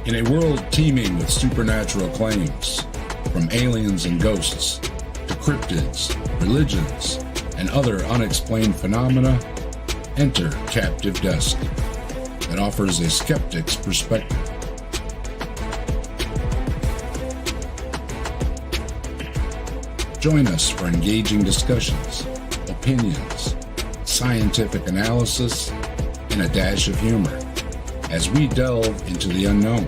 In a world teeming with supernatural claims, from aliens and ghosts to cryptids, religions, and other unexplained phenomena, enter Captive Desk that offers a skeptic's perspective. Join us for engaging discussions, opinions, scientific analysis, and a dash of humor as we delve into the unknown,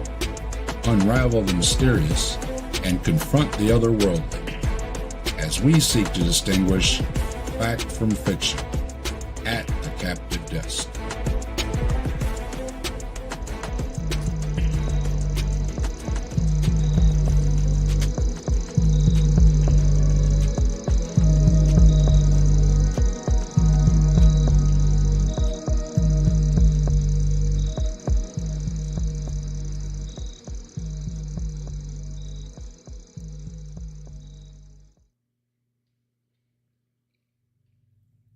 unravel the mysterious, and confront the otherworldly as we seek to distinguish fact from fiction at the Captive Desk.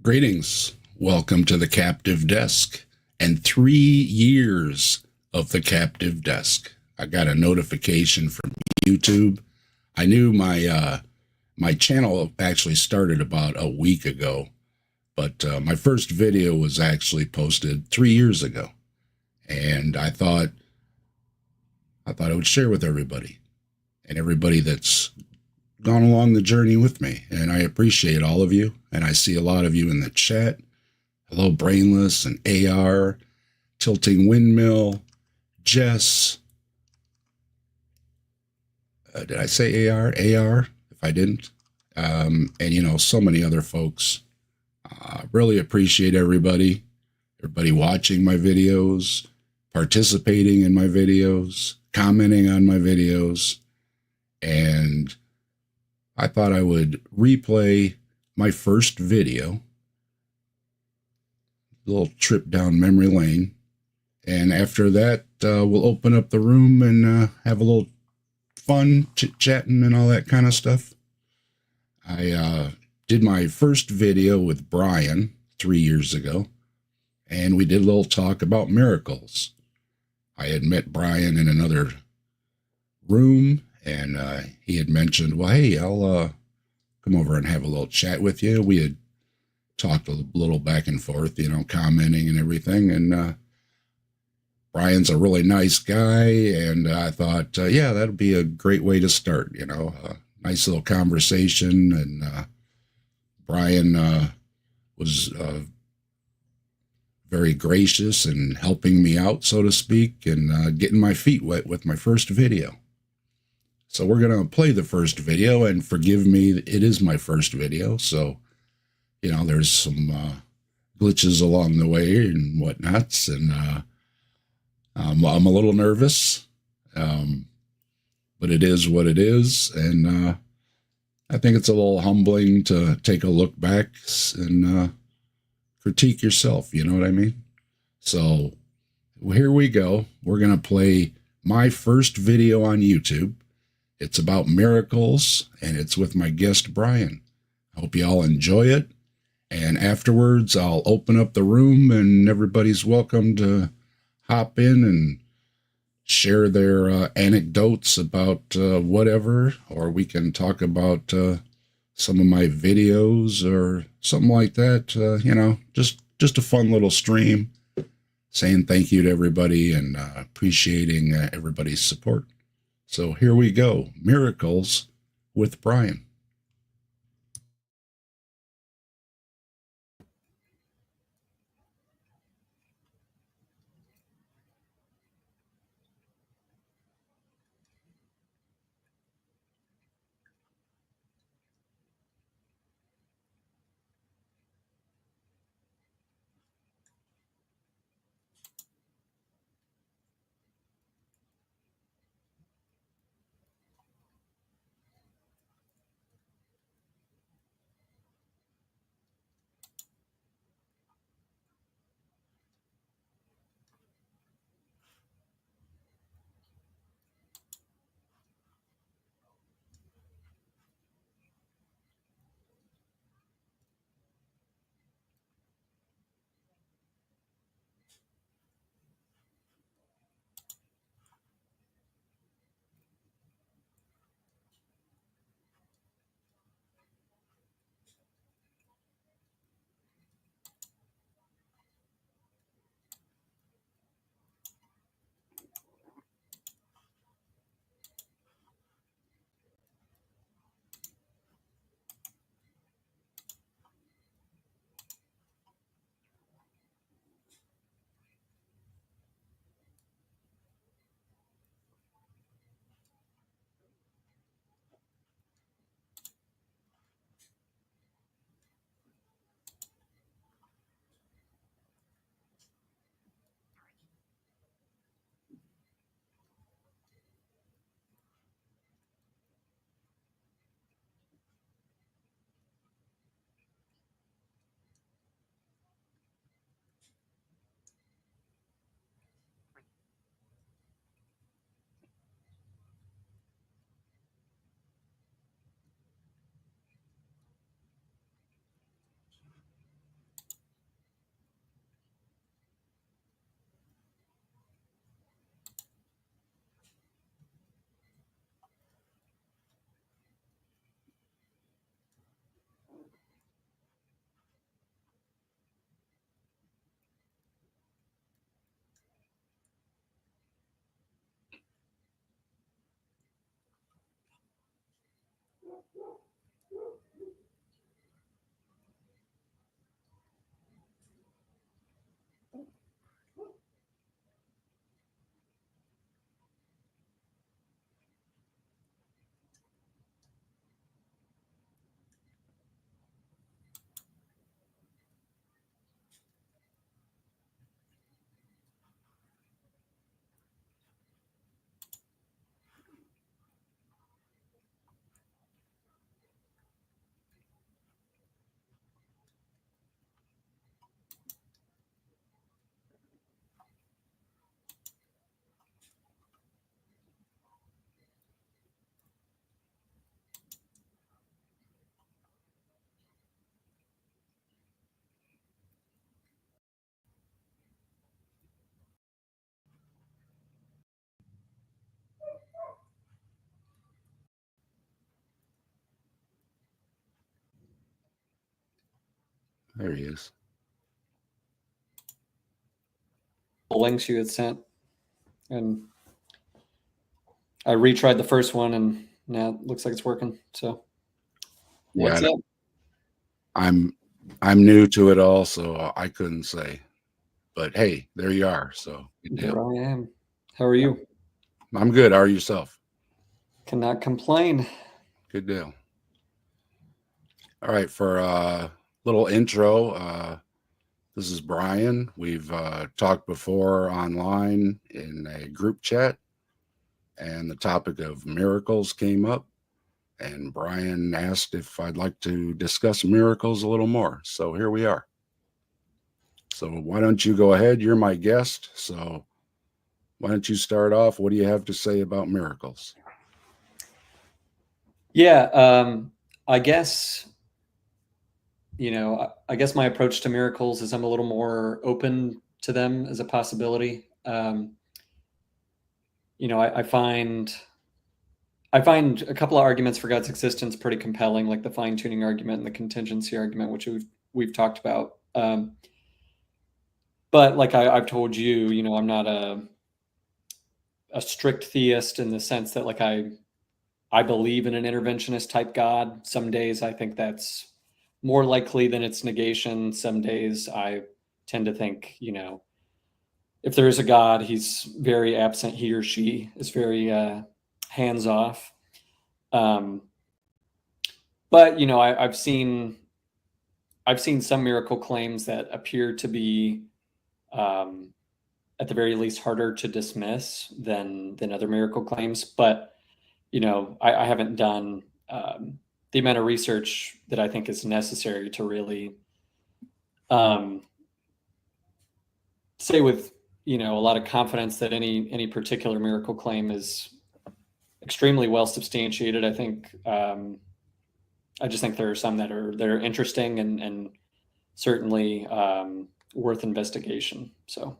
Greetings. Welcome to the Captive Desk and 3 years of the Captive Desk. I got a notification from YouTube. I knew my channel actually started about a week ago, but my first video was actually posted 3 years ago, and I thought I would share with everybody and everybody that's gone along the journey with me, and I appreciate all of you, and I see a lot of you in the chat. Hello, Brainless and AR, Tilting Windmill, Jess. Did I say AR? AR, if I didn't. And, so many other folks. Really appreciate everybody watching my videos, participating in my videos, commenting on my videos, and I thought I would replay my first video, a little trip down memory lane, and after that, we'll open up the room and have a little fun, chit-chatting and all that kind of stuff. I did my first video with Brian 3 years ago, and we did a little talk about miracles. I had met Brian in another room, and he had mentioned, well, hey, I'll come over and have a little chat with you. We had talked a little back and forth, commenting and everything. And Brian's a really nice guy, and I thought, yeah, that'd be a great way to start, a nice little conversation. And Brian was very gracious in helping me out, so to speak, and getting my feet wet with my first video. So we're going to play the first video, and forgive me, it is my first video. So, there's some glitches along the way and whatnots. And I'm a little nervous, but it is what it is. And I think it's a little humbling to take a look back and critique yourself. You know what I mean? So here we go. We're going to play my first video on YouTube. It's about miracles, and it's with my guest, Brian. I hope you all enjoy it. And afterwards, I'll open up the room, and everybody's welcome to hop in and share their anecdotes about whatever, or we can talk about some of my videos or something like that. Just a fun little stream, saying thank you to everybody and appreciating everybody's support. So here we go, Miracles with Brian. There he is. Links you had sent, and I retried the first one, and now it looks like it's working. So, what's up? I'm new to it all, so I couldn't say. But hey, there you are. So There I am. How are you? I'm good. How are yourself? Cannot complain. Good deal. All right, for a little intro, this is Brian. We've talked before online in a group chat, and the topic of miracles came up. And Brian asked if I'd like to discuss miracles a little more. So here we are. So why don't you go ahead? You're my guest. So why don't you start off? What do you have to say about miracles? Yeah, I guess, I guess my approach to miracles is I'm a little more open to them as a possibility. I find a couple of arguments for God's existence pretty compelling, like the fine-tuning argument and the contingency argument, which we've talked about. But like I've told you, I'm not a strict theist in the sense that like I believe in an interventionist type God. Some days I think that's more likely than its negation. Some days I tend to think, if there is a God, he's very absent. He or she is very hands off. But I've seen some miracle claims that appear to be, at the very least, harder to dismiss than other miracle claims. But I haven't done the amount of research that I think is necessary to really say with a lot of confidence that any particular miracle claim is extremely well substantiated. I think I just think there are some that are interesting and certainly worth investigation. So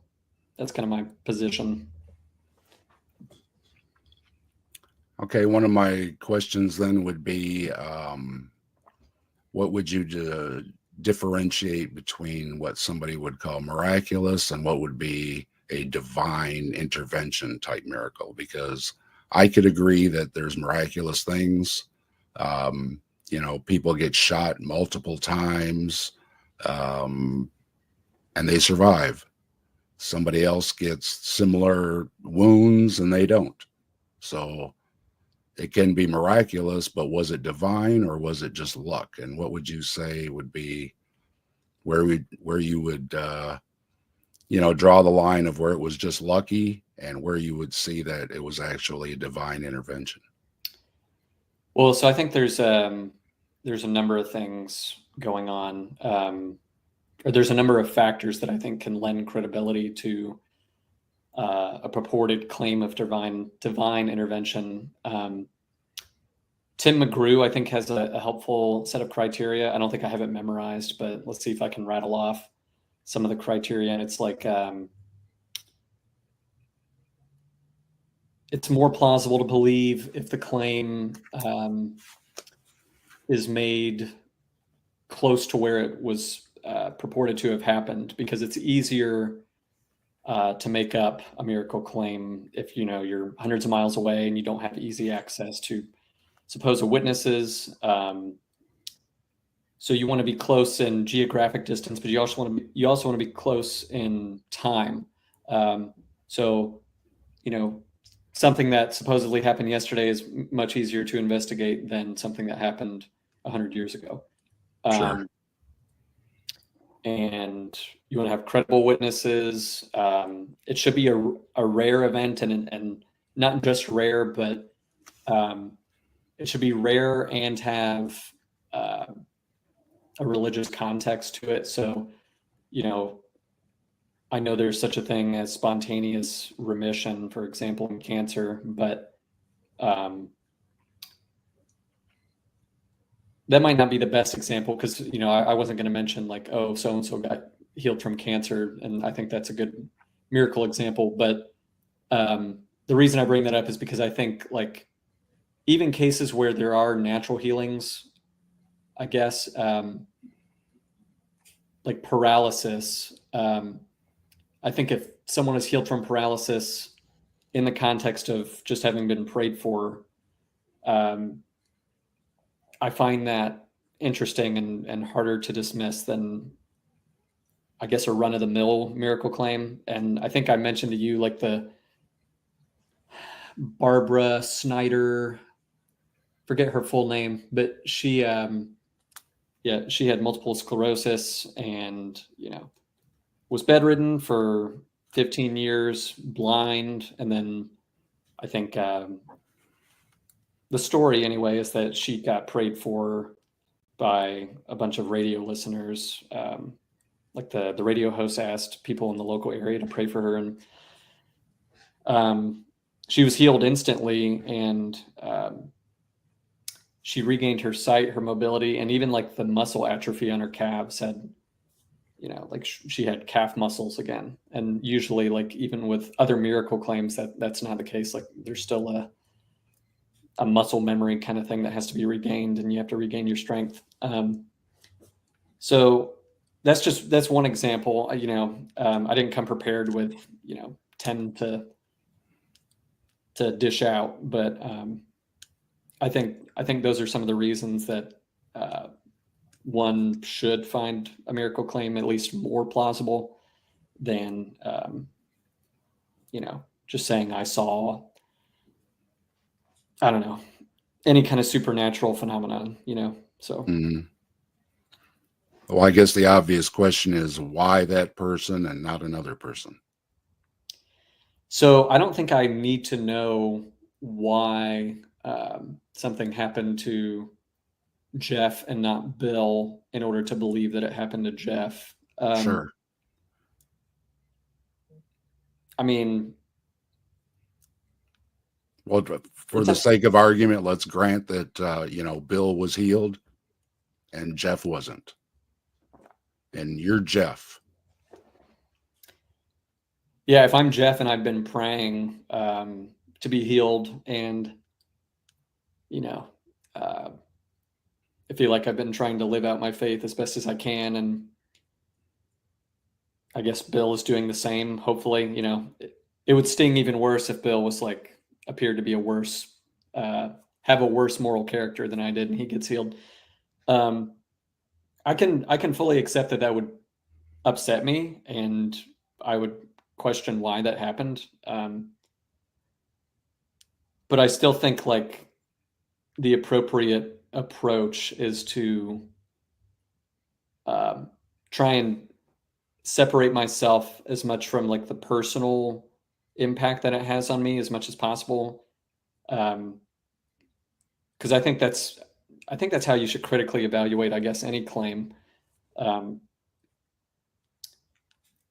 that's kind of my position. Okay, one of my questions then would be, what would you differentiate between what somebody would call miraculous and what would be a divine intervention type miracle? Because I could agree that there's miraculous things. People get shot multiple times, and they survive. Somebody else gets similar wounds and they don't. So it can be miraculous, but was it divine or was it just luck? And what would you say would be where you would draw the line of where it was just lucky and where you would see that it was actually a divine intervention? Well, so I think there's a number of things going on, or there's a number of factors that I think can lend credibility to a purported claim of divine intervention. Tim McGrew, I think, has a helpful set of criteria. I don't think I have it memorized, but let's see if I can rattle off some of the criteria. And it's like, it's more plausible to believe if the claim is made close to where it was purported to have happened, because it's easier to make up a miracle claim if you're hundreds of miles away and you don't have easy access to supposed witnesses. So you want to be close in geographic distance, but you also want to be close in time. So something that supposedly happened yesterday is much easier to investigate than something that happened 100 years ago. Sure. And you want to have credible witnesses. It should be a rare event, and not just rare, but it should be rare and have a religious context to it. So, I know there's such a thing as spontaneous remission, for example, in cancer, but that might not be the best example because, I wasn't going to mention like, oh, so-and-so got healed from cancer. And I think that's a good miracle example. But the reason I bring that up is because I think like even cases where there are natural healings, I guess, like paralysis. I think if someone is healed from paralysis in the context of just having been prayed for, I find that interesting and harder to dismiss than, I guess, a run of the mill miracle claim. And I think I mentioned to you like the Barbara Snyder, forget her full name, but she she had multiple sclerosis and, was bedridden for 15 years, blind. And then I think the story anyway is that she got prayed for by a bunch of radio listeners. Like the radio host asked people in the local area to pray for her, and she was healed instantly, and she regained her sight, her mobility, and even like the muscle atrophy on her calves had, like she had calf muscles again. And usually, like even with other miracle claims, that's not the case. Like there's still a muscle memory kind of thing that has to be regained, and you have to regain your strength. So that's one example. I didn't come prepared with 10 to dish out, but I think those are some of the reasons that one should find a miracle claim at least more plausible than just saying I saw, I don't know, any kind of supernatural phenomenon, so. Mm-hmm. Well, I guess the obvious question is why that person and not another person? So I don't think I need to know why something happened to Jeff and not Bill in order to believe that it happened to Jeff. Sure. I mean, well, for the sake of argument, let's grant that Bill was healed and Jeff wasn't. And you're Jeff. Yeah, if I'm Jeff and I've been praying to be healed, and I feel like I've been trying to live out my faith as best as I can, and I guess Bill is doing the same. Hopefully, it would sting even worse if Bill was like appeared to be have a worse moral character than I did, and he gets healed. I can fully accept that would upset me, and I would question why that happened. But I still think like the appropriate approach is to try and separate myself as much from like the personal impact that it has on me as much as possible. Because I think that's how you should critically evaluate, I guess, any claim.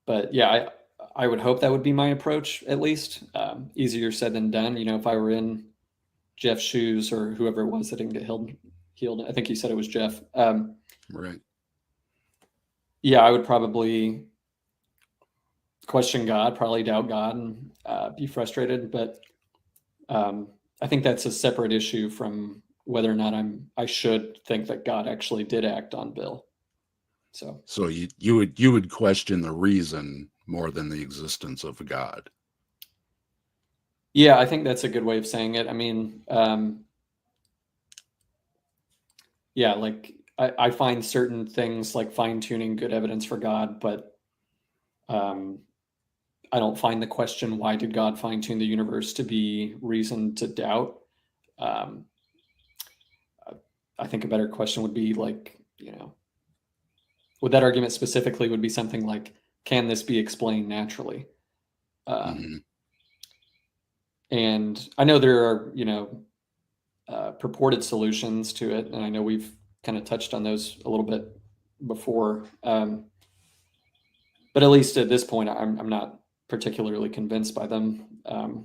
But yeah, I would hope that would be my approach, at least. Easier said than done. If I were in Jeff's shoes or whoever it was that didn't get healed, I think you said it was Jeff. Right. Yeah, I would probably question God, probably doubt God, and be frustrated. But I think that's a separate issue from whether or not I should think that God actually did act on Bill. So you would question the reason more than the existence of God. Yeah, I think that's a good way of saying it. I mean, yeah, like I find certain things like fine-tuning good evidence for God, but I don't find the question, why did God fine-tune the universe, to be reason to doubt. I think a better question would be like, with that argument specifically would be something like, can this be explained naturally? And I know there are, purported solutions to it, and I know we've kind of touched on those a little bit before. But at least at this point, I'm not particularly convinced by them. But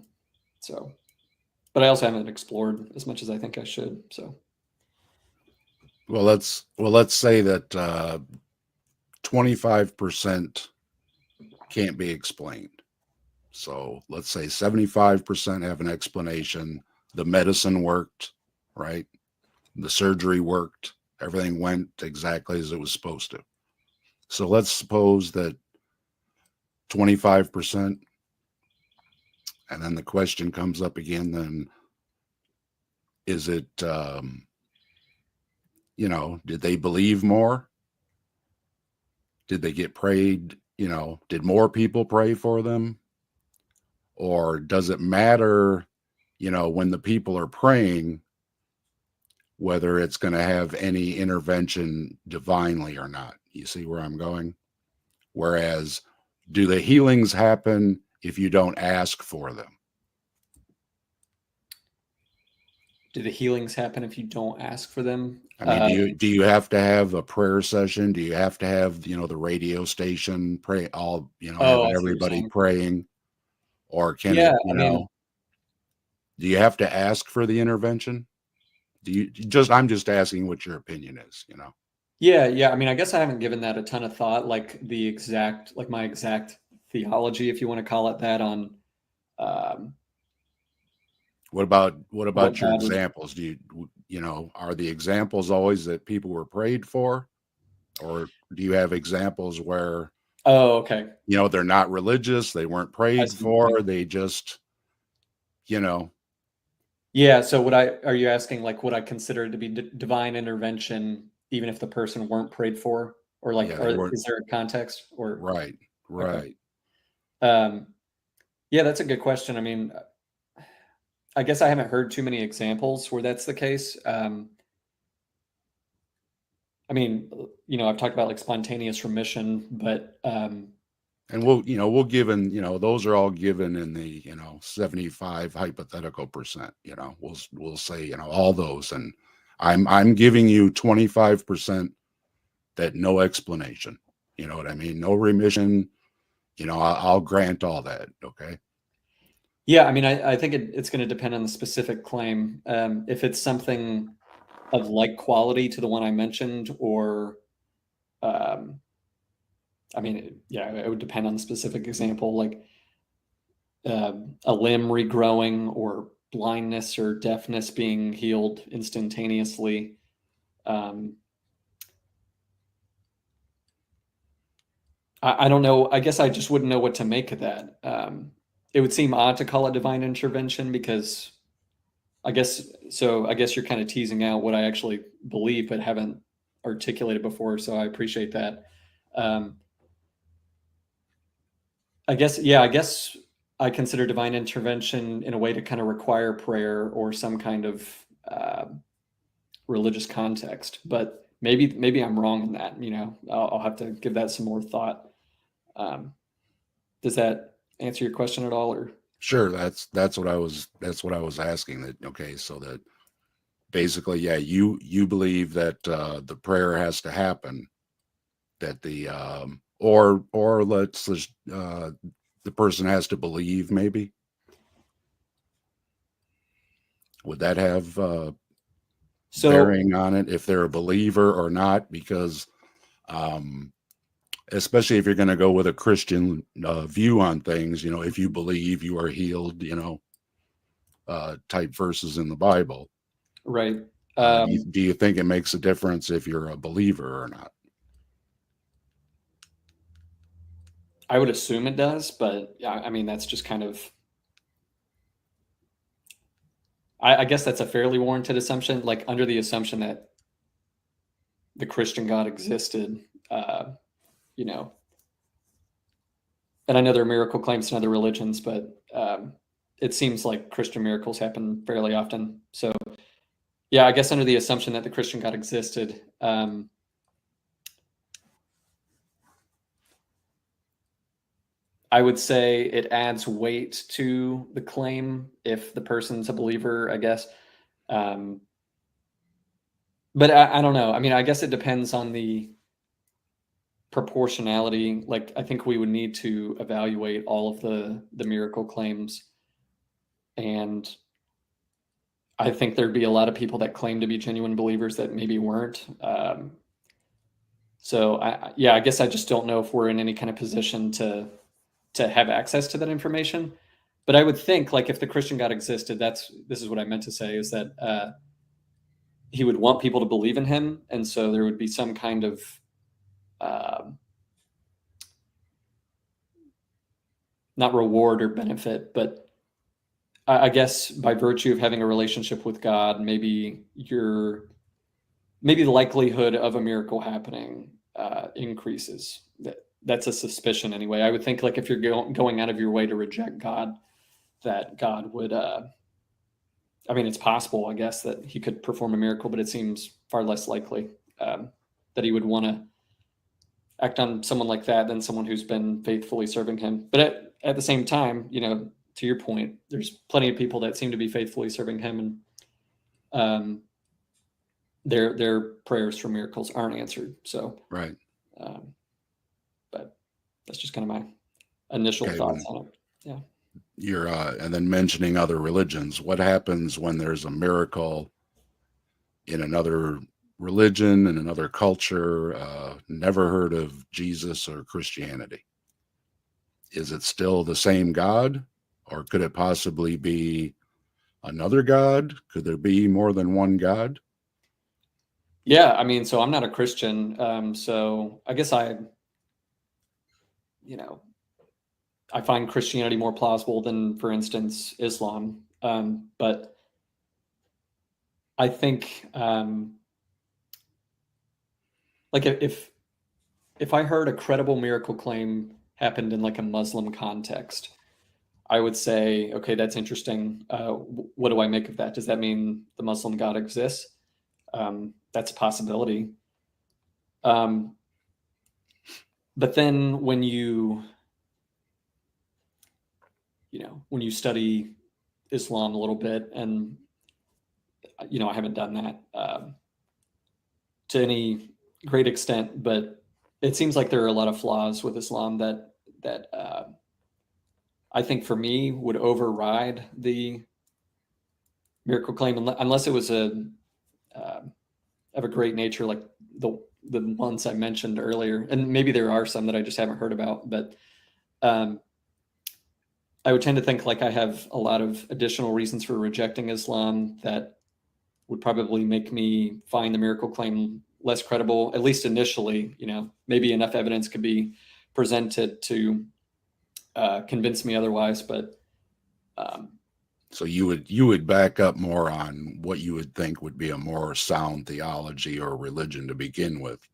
I also haven't explored as much as I think I should. So. Well, let's say that 25% can't be explained. So let's say 75% have an explanation. The medicine worked, right? The surgery worked. Everything went exactly as it was supposed to. So let's suppose that 25%, and then the question comes up again, then is it, did they believe more? Did they get prayed? Did more people pray for them? Or does it matter, when the people are praying, whether it's going to have any intervention divinely or not? You see where I'm going? Whereas, do the healings happen if you don't ask for them? Do the healings happen if you don't ask for them? I mean, do you have to have a prayer session? Do you have to have, the radio station pray all, Oh, having I see what you're everybody saying. praying? Or can Yeah, it, I mean, do you have to ask for the intervention? I'm just asking what your opinion is? yeah. I mean, I guess I haven't given that a ton of thought, like my exact theology, if you want to call it that, on um, What about what your God would. examples? Are the examples always that people were prayed for? Or do you have examples where, Oh, okay. they're not religious, they weren't I prayed see what you're saying. for, they just, you know, Yeah. So, are you asking, like, would I consider it to be divine intervention, even if the person weren't prayed for, or like, yeah, they or weren't is there a context? Or right, okay. right. Um, yeah, that's a good question. I mean, I guess I haven't heard too many examples where that's the case. I mean, I've talked about like spontaneous remission, but And we'll given, those are all given in the, 75 hypothetical percent, we'll say, all those. And I'm giving you 25% that no explanation. You know what I mean? No remission. I'll grant all that. Okay. yeah, I mean, I think it's going to depend on the specific claim. If it's something of like quality to the one I mentioned, or um, I mean, yeah, it would depend on the specific example, like a limb regrowing, or blindness or deafness being healed instantaneously. Um, I don't know. I guess I just wouldn't know what to make of that. It would seem odd to call it divine intervention, because I guess so. I guess you're kind of teasing out what I actually believe, but haven't articulated before. So I appreciate that. Um, I guess, yeah, I guess I consider divine intervention in a way to kind of require prayer or some kind of uh, religious context. But maybe I'm wrong in that. I'll have to give that some more thought. Um, does that answer your question at all? Or Sure. That's what I was asking. That, okay. So that basically, yeah, you believe that, the prayer has to happen, that or the person has to believe, maybe. Would that have, so bearing on it if they're a believer or not? Because, um, especially if you're going to go with a Christian, view on things, if you believe you are healed, type verses in the Bible. right. Do you think it makes a difference if you're a believer or not? I would assume it does, but yeah, I mean, that's just kind of, I guess that's a fairly warranted assumption, like under the assumption that the Christian God existed, uh, you know, and I know there are miracle claims in other religions, but it seems like Christian miracles happen fairly often. So, yeah, I guess under the assumption that the Christian God existed, I would say it adds weight to the claim if the person's a believer, I guess. Um, but I don't know. I mean, I guess it depends on the proportionality. Like, I think we would need to evaluate all of the miracle claims, and I think there'd be a lot of people that claim to be genuine believers that maybe weren't. So yeah, I guess I just don't know if we're in any kind of position to have access to that information. But I would think, like, if the Christian God existed, this is what I meant to say, is that he would want people to believe in him, and so there would be some kind of not reward or benefit, but I guess by virtue of having a relationship with God, maybe the likelihood of a miracle happening increases. That's a suspicion anyway. I would think like if you're going out of your way to reject God, that God would. I mean, it's possible, I guess, that he could perform a miracle, but it seems far less likely that he would want to act on someone like that than someone who's been faithfully serving him. But at the same time, you know, to your point, there's plenty of people that seem to be faithfully serving him, and their prayers for miracles aren't answered. So, Right. But that's just kind of my initial thoughts on it. Yeah. You're and then mentioning other religions. What happens when there's a miracle in another religion, in another culture, never heard of Jesus or Christianity? Is it still the same God, or could it possibly be another God? Could there be more than one God? Yeah, I mean, so I'm not a Christian, so I guess you know, I find Christianity more plausible than, for instance, Islam. But I think, like, if I heard a credible miracle claim happened in like a Muslim context, I would say, okay, that's interesting. What do I make of that? Does that mean the Muslim God exists? That's a possibility. But then when you study Islam a little bit, and I haven't done that to any great extent, but it seems like there are a lot of flaws with Islam that I think for me would override the miracle claim, unless it was of a great nature, like the ones I mentioned earlier, and maybe there are some that I just haven't heard about, but I would tend to think like I have a lot of additional reasons for rejecting Islam that would probably make me find the miracle claim less credible, at least initially. Maybe enough evidence could be presented to convince me otherwise, but so you would back up more on what you would think would be a more sound theology or religion to begin with,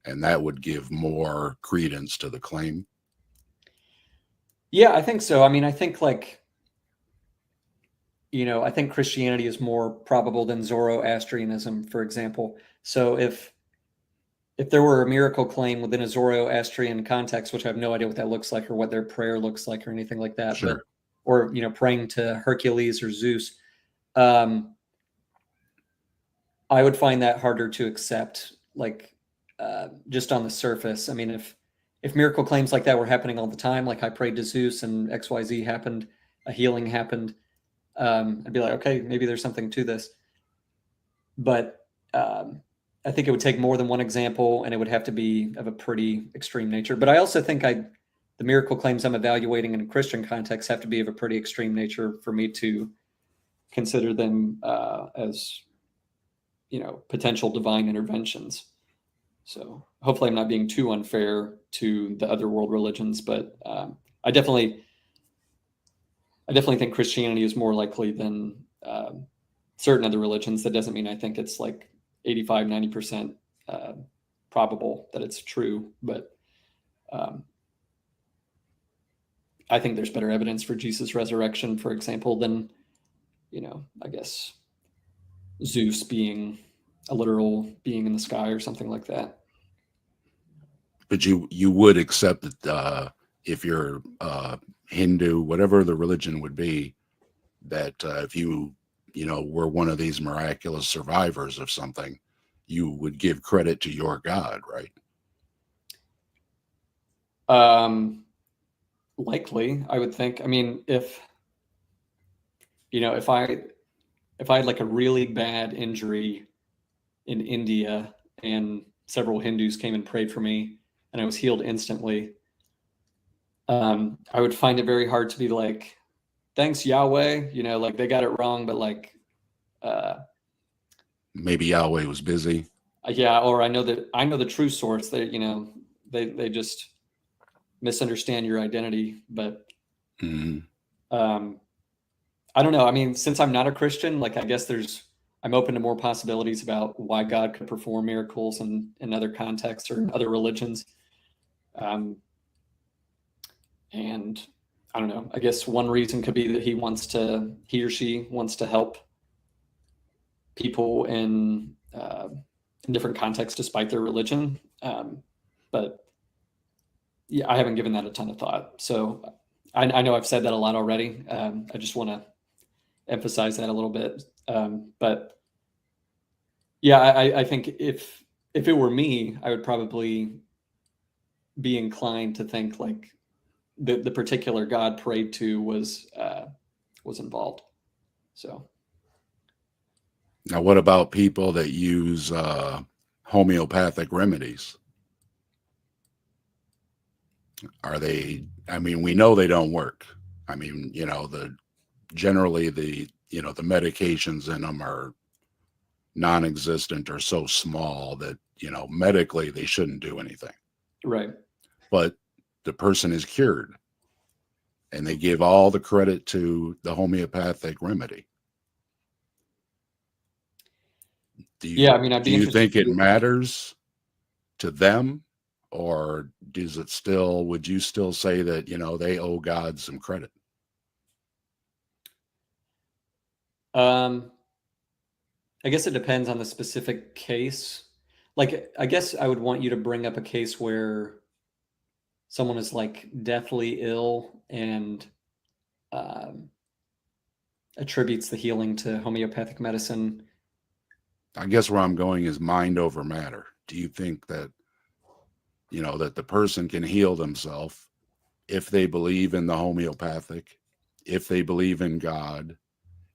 and that would give more credence to the claim. Yeah, I think so. I mean, I think I think Christianity is more probable than Zoroastrianism, for example. So if there were a miracle claim within a Zoroastrian context, which I have no idea what that looks like or what their prayer looks like or anything like that, sure. or praying to Hercules or Zeus, I would find that harder to accept, just on the surface. I mean, if miracle claims like that were happening all the time, like I prayed to Zeus and XYZ happened, a healing happened, I'd be like, okay, maybe there's something to this. But I think it would take more than one example, and it would have to be of a pretty extreme nature. But I also think the miracle claims I'm evaluating in a Christian context have to be of a pretty extreme nature for me to consider them as potential divine interventions. So hopefully I'm not being too unfair to the other world religions, but I definitely think Christianity is more likely than certain other religions. That doesn't mean I think it's like 85, 90% probable that it's true, but I think there's better evidence for Jesus' resurrection, for example, than, I guess Zeus being a literal being in the sky or something like that. But you would accept that if you're Hindu, whatever the religion would be, that if you were one of these miraculous survivors of something, you would give credit to your God, right? Likely, I would think. I mean, if I had like a really bad injury in India and several Hindus came and prayed for me and I was healed instantly, I would find it very hard to be like, thanks Yahweh, like they got it wrong, but like maybe Yahweh was busy. Yeah, or I know the true source. They just misunderstand your identity. But Mhm. I don't know. I mean, since I'm not a Christian, like I guess I'm open to more possibilities about why God could perform miracles in other contexts or other religions. Um, and I don't know. I guess one reason could be that he or she wants to help people in different contexts despite their religion. But yeah, I haven't given that a ton of thought. So I know I've said that a lot already. I just want to emphasize that a little bit. But yeah, I think if it were me, I would probably be inclined to think like the particular God prayed to was involved. So Now, what about people that use homeopathic remedies? Are they? I mean, we know they don't work. I mean, generally the medications in them are non-existent or so small that medically they shouldn't do anything. right. But the person is cured, and they give all the credit to the homeopathic remedy. Yeah, I mean, I'd Do be you interested think it matters to them, or would you still say that they owe God some credit? Um, I guess it depends on the specific case. Like, I guess I would want you to bring up a case where someone is like deathly ill and um, attributes the healing to homeopathic medicine. I guess where I'm going is mind over matter. Do you think that that the person can heal themselves if they believe in the homeopathic, if they believe in God,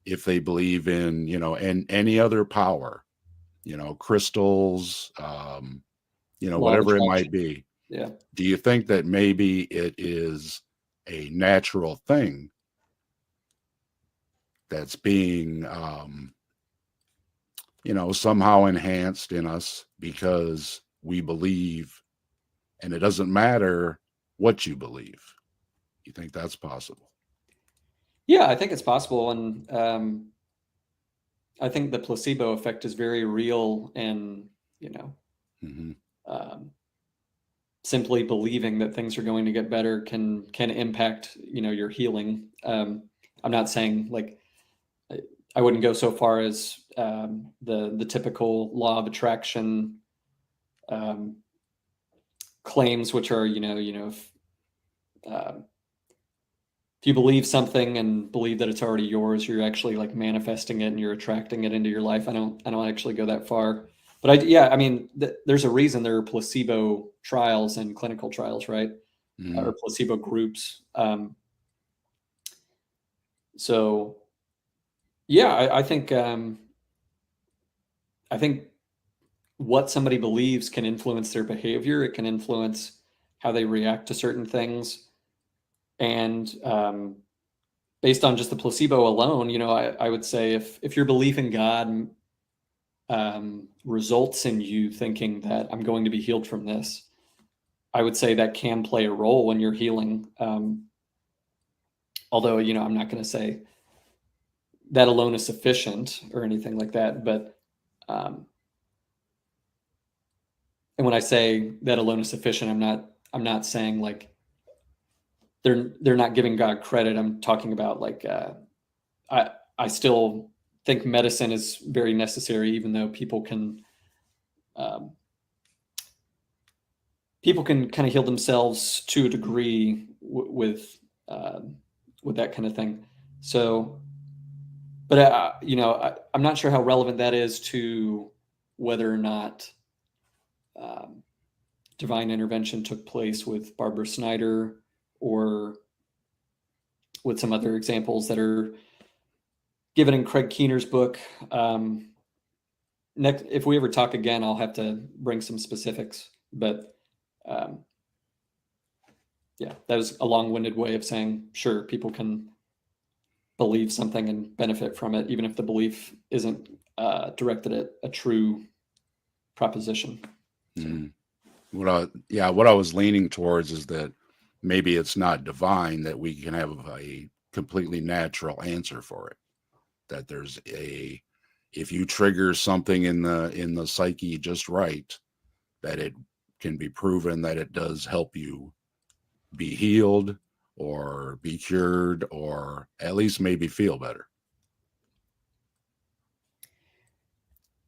if they believe in and any other power, crystals, Law of whatever it attraction. might be? Yeah. Do you think that maybe it is a natural thing that's being somehow enhanced in us because we believe, and it doesn't matter what you believe? You think that's possible? Yeah, I think it's possible. And I think the placebo effect is very real. And, you know, Hmm. um, simply believing that things are going to get better can impact, your healing. I'm not saying like I wouldn't go so far as the typical law of attraction um, claims, which are um, if you believe something and believe that it's already yours, you're actually like manifesting it and you're attracting it into your life. I don't actually go that far, but I mean, there's a reason there are placebo trials and clinical trials, right? Hmm. Or placebo groups. So yeah, I think what somebody believes can influence their behavior. It can influence how they react to certain things. And based on just the placebo alone, I would say if your belief in God results in you thinking that I'm going to be healed from this, I would say that can play a role when you're healing. Although, I'm not going to say that alone is sufficient or anything like that. But um, and when I say that alone is sufficient, I'm not saying like they're not giving God credit. I'm talking about like I still think medicine is very necessary, even though um, people can kind of heal themselves to a degree with that kind of thing. So, but I'm not sure how relevant that is to whether or not um, divine intervention took place with Barbara Snyder or with some other examples that are given in Craig Keener's book. Next, if we ever talk again, I'll have to bring some specifics. But um, yeah, that was a long-winded way of saying, sure, people can believe something and benefit from it, even if the belief isn't directed at a true proposition. So. Hmm. What I was leaning towards is that maybe it's not divine, that we can have a completely natural answer for it. That there's a, if you trigger something in the psyche just right, that it can be proven that it does help you be healed or be cured or at least maybe feel better.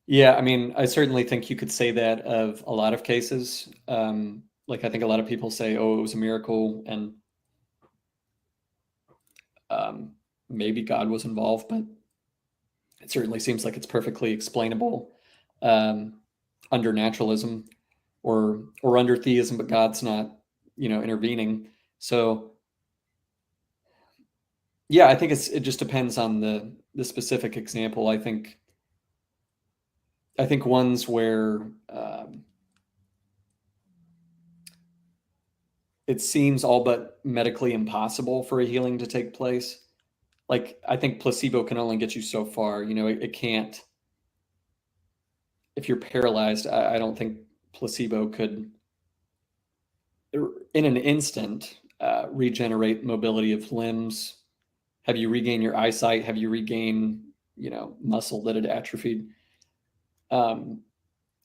Yeah, I mean, I certainly think you could say that of a lot of cases. Like I think a lot of people say, "Oh, it was a miracle," and um, maybe God was involved, but it certainly seems like it's perfectly explainable um, under naturalism or under theism, but God's not, intervening. So yeah, I think it just depends on the specific example. I think ones where it seems all but medically impossible for a healing to take place. Like I think placebo can only get you so far. It can't. If you're paralyzed, I don't think placebo could, in an instant, regenerate mobility of limbs. Have you regained your eyesight? Have you regained, muscle that had atrophied? Um,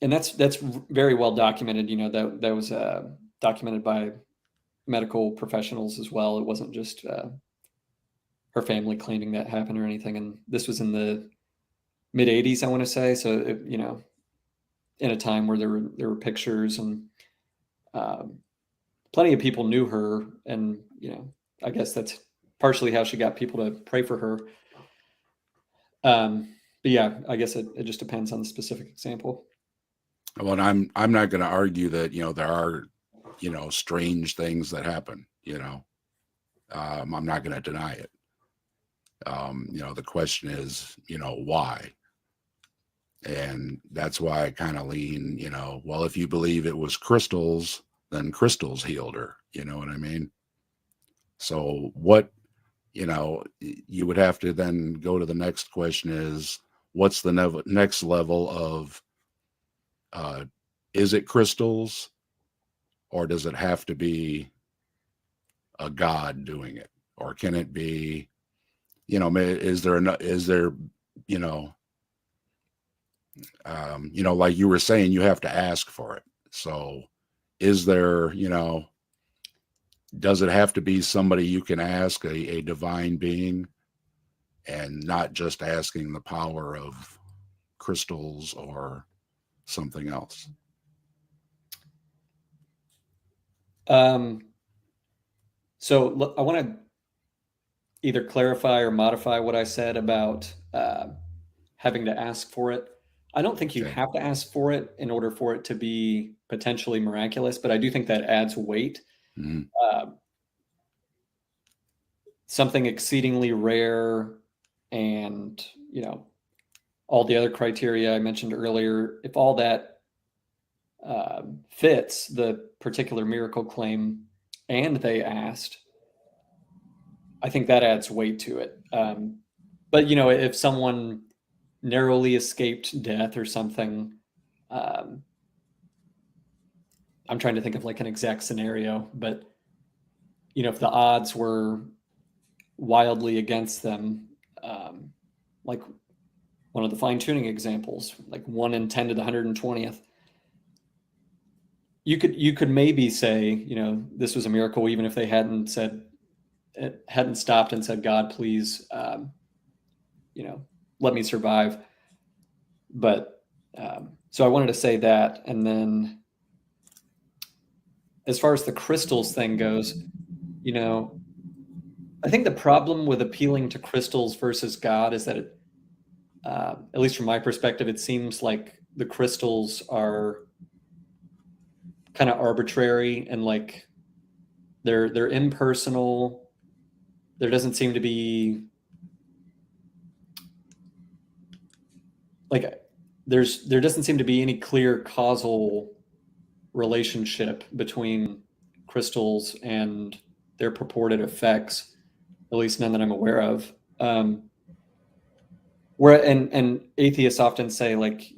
and that's very well documented. That was documented by medical professionals as well. It wasn't just her family claiming that happened or anything. And this was in the mid '80s, I want to say. So in a time where there were pictures and um, plenty of people knew her, and I guess that's partially how she got people to pray for her. But yeah, I guess it just depends on the specific example. Well, I'm not going to argue that there are strange things that happen. I'm not going to deny it. The question is, why? And that's why I kind of lean, well, if you believe it was crystals, then crystals healed her. You know what I mean? So what, you would have to then go to the next question is, what's the next level of, is it crystals, or does it have to be a god doing it? Or can it be, is there, you know, like you were saying, you have to ask for it. So is there, does it have to be somebody you can ask, a divine being, and not just asking the power of crystals or something else? So I want to either clarify or modify what I said about having to ask for it. I don't think you Okay. have to ask for it in order for it to be potentially miraculous, but I do think that adds weight. Mhm. Uh, Something exceedingly rare and, all the other criteria I mentioned earlier, if all that fits the particular miracle claim and they asked, I think that adds weight to it. But, if someone narrowly escaped death or something, um, I'm trying to think of like an exact scenario, but, if the odds were wildly against them, like one of the fine tuning examples, like 1 in 10 to the 120th, you could maybe say, this was a miracle, even if they hadn't stopped and said, God, please, let me survive. But so I wanted to say that. And then as far as the crystals thing goes, I think the problem with appealing to crystals versus God is that at least from my perspective, it seems like the crystals are kind of arbitrary and like they're impersonal. There doesn't seem to be like there doesn't seem to be any clear causal relationship between crystals and their purported effects, at least none that I'm aware of. Where and atheists often say like,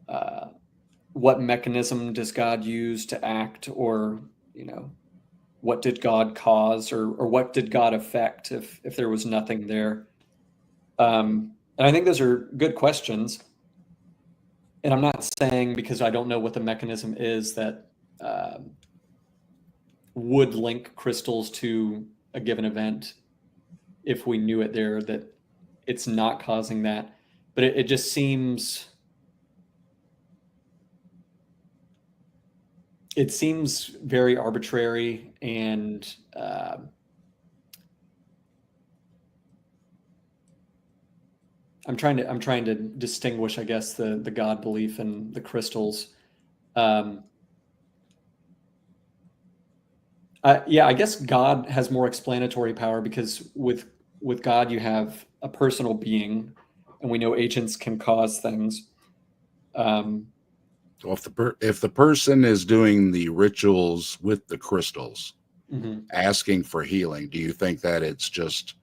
uh, what mechanism does God use to act, or what did God cause, or what did God affect if there was nothing there? And I think those are good questions. And I'm not saying, because I don't know what the mechanism is that would link crystals to a given event, if we knew it there, that it's not causing that. But it just seems, very arbitrary, and I'm trying to distinguish, I guess, the God belief and the crystals. Yeah, I guess God has more explanatory power, because with God you have a personal being, and we know agents can cause things. So if the person is doing the rituals with the crystals, Mhm. asking for healing, do you think that it's just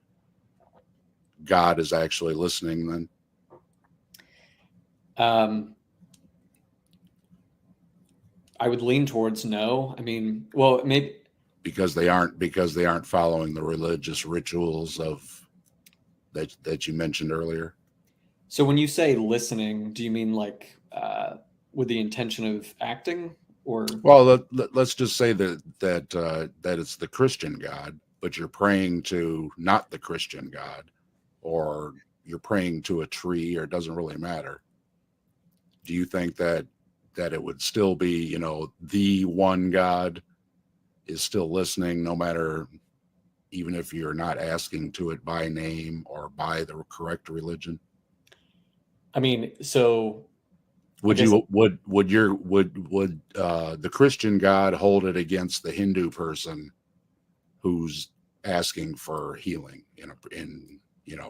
God is actually listening then? I would lean towards no. I mean, well, maybe. Because they aren't following the religious rituals of that you mentioned earlier. So when you say listening, do you mean like with the intention of acting, or? Well, let's just say that it's the Christian God, but you're praying to not the Christian God, or you're praying to a tree, or it doesn't really matter. Do you think that it would still be, the one God is still listening, no matter, even if you're not asking to it by name or by the correct religion? I mean, so Would guess, you would the Christian God hold it against the Hindu person who's asking for healing in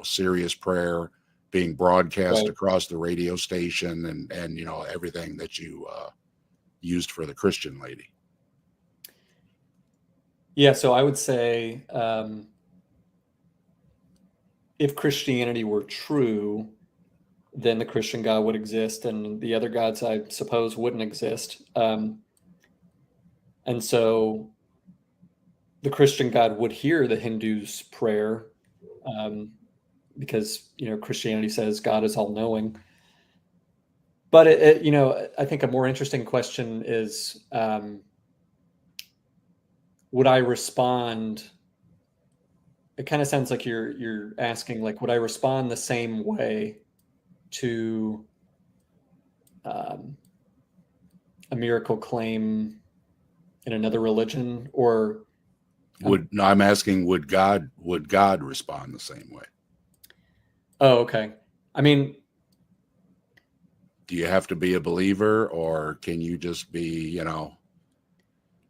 serious prayer, being broadcast right. across the radio station, and everything that you used for the Christian lady? Yeah, so I would say, if Christianity were true, then the Christian God would exist, and the other gods, I suppose, wouldn't exist. And so the Christian God would hear the Hindu's prayer, because Christianity says God is all knowing. But I think a more interesting question is, would I respond? It kind of sounds like you're asking, like, would I respond the same way to um, a miracle claim in another religion, or? No, I'm asking, would God respond the same way? Oh, okay. I mean, Do you have to be a believer, or can you just be,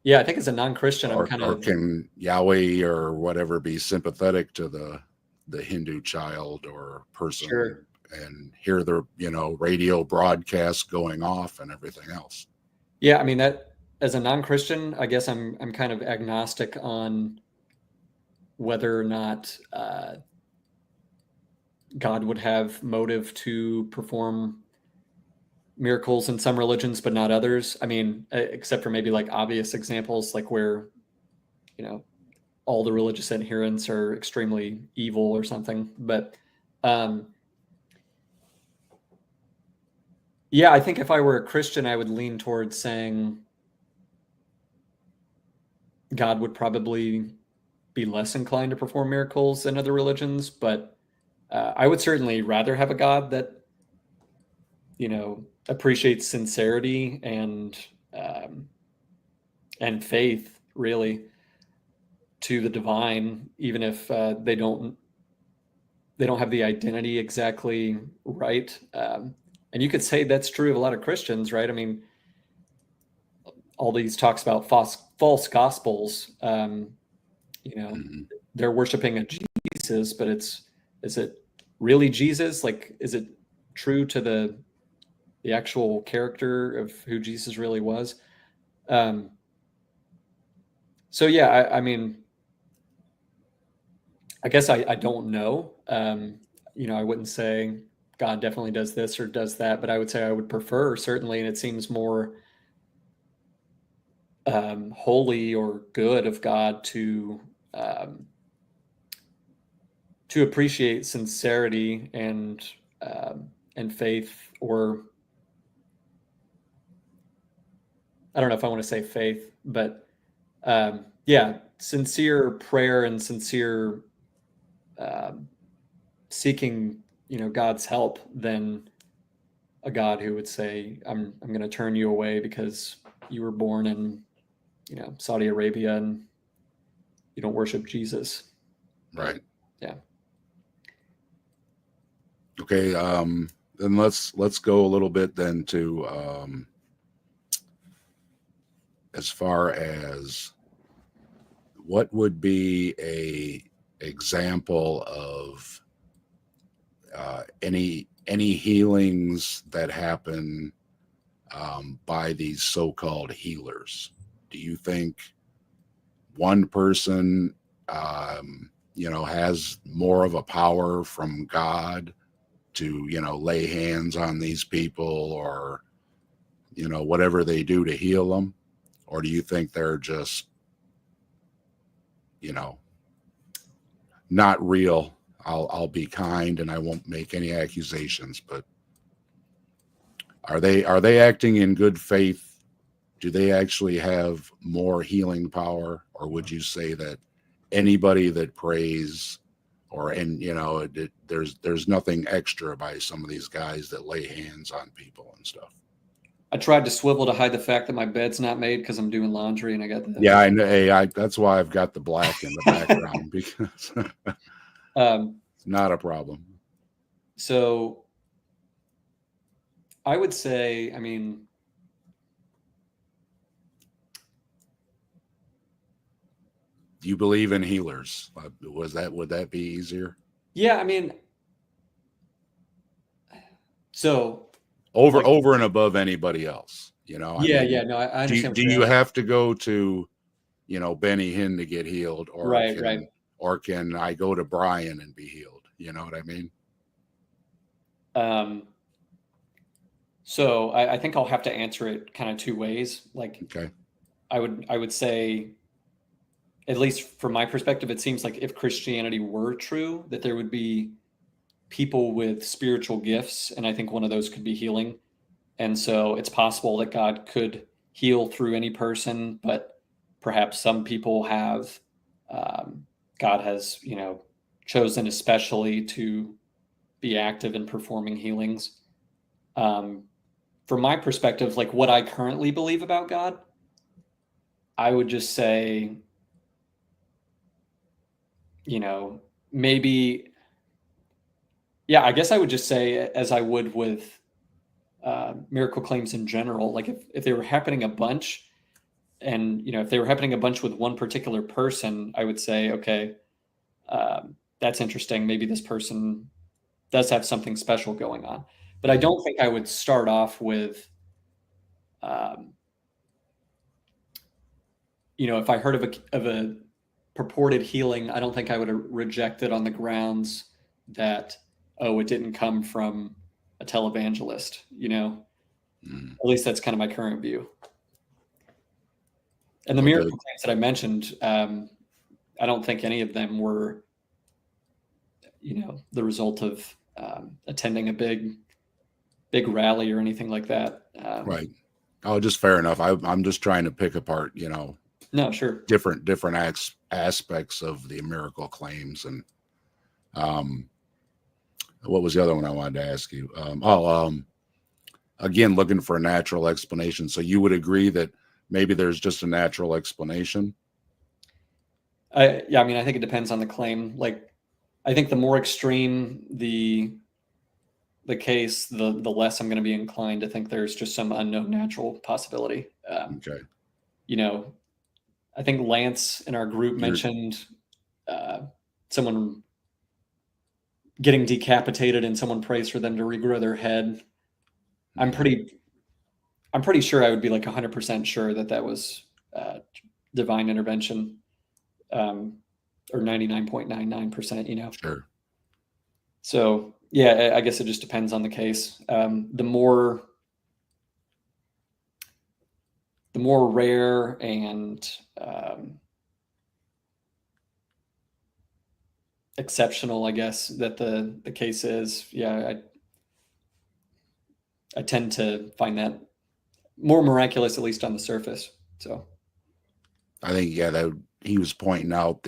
yeah, I think as a non-Christian, I'm kind or of. can Yahweh or whatever be sympathetic to the Hindu child or person Sure. and hear the radio broadcast going off and everything else? Yeah, I mean, that, as a non-Christian, I guess I'm kind of agnostic on whether or not God would have motive to perform miracles in some religions, but not others. I mean, except for maybe like obvious examples, like where all the religious adherents are extremely evil or something. But um, yeah, I think if I were a Christian, I would lean towards saying God would probably be less inclined to perform miracles than other religions. But I would certainly rather have a God that appreciates sincerity and faith, really, to the divine, even if they don't have the identity exactly right. And you could say that's true of a lot of Christians, right? I mean, all these talks about false gospels, Mhm. they're worshiping a Jesus, but is it really Jesus? Like, is it true to the actual character of who Jesus really was? Um, so yeah, I mean, I guess I don't know. I wouldn't say God definitely does this or does that, but I would say I would prefer, certainly, and it seems more holy or good of God um, to appreciate sincerity and faith, or I don't know if I want to say faith, but yeah, sincere prayer and sincere um, seeking, God's help, than a God who would say, I'm going to turn you away because you were born in, Saudi Arabia and you don't worship Jesus. Right. Yeah. Okay. Then let's go a little bit then to as far as what would be a example of any healings that happen by these so-called healers. Do you think one person has more of a power from God to lay hands on these people, or whatever they do to heal them? Or do you think they're just not real? I'll be kind and I won't make any accusations, but are they acting in good faith? Do they actually have more healing power, or would you say that anybody that prays, there's nothing extra by some of these guys that lay hands on people and stuff? I tried to swivel to hide the fact that my bed's not made because I'm doing laundry and I got the. Yeah, I know. Hey, that's why I've got the black in the background, because it's not a problem. So I would say, Do you believe in healers? Would that be easier? yeah, so like, Over and above anybody else, I yeah, mean, yeah, no, I do understand what do you're you asking. have to go to Benny Hinn to get healed, or Right, right. can I go to Brian and be healed? You know what I mean? Um, so I think I'll have to answer it kind of two ways. Like, Okay. I would say, at least from my perspective, it seems like if Christianity were true, that there would be people with spiritual gifts, and I think one of those could be healing. And so it's possible that God could heal through any person, but perhaps some people have, God has, chosen especially to be active in performing healings. Um, from my perspective, like what I currently believe about God, I would just say, maybe, yeah, I guess I would just say, as I would with miracle claims in general, like if they were happening a bunch, and if they were happening a bunch with one particular person, I would say, okay, that's interesting. Maybe this person does have something special going on. But I don't think I would start off with, um, if I heard of a purported healing, I don't think I would reject it on the grounds that, oh, it didn't come from a televangelist. At least that's kind of my current view. And the But miracle claims that I mentioned, I don't think any of them were, the result of attending a big rally or anything like that. right. Oh, just fair enough. I'm just trying to pick apart, No, sure. different aspects of the miracle claims. And what was the other one I wanted to ask you? Again, looking for a natural explanation. So you would agree that maybe there's just a natural explanation? Yeah, I think it depends on the claim. Like, I think the more extreme the case, the less I'm going to be inclined to think there's just some unknown natural possibility. Okay. I think Lance in our group You're, mentioned someone getting decapitated and someone prays for them to regrow their head. I'm pretty sure I would be like 100% sure that was divine intervention, or 99.99%, Sure. So yeah, I guess it just depends on the case. The more the more rare and exceptional, I guess, that the case is, yeah, I tend to find that more miraculous, at least on the surface. So I think, yeah, that he was pointing out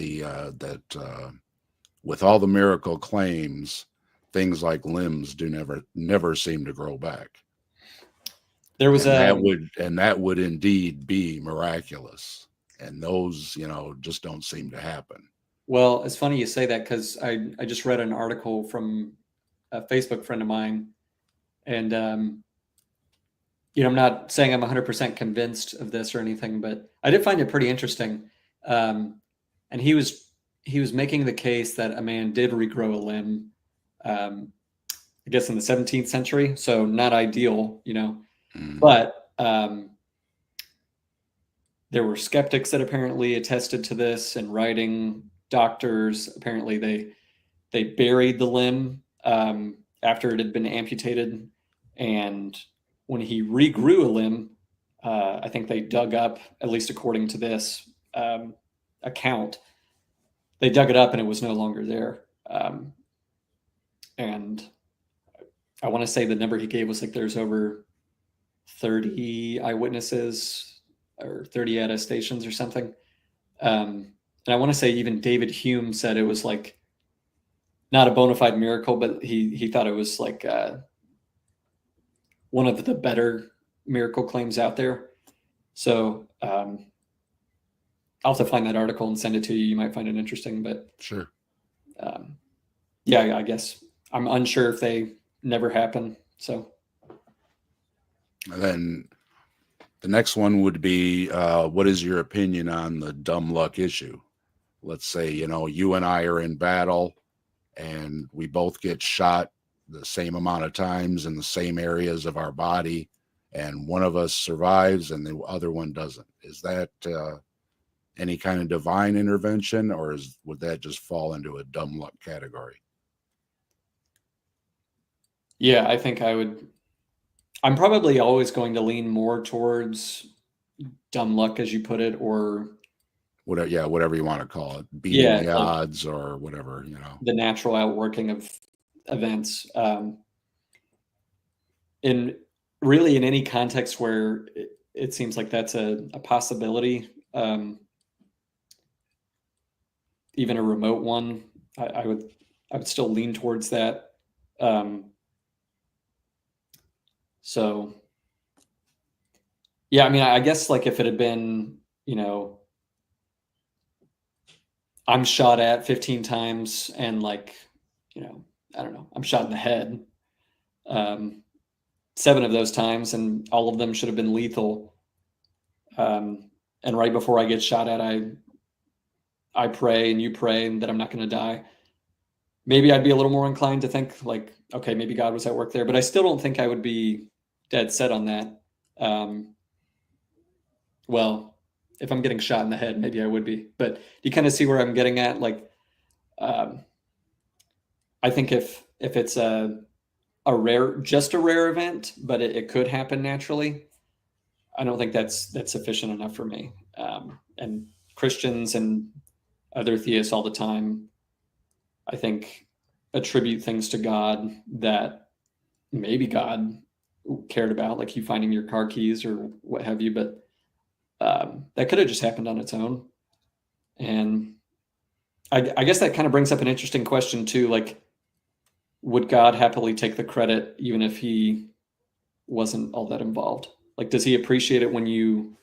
with all the miracle claims, things like limbs do never seem to grow back. there was And that would indeed be miraculous. And those, just don't seem to happen. well, it's funny you say that, because I just read an article from a Facebook friend of mine, and I'm not saying I'm 100% convinced of this or anything, but I did find it pretty interesting. And he was making the case that a man did regrow a limb, I guess in the 17th century, so not ideal, but there were skeptics that apparently attested to this in writing. Doctors, apparently they buried the limb after it had been amputated, and when he regrew a limb, I think they dug up, at least according to this account, they dug it up and it was no longer there. And I want to say the number he gave was like there's over 30 eyewitnesses or 30 attestations or something. And I want to say even David Hume said it was like not a bona fide miracle, but he thought it was like one of the better miracle claims out there. So I'll have to find that article and send it to you. You might find it interesting, but sure. Yeah, I guess I'm unsure if they never happen. So and then the next one would be, what is your opinion on the dumb luck issue? Let's say, you and I are in battle and we both get shot the same amount of times in the same areas of our body, and one of us survives and the other one doesn't. Is that any kind of divine intervention, or would that just fall into a dumb luck category? Yeah, I think I'm probably always going to lean more towards dumb luck, as you put it, or whatever you want to call it, beating the odds or whatever, the natural outworking of events. In any context where it seems like that's a possibility, even a remote one, I would still lean towards that. So yeah, I mean, I guess like if it had been, I'm shot at 15 times and like, I don't know, I'm shot in the head 7 of those times, and all of them should have been lethal. And right before I get shot at, I pray and you pray and that I'm not going to die. Maybe I'd be a little more inclined to think like, okay, maybe God was at work there, but I still don't think I would be dead set on that. Well, if I'm getting shot in the head, maybe I would be, but you kind of see where I'm getting at. Like, I think if it's a rare event, but it could happen naturally, I don't think that's sufficient enough for me. And Christians and other theists all the time, I think, attribute things to God that maybe God cared about, like you finding your car keys or what have you, but that could have just happened on its own. And I guess that kind of brings up an interesting question too, like, would God happily take the credit even if he wasn't all that involved? Like, does he appreciate it when you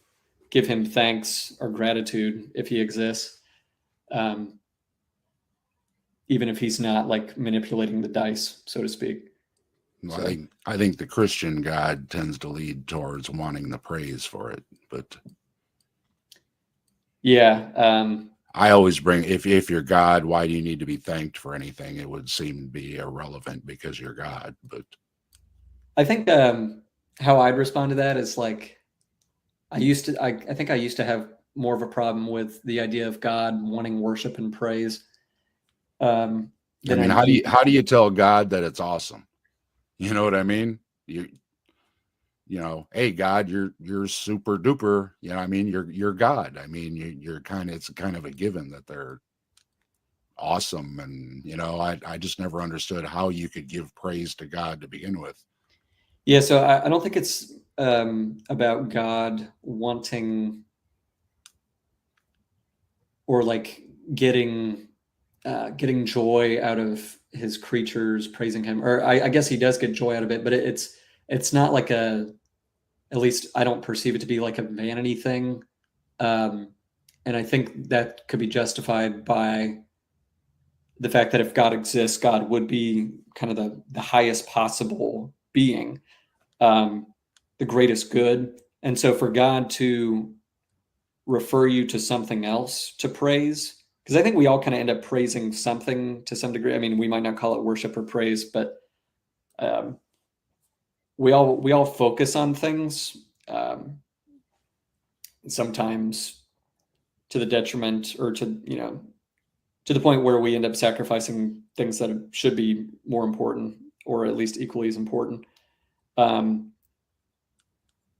give him thanks or gratitude if he exists? Even if he's not like manipulating the dice, so to speak. Well, so, I think the Christian God tends to lead towards wanting the praise for it, but yeah, I always bring, if you're God, why do you need to be thanked for anything? It would seem to be irrelevant because you're God. But I think how I'd respond to that is like, I think I used to have more of a problem with the idea of God wanting worship and praise. I mean, how do you tell God that it's awesome? You know what I mean? You hey God, you're super duper, I mean, you're God. I mean, you're it's kind of a given that they're awesome. And, I just never understood how you could give praise to God to begin with. Yeah, so I don't think it's about God wanting or like getting joy out of his creatures praising him, or I guess he does get joy out of it, but it's not like at least I don't perceive it to be like a vanity thing, and I think that could be justified by the fact that if God exists, God would be kind of the highest possible being, the greatest good, and so for God to refer you to something else to praise, because I think we all kind of end up praising something to some degree. I mean, we might not call it worship or praise, but um, we all focus on things, sometimes to the detriment, or to the point where we end up sacrificing things that should be more important, or at least equally as important.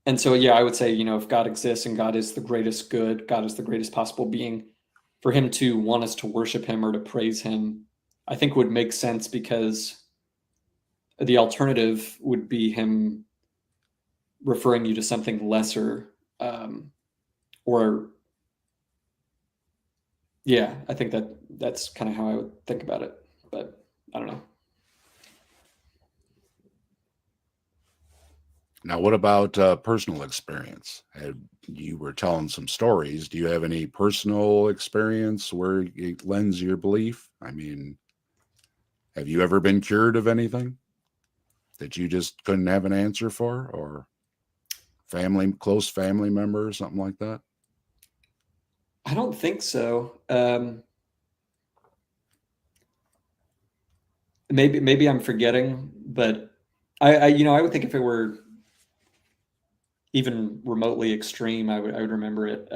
And so, yeah, I would say, if God exists and God is the greatest good, God is the greatest possible being, for him to want us to worship him or to praise him, I think would make sense, because the alternative would be him referring you to something lesser, or yeah, I think that's kind of how I would think about it, but I don't know. Now, what about personal experience? You were telling some stories. Do you have any personal experience where it lends your belief? I mean, have you ever been cured of anything that you just couldn't have an answer for, or close family member or something like that? I don't think so. Maybe I'm forgetting, but I would think if it were even remotely extreme, I would remember it.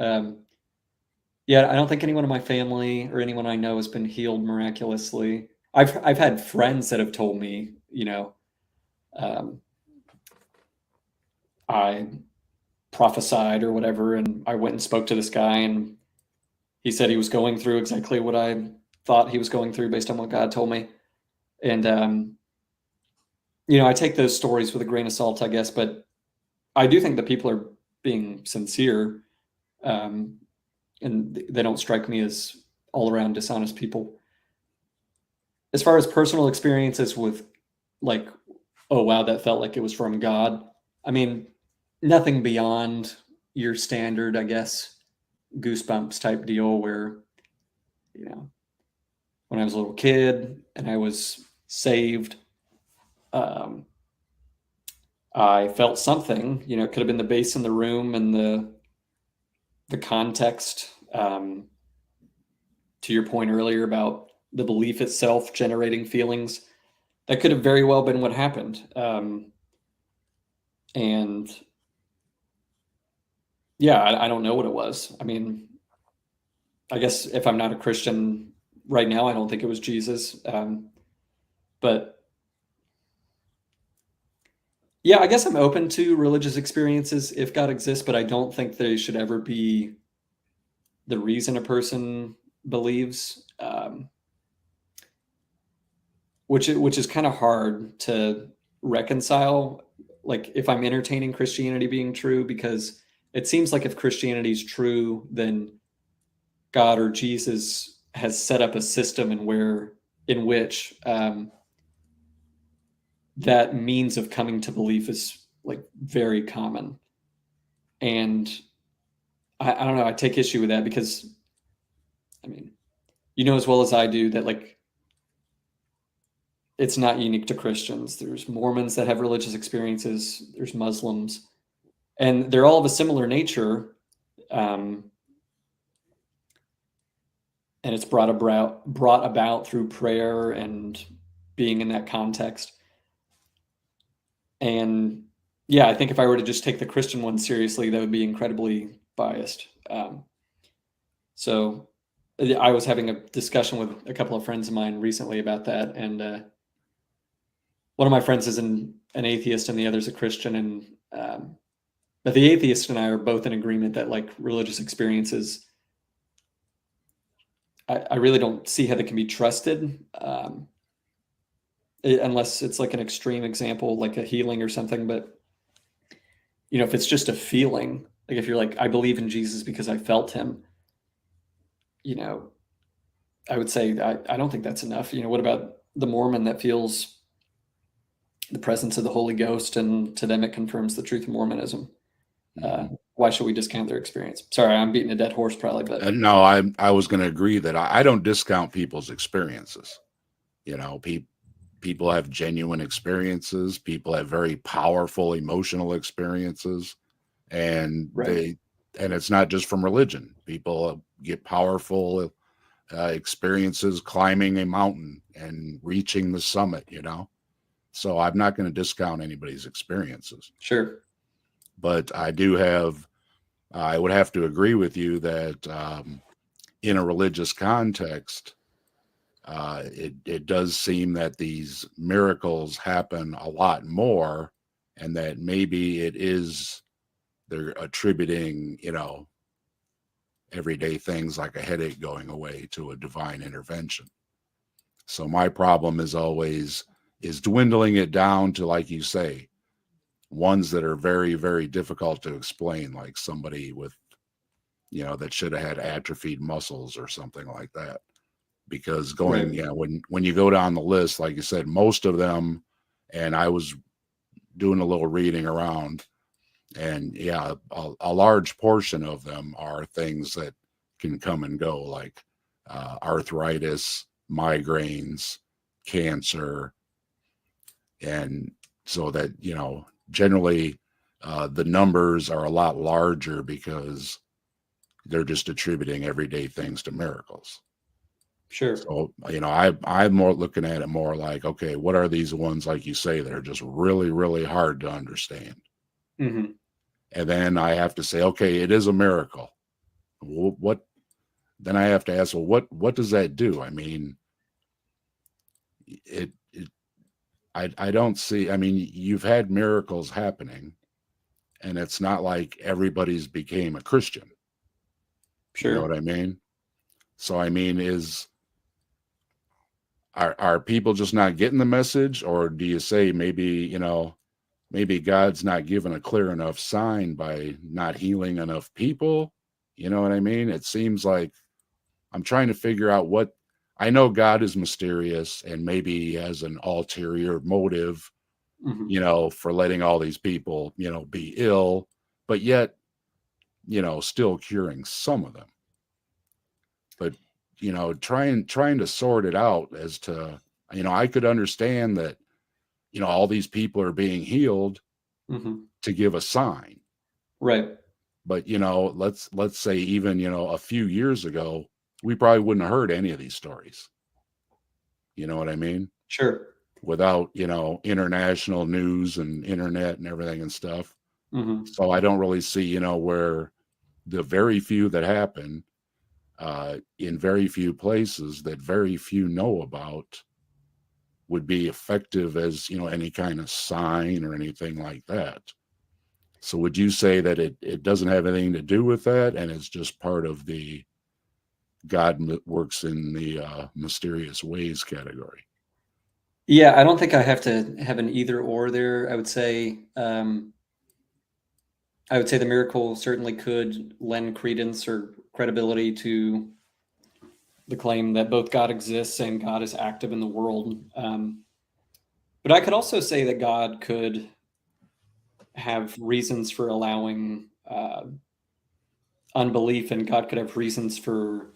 Yeah, I don't think anyone in my family or anyone I know has been healed miraculously. I've had friends that have told me, um, I prophesied or whatever, and I went and spoke to this guy, and he said he was going through exactly what I thought he was going through based on what God told me. And I take those stories with a grain of salt, I guess, but I do think that people are being sincere, and they don't strike me as all around dishonest people. As far as personal experiences with, like, oh wow, that felt like it was from God. I mean, nothing beyond your standard, I guess, goosebumps type deal where, when I was a little kid and I was saved, I felt something, it could have been the bass in the room and the context, to your point earlier about the belief itself generating feelings. That could have very well been what happened. And yeah, I don't know what it was. I mean, I guess if I'm not a Christian right now, I don't think it was Jesus. But yeah, I guess I'm open to religious experiences if God exists, but I don't think they should ever be the reason a person believes, which is kind of hard to reconcile. Like, if I'm entertaining Christianity being true, because it seems like if Christianity is true, then God or Jesus has set up a system in which that means of coming to belief is like very common. And I don't know, I take issue with that, because I mean, as well as I do that, like, it's not unique to Christians. There's Mormons that have religious experiences, there's Muslims, and they're all of a similar nature. And it's brought about through prayer and being in that context. And yeah, I think if I were to just take the Christian one seriously, that would be incredibly biased. So I was having a discussion with a couple of friends of mine recently about that, and one of my friends is an atheist and the other's a Christian, and But the atheist and I are both in agreement that like religious experiences, I really don't see how they can be trusted, unless it's like an extreme example, like a healing or something. But if it's just a feeling, like if you're like, I believe in Jesus because I felt him, I would say I don't think that's enough. What about the Mormon that feels the presence of the Holy Ghost, and to them it confirms the truth of Mormonism? Why should we discount their experience? Sorry, I'm beating a dead horse probably, but No, I was going to agree that I don't discount people's experiences. People have genuine experiences. People have very powerful emotional experiences, and right. and it's not just from religion. People get powerful experiences climbing a mountain and reaching the summit. So I'm not going to discount anybody's experiences, Sure. but I would have to agree with you that in a religious context, it does seem that these miracles happen a lot more, and that maybe they're attributing, everyday things like a headache going away to a divine intervention. So my problem is dwindling it down to, like you say, ones that are very, very difficult to explain, like somebody with, that should have had atrophied muscles or something like that. Because Right. when you go down the list, like you said, most of them, and I was doing a little reading around, and yeah, a large portion of them are things that can come and go, like arthritis, migraines, cancer, and so that generally the numbers are a lot larger because they're just attributing everyday things to miracles. Sure. So, I'm more looking at it more like, okay, what are these ones, like you say, that are just really, really hard to understand? Hmm. And then I have to say, okay, it is a miracle. What then I have to ask, well, what does that do? I mean, I don't see, I mean, you've had miracles happening, and it's not like everybody's became a Christian. You know what Sure. I mean? So I mean, are people just not getting the message, or do you say maybe God's not giving a clear enough sign by not healing enough people? You know what I mean? It seems like I'm trying to figure out what, I know God is mysterious, and maybe he has an ulterior motive, Hmm. for letting all these people, be ill, but yet, still curing some of them. But, trying to sort it out as to, I could understand that, all these people are being healed Hmm. to give a sign. Right. But, let's say even, a few years ago, we probably wouldn't have heard any of these stories. You know what I mean? Sure. Without, international news and internet and everything and stuff. Hmm. So I don't really see, where the very few that happen in very few places that very few know about would be effective as, any kind of sign or anything like that. So would you say that it doesn't have anything to do with that, and it's just part of the God works in the mysterious ways category? Yeah, I don't think I have to have an either or there. I would say the miracle certainly could lend credence or credibility to the claim that both God exists and God is active in the world. But I could also say that God could have reasons for allowing unbelief, and God could have reasons for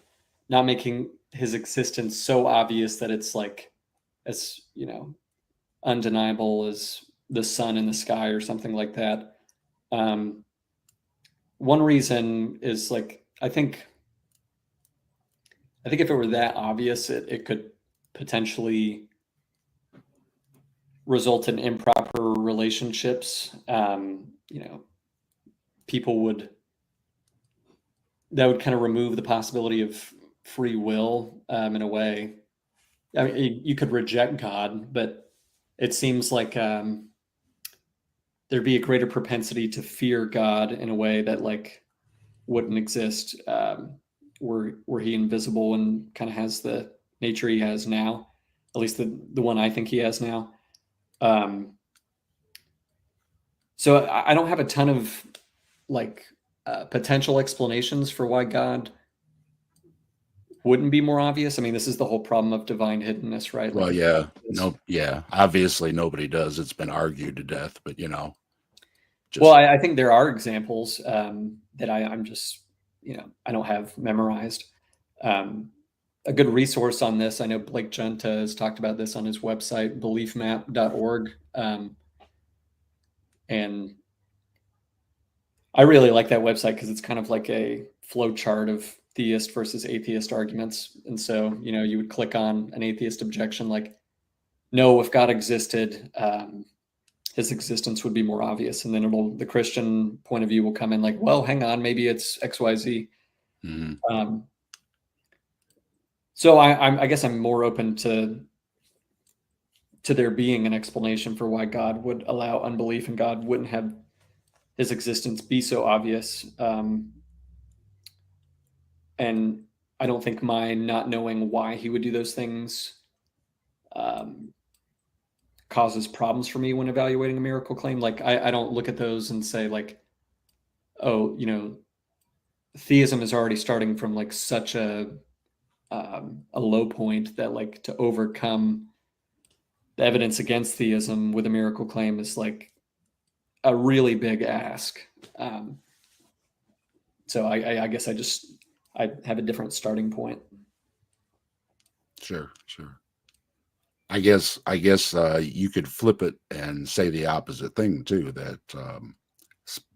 not making his existence so obvious that it's like as undeniable as the sun in the sky or something like that. Um, One reason is like I think if it were that obvious, it could potentially result in improper relationships. People would that would kind of remove the possibility of free will in a way. I mean, you could reject God, but it seems like there'd be a greater propensity to fear God in a way that like wouldn't exist were he invisible and kind of has the nature he has now, at least the one I think he has now. So I don't have a ton of like potential explanations for why God wouldn't be more obvious. I mean, this is the whole problem of divine hiddenness, right? Well, Like, yeah, it's, obviously nobody does. It's been argued to death, but well, just I think there are examples that I'm just, I don't have memorized. A good resource on this, I know Blake Junta has talked about this on his website, beliefmap.org. And I really like that website because it's kind of like a flow chart of theist versus atheist arguments. And so, you would click on an atheist objection like, no, if God existed, his existence would be more obvious. And then the Christian point of view will come in like, well, hang on, maybe it's XYZ. mhm. So I guess I'm more open to there being an explanation for why God would allow unbelief and God wouldn't have his existence be so obvious. And I don't think my not knowing why he would do those things causes problems for me when evaluating a miracle claim. Like I don't look at those and say like, oh, theism is already starting from like such a low point that like to overcome the evidence against theism with a miracle claim is like a really big ask. So I guess I have a different starting point. Sure. I guess you could flip it and say the opposite thing too. That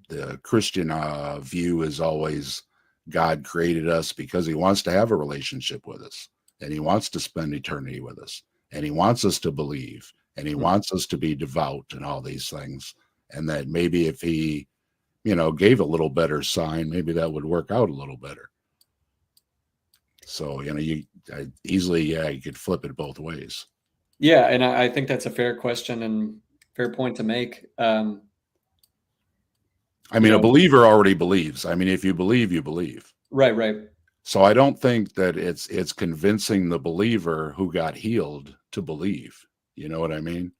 the Christian view is always God created us because He wants to have a relationship with us, and He wants to spend eternity with us, and He wants us to believe, and He wants us to be devout, and all these things. And that maybe if He, gave a little better sign, maybe that would work out a little better. So you could flip it both ways. Yeah, and I think that's a fair question and fair point to make. I mean, a believer already believes. I mean, if you believe, you believe. Right. So I don't think that it's convincing the believer who got healed to believe. You know what I mean?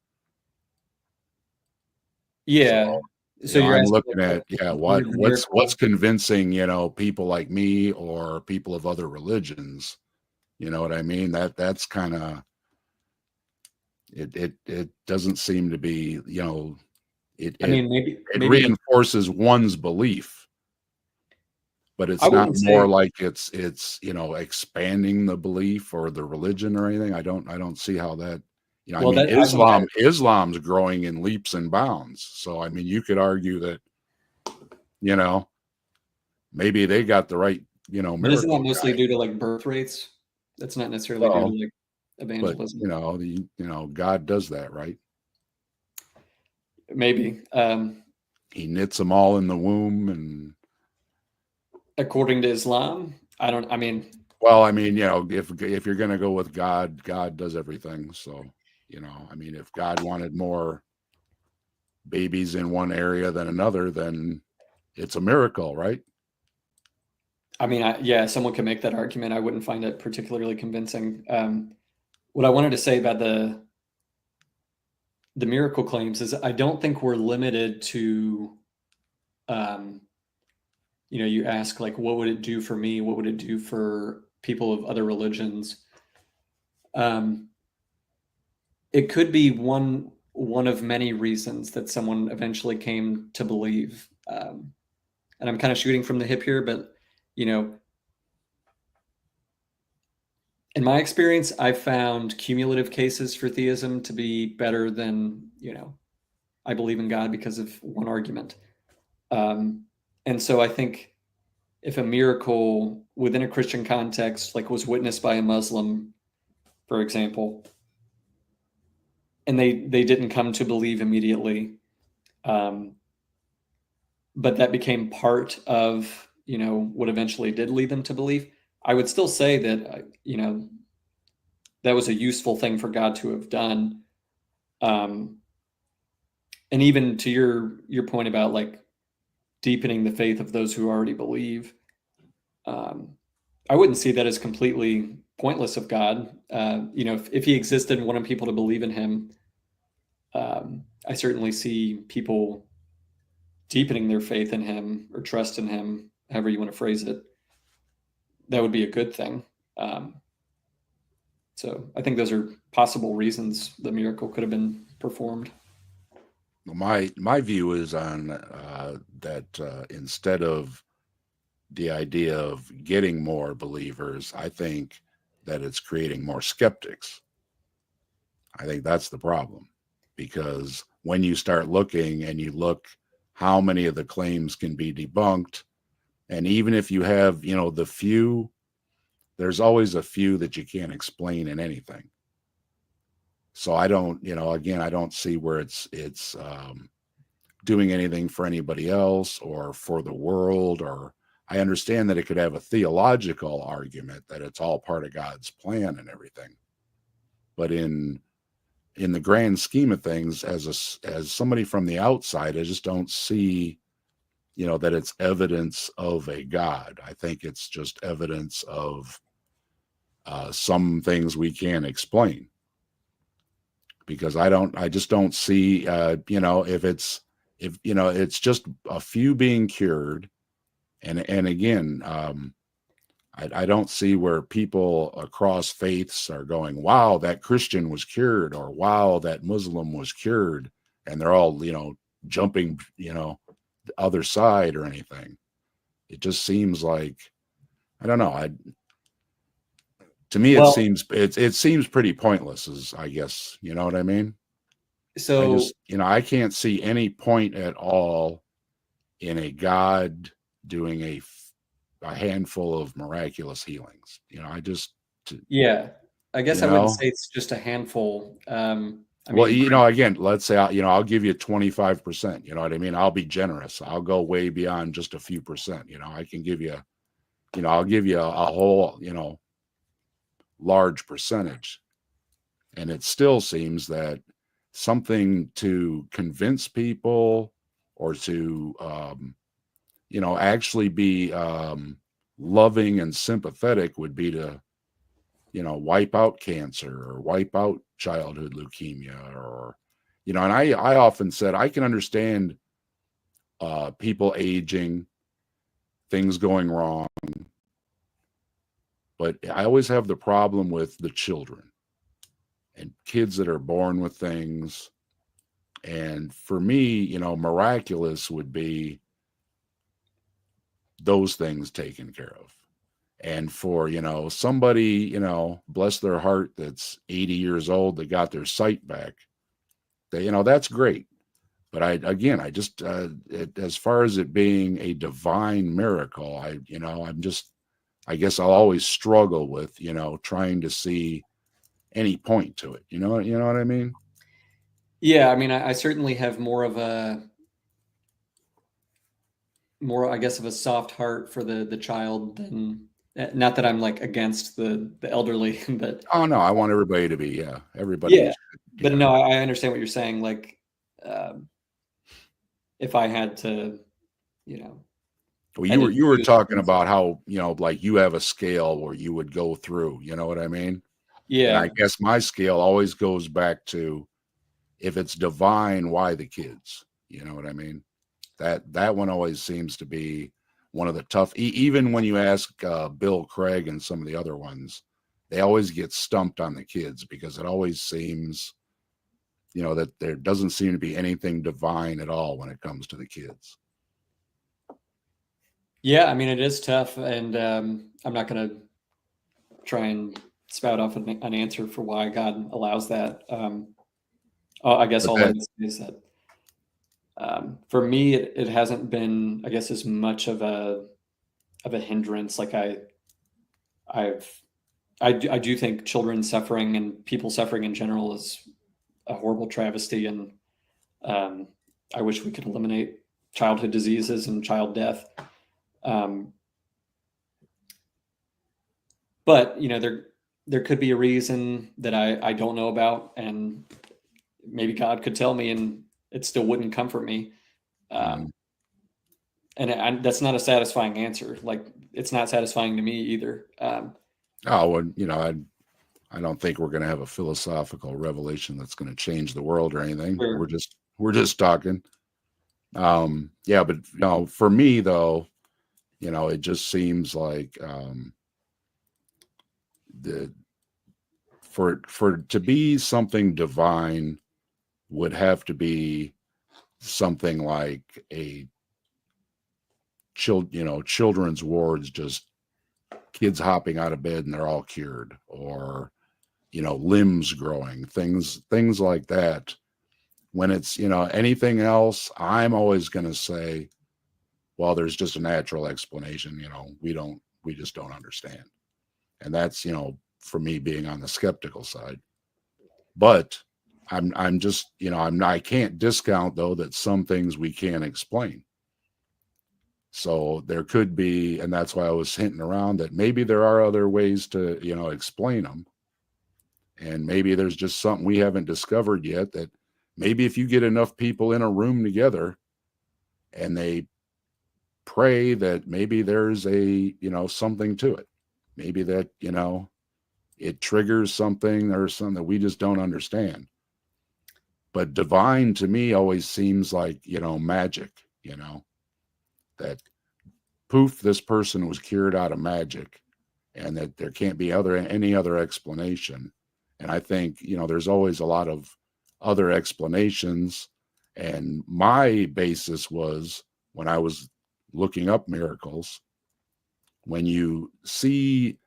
Yeah. So you're I'm asking looking at what's convincing, people like me or people of other religions. You know what I mean? That's kind of it doesn't seem to be, it maybe reinforces one's belief, but it's I not wouldn't more say, like it's expanding the belief or the religion or anything. I don't see how that, I well, mean, that I mean, Islam's growing in leaps and bounds. So I mean, you could argue that, maybe they got the right, but isn't that miracle mostly guy. due to like birth rates? That's not necessarily due to like But evangelism. God does that, right? Maybe. He knits them all in the womb, and According to Islam, I mean, well, I mean, if you're going to go with God, God does everything. So, I mean, if God wanted more babies in one area than another, then it's a miracle, right? yeah, someone can make that argument. I wouldn't find it particularly convincing. What I wanted to say about the miracle claims is I don't think we're limited to, you ask like, what would it do for me? What would it do for people of other religions? It could be one of many reasons that someone eventually came to believe. And I'm kind of shooting from the hip here, but in my experience, I've found cumulative cases for theism to be better than, I believe in God because of one argument. And so I think if a miracle within a Christian context, like was witnessed by a Muslim, for example, and they didn't come to believe immediately, but that became part of, what eventually did lead them to believe, I would still say that, that was a useful thing for God to have done. And even to your point about like deepening the faith of those who already believe, I wouldn't see that as completely pointless of God. If he existed and wanted people to believe in him, I certainly see people deepening their faith in him or trust in him, however you want to phrase it. That would be a good thing. So I think those are possible reasons the miracle could have been performed. My view is on that instead of the idea of getting more believers, I think that it's creating more skeptics. I think that's the problem, because when you start looking and you look how many of the claims can be debunked, and even if you have, the few, there's always a few that you can't explain in anything. So I don't, again, I don't see where it's doing anything for anybody else or for the world. Or I understand that it could have a theological argument that it's all part of God's plan and everything. But in the grand scheme of things, as somebody from the outside, I just don't see, that it's evidence of a God. I think it's just evidence of some things we can't explain, because I just don't see, if it's just a few being cured. And again, I don't see where people across faiths are going, wow, that Christian was cured, or wow, that Muslim was cured. And they're all, jumping, the other side or anything. It just seems like, I don't know. To me, Well, it seems pretty pointless, as I guess, you know what I mean? I so just, I can't see any point at all in a God doing a handful of miraculous healings. yeah, I guess you I wouldn't know, say it's just a handful. I well, mean, again, let's say, I'll give you 25%, you know what I mean? I'll be generous. I'll go way beyond just a few percent. I can give you, I'll give you a whole, large percentage. And it still seems that something to convince people, or to, actually be loving and sympathetic, would be to, wipe out cancer or wipe out childhood leukemia, or, and I often said I can understand people aging, things going wrong, but I always have the problem with the children and kids that are born with things. And for me, miraculous would be those things taken care of. And for, somebody, bless their heart, that's 80 years old, that got their sight back, that's great. But I just, as far as it being a divine miracle, I guess I'll always struggle with, trying to see any point to it. You know what I mean? yeah, I mean, I certainly have I guess, of a soft heart for the child than. Not that I'm like against the elderly, but Oh no, I want everybody to be, yeah, everybody. yeah, but no, I understand what you're saying. Like, um, if I had to, you know, Well, had to you were choose talking between some. about how, like you have a scale where you would go through, you know what I mean? And I Yeah, guess my scale always goes back to, if it's divine, why the kids? You know what I mean? That one always seems to be one of the tough. Even when you ask Bill Craig and some of the other ones, they always get stumped on the kids, because it always seems, that there doesn't seem to be anything divine at all when it comes to the kids. yeah. I mean, it is tough, and I'm not going to try and spout off an answer for why God allows that. I guess But all I'm that, going to say is that for me, it hasn't been, I guess, as much of a hindrance. Like I've I do think children suffering and people suffering in general is a horrible travesty, and um, I wish we could eliminate childhood diseases and child death. Um, but there could be a reason that I don't know about, and maybe God could tell me, and it still wouldn't comfort me. Mm. And that's not a satisfying answer. Like, it's not satisfying to me either. Oh, and I don't think we're going to have a philosophical revelation that's going to change the world or anything. Sure. We're just talking. Yeah, but for me though, it just seems like the for to be something divine would have to be something like a children's wards, just kids hopping out of bed and they're all cured, or limbs growing, things like that. When it's anything else, I'm always going to say, well, there's just a natural explanation. We just don't understand. And that's for me being on the skeptical side. But I'm just I can't discount though that some things we can't explain. So there could be, and that's why I was hinting around that maybe there are other ways to explain them. And maybe there's just something we haven't discovered yet, that maybe if you get enough people in a room together and they pray, that maybe there's a something to it. Maybe that it triggers something or something that we just don't understand. But divine to me always seems like magic, that poof, this person was cured out of magic, and that there can't be any other explanation. And I think there's always a lot of other explanations. And my basis was, when I was looking up miracles, when you see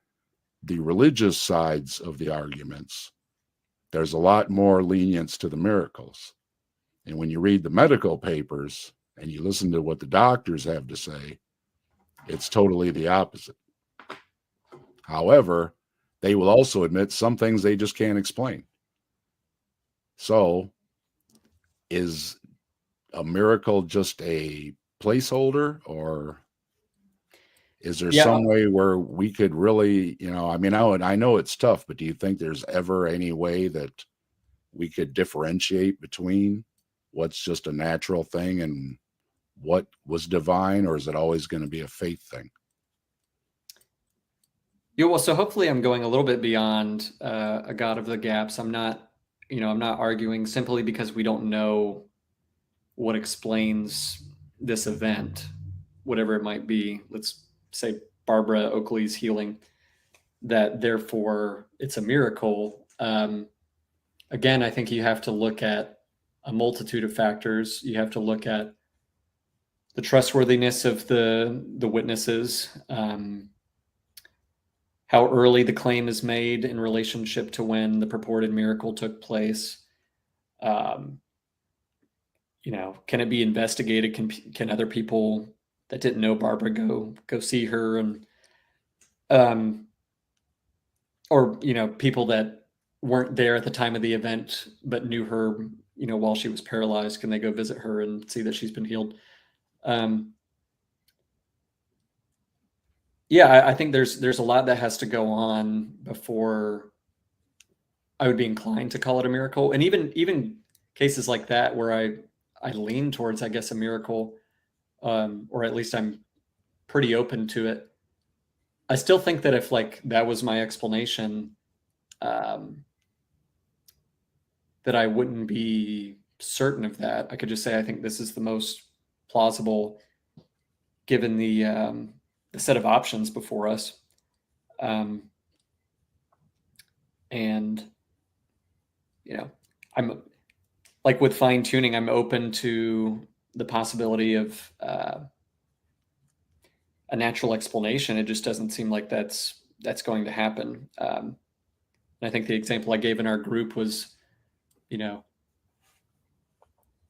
the religious sides of the arguments, there's a lot more lenience to the miracles. And when you read the medical papers and you listen to what the doctors have to say, it's totally the opposite. However, they will also admit some things they just can't explain. So, is a miracle just a placeholder, or is there Yeah. some way where we could really, I know it's tough, but do you think there's ever any way that we could differentiate between what's just a natural thing and what was divine, or is it always going to be a faith thing? Yeah, well, so hopefully I'm going a little bit beyond a God of the gaps. I'm not arguing simply because we don't know what explains this event, whatever it might be. Let's say Barbara Oakley's healing, that therefore it's a miracle. Again, I think you have to look at a multitude of factors. You have to look at the trustworthiness of the witnesses, how early the claim is made in relationship to when the purported miracle took place. Can it be investigated? Can other people that didn't know Barbara go see her, and or people that weren't there at the time of the event but knew her, while she was paralyzed, can they go visit her and see that she's been healed? Yeah, I think there's a lot that has to go on before I would be inclined to call it a miracle. And even cases like that where I lean towards, I guess, a miracle, or at least I'm pretty open to it. I still think that if that was my explanation, that I wouldn't be certain of that. I could just say I think this is the most plausible given the set of options before us. And I'm like, with fine tuning, I'm open to the possibility of a natural explanation. It just doesn't seem like that's going to happen. And I think the example I gave in our group was,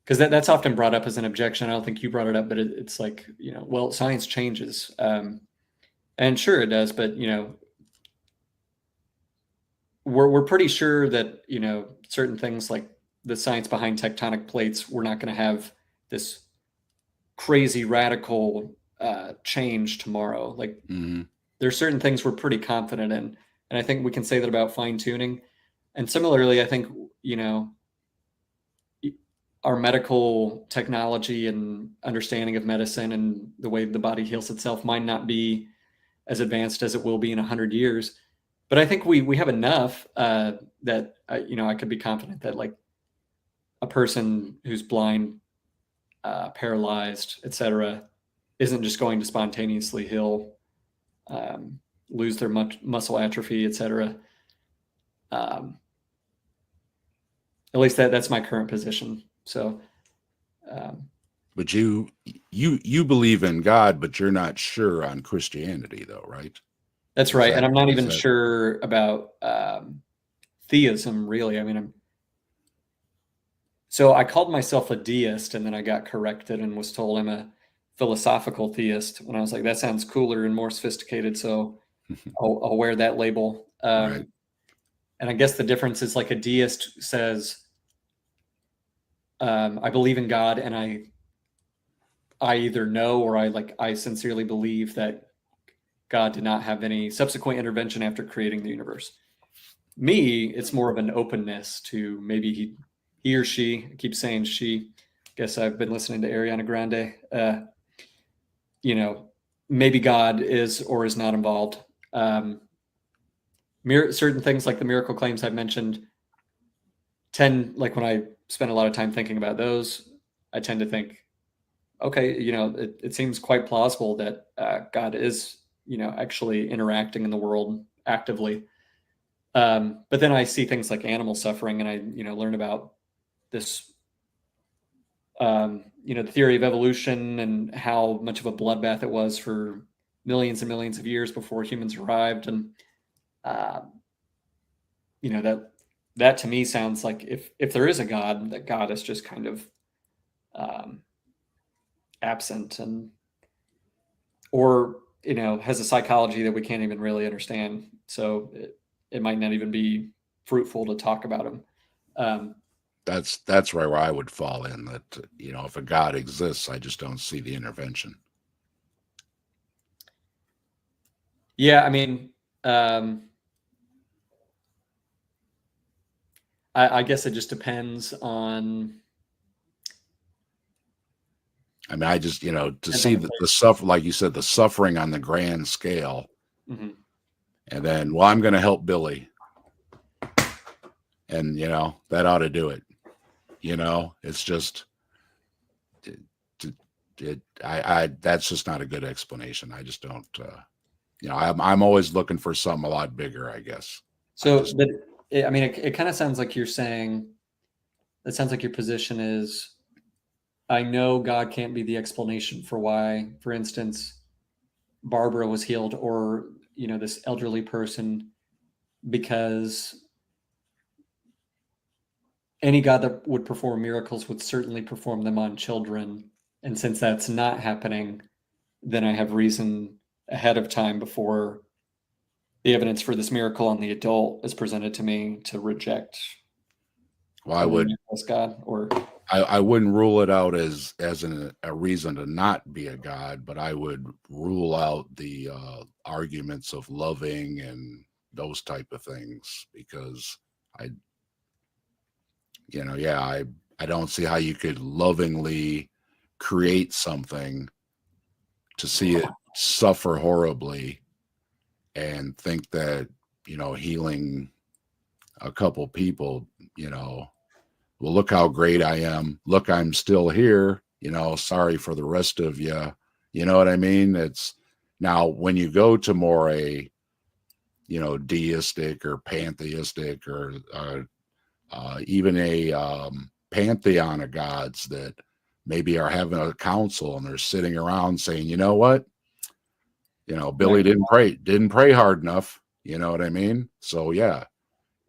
because that's often brought up as an objection. I don't think you brought it up, but it's like, well, science changes. And sure it does, but we're pretty sure that certain things like the science behind tectonic plates, we're not going to have this crazy radical change tomorrow. Like, there's certain things we're pretty confident in, and I think we can say that about fine tuning. And similarly, I think our medical technology and understanding of medicine and the way the body heals itself might not be as advanced as it will be in 100 years. But I think we have enough that I could be confident that like a person who's blind, paralyzed, etc., isn't just going to spontaneously heal, lose their muscle atrophy, etc. At least that's my current position. So, but you believe in God, but you're not sure on Christianity, though, right? That's right, and I'm not even sure about theism, really. I mean, so I called myself a deist, and then I got corrected and was told I'm a philosophical theist. When I was like, that sounds cooler and more sophisticated, so I'll wear that label. Right. And I guess the difference is like a deist says, I believe in God, and I either know or I sincerely believe that God did not have any subsequent intervention after creating the universe. Me, it's more of an openness to maybe he or she, I keep saying she, guess I've been listening to Ariana Grande, maybe God is or is not involved. Certain things like the miracle claims I've mentioned like when I spend a lot of time thinking about those, I tend to think, okay, it seems quite plausible that God is, actually interacting in the world actively. But then I see things like animal suffering, and I, learn about this, the theory of evolution and how much of a bloodbath it was for millions and millions of years before humans arrived. And, that to me sounds like if there is a God, that God is just kind of absent or has a psychology that we can't even really understand. So it might not even be fruitful to talk about him. That's where I would fall in. That if a God exists, I just don't see the intervention. Yeah, I mean, I guess it just depends on. I mean, I just to see the suffer, like you said, the suffering on the grand scale, and then I'm going to help Billy, and that ought to do it. It's just that's just not a good explanation. I just don't. I'm always looking for something a lot bigger, I guess. So, it kind of sounds like you're saying. It sounds like your position is, I know God can't be the explanation for why, for instance, Barbara was healed, or this elderly person, because any God that would perform miracles would certainly perform them on children. And since that's not happening, then I have reason ahead of time before the evidence for this miracle on the adult is presented to me to reject. Well, I would God, or I wouldn't rule it out as a reason to not be a God, but I would rule out the arguments of loving and those type of things, because I don't see how you could lovingly create something to see it suffer horribly and think that healing a couple people, well, look how great I am, look, I'm still here, sorry for the rest of you, you know what I mean? It's now when you go to more a deistic or pantheistic or even a pantheon of gods that maybe are having a council and they're sitting around saying, you know what, Billy didn't pray hard enough, you know what I mean? So yeah,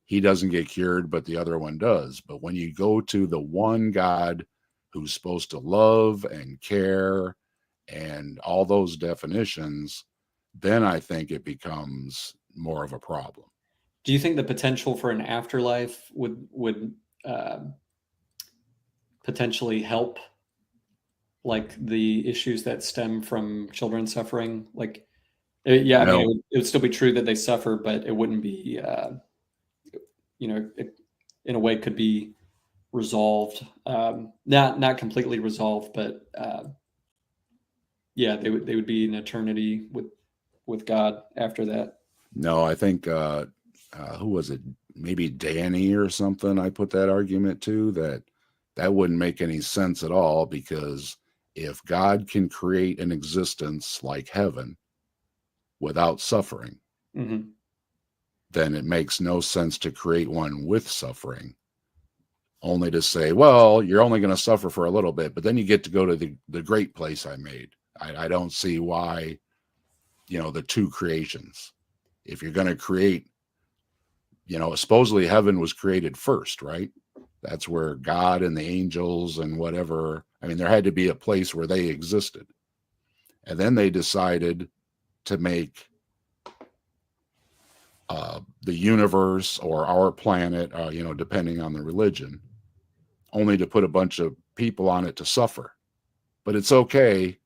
he doesn't get cured, but the other one does. But when you go to the one God who's supposed to love and care and all those definitions, then I think it becomes more of a problem. Do you think the potential for an afterlife would potentially help, like, the issues that stem from children suffering? Like, yeah, I mean, it would still be true that they suffer, but it wouldn't be, in a way, could be resolved. Not completely resolved, but yeah, they would be in eternity with God after that. No, I think who was it? Maybe Danny or something. I put that argument to that wouldn't make any sense at all, because if God can create an existence like heaven without suffering, Hmm. then it makes no sense to create one with suffering. Only to say, well, you're only going to suffer for a little bit, but then you get to go to the great place I made. I don't see why, the two creations. If you're going to create, supposedly heaven was created first, right? That's where God and the angels and whatever, I mean, there had to be a place where they existed. And then they decided to make the universe or our planet, depending on the religion, only to put a bunch of people on it to suffer. But it's okay,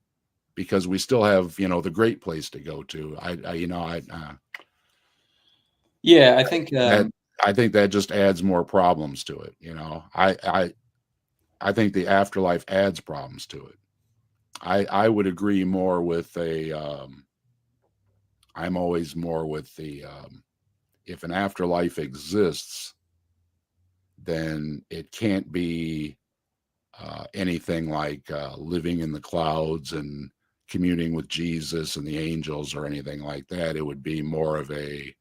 because we still have, the great place to go to. Yeah, I think I think that just adds more problems to it. I think the afterlife adds problems to it. I would agree more with I'm always more with if an afterlife exists, then it can't be anything like living in the clouds and communing with Jesus and the angels or anything like that. It would be more of a,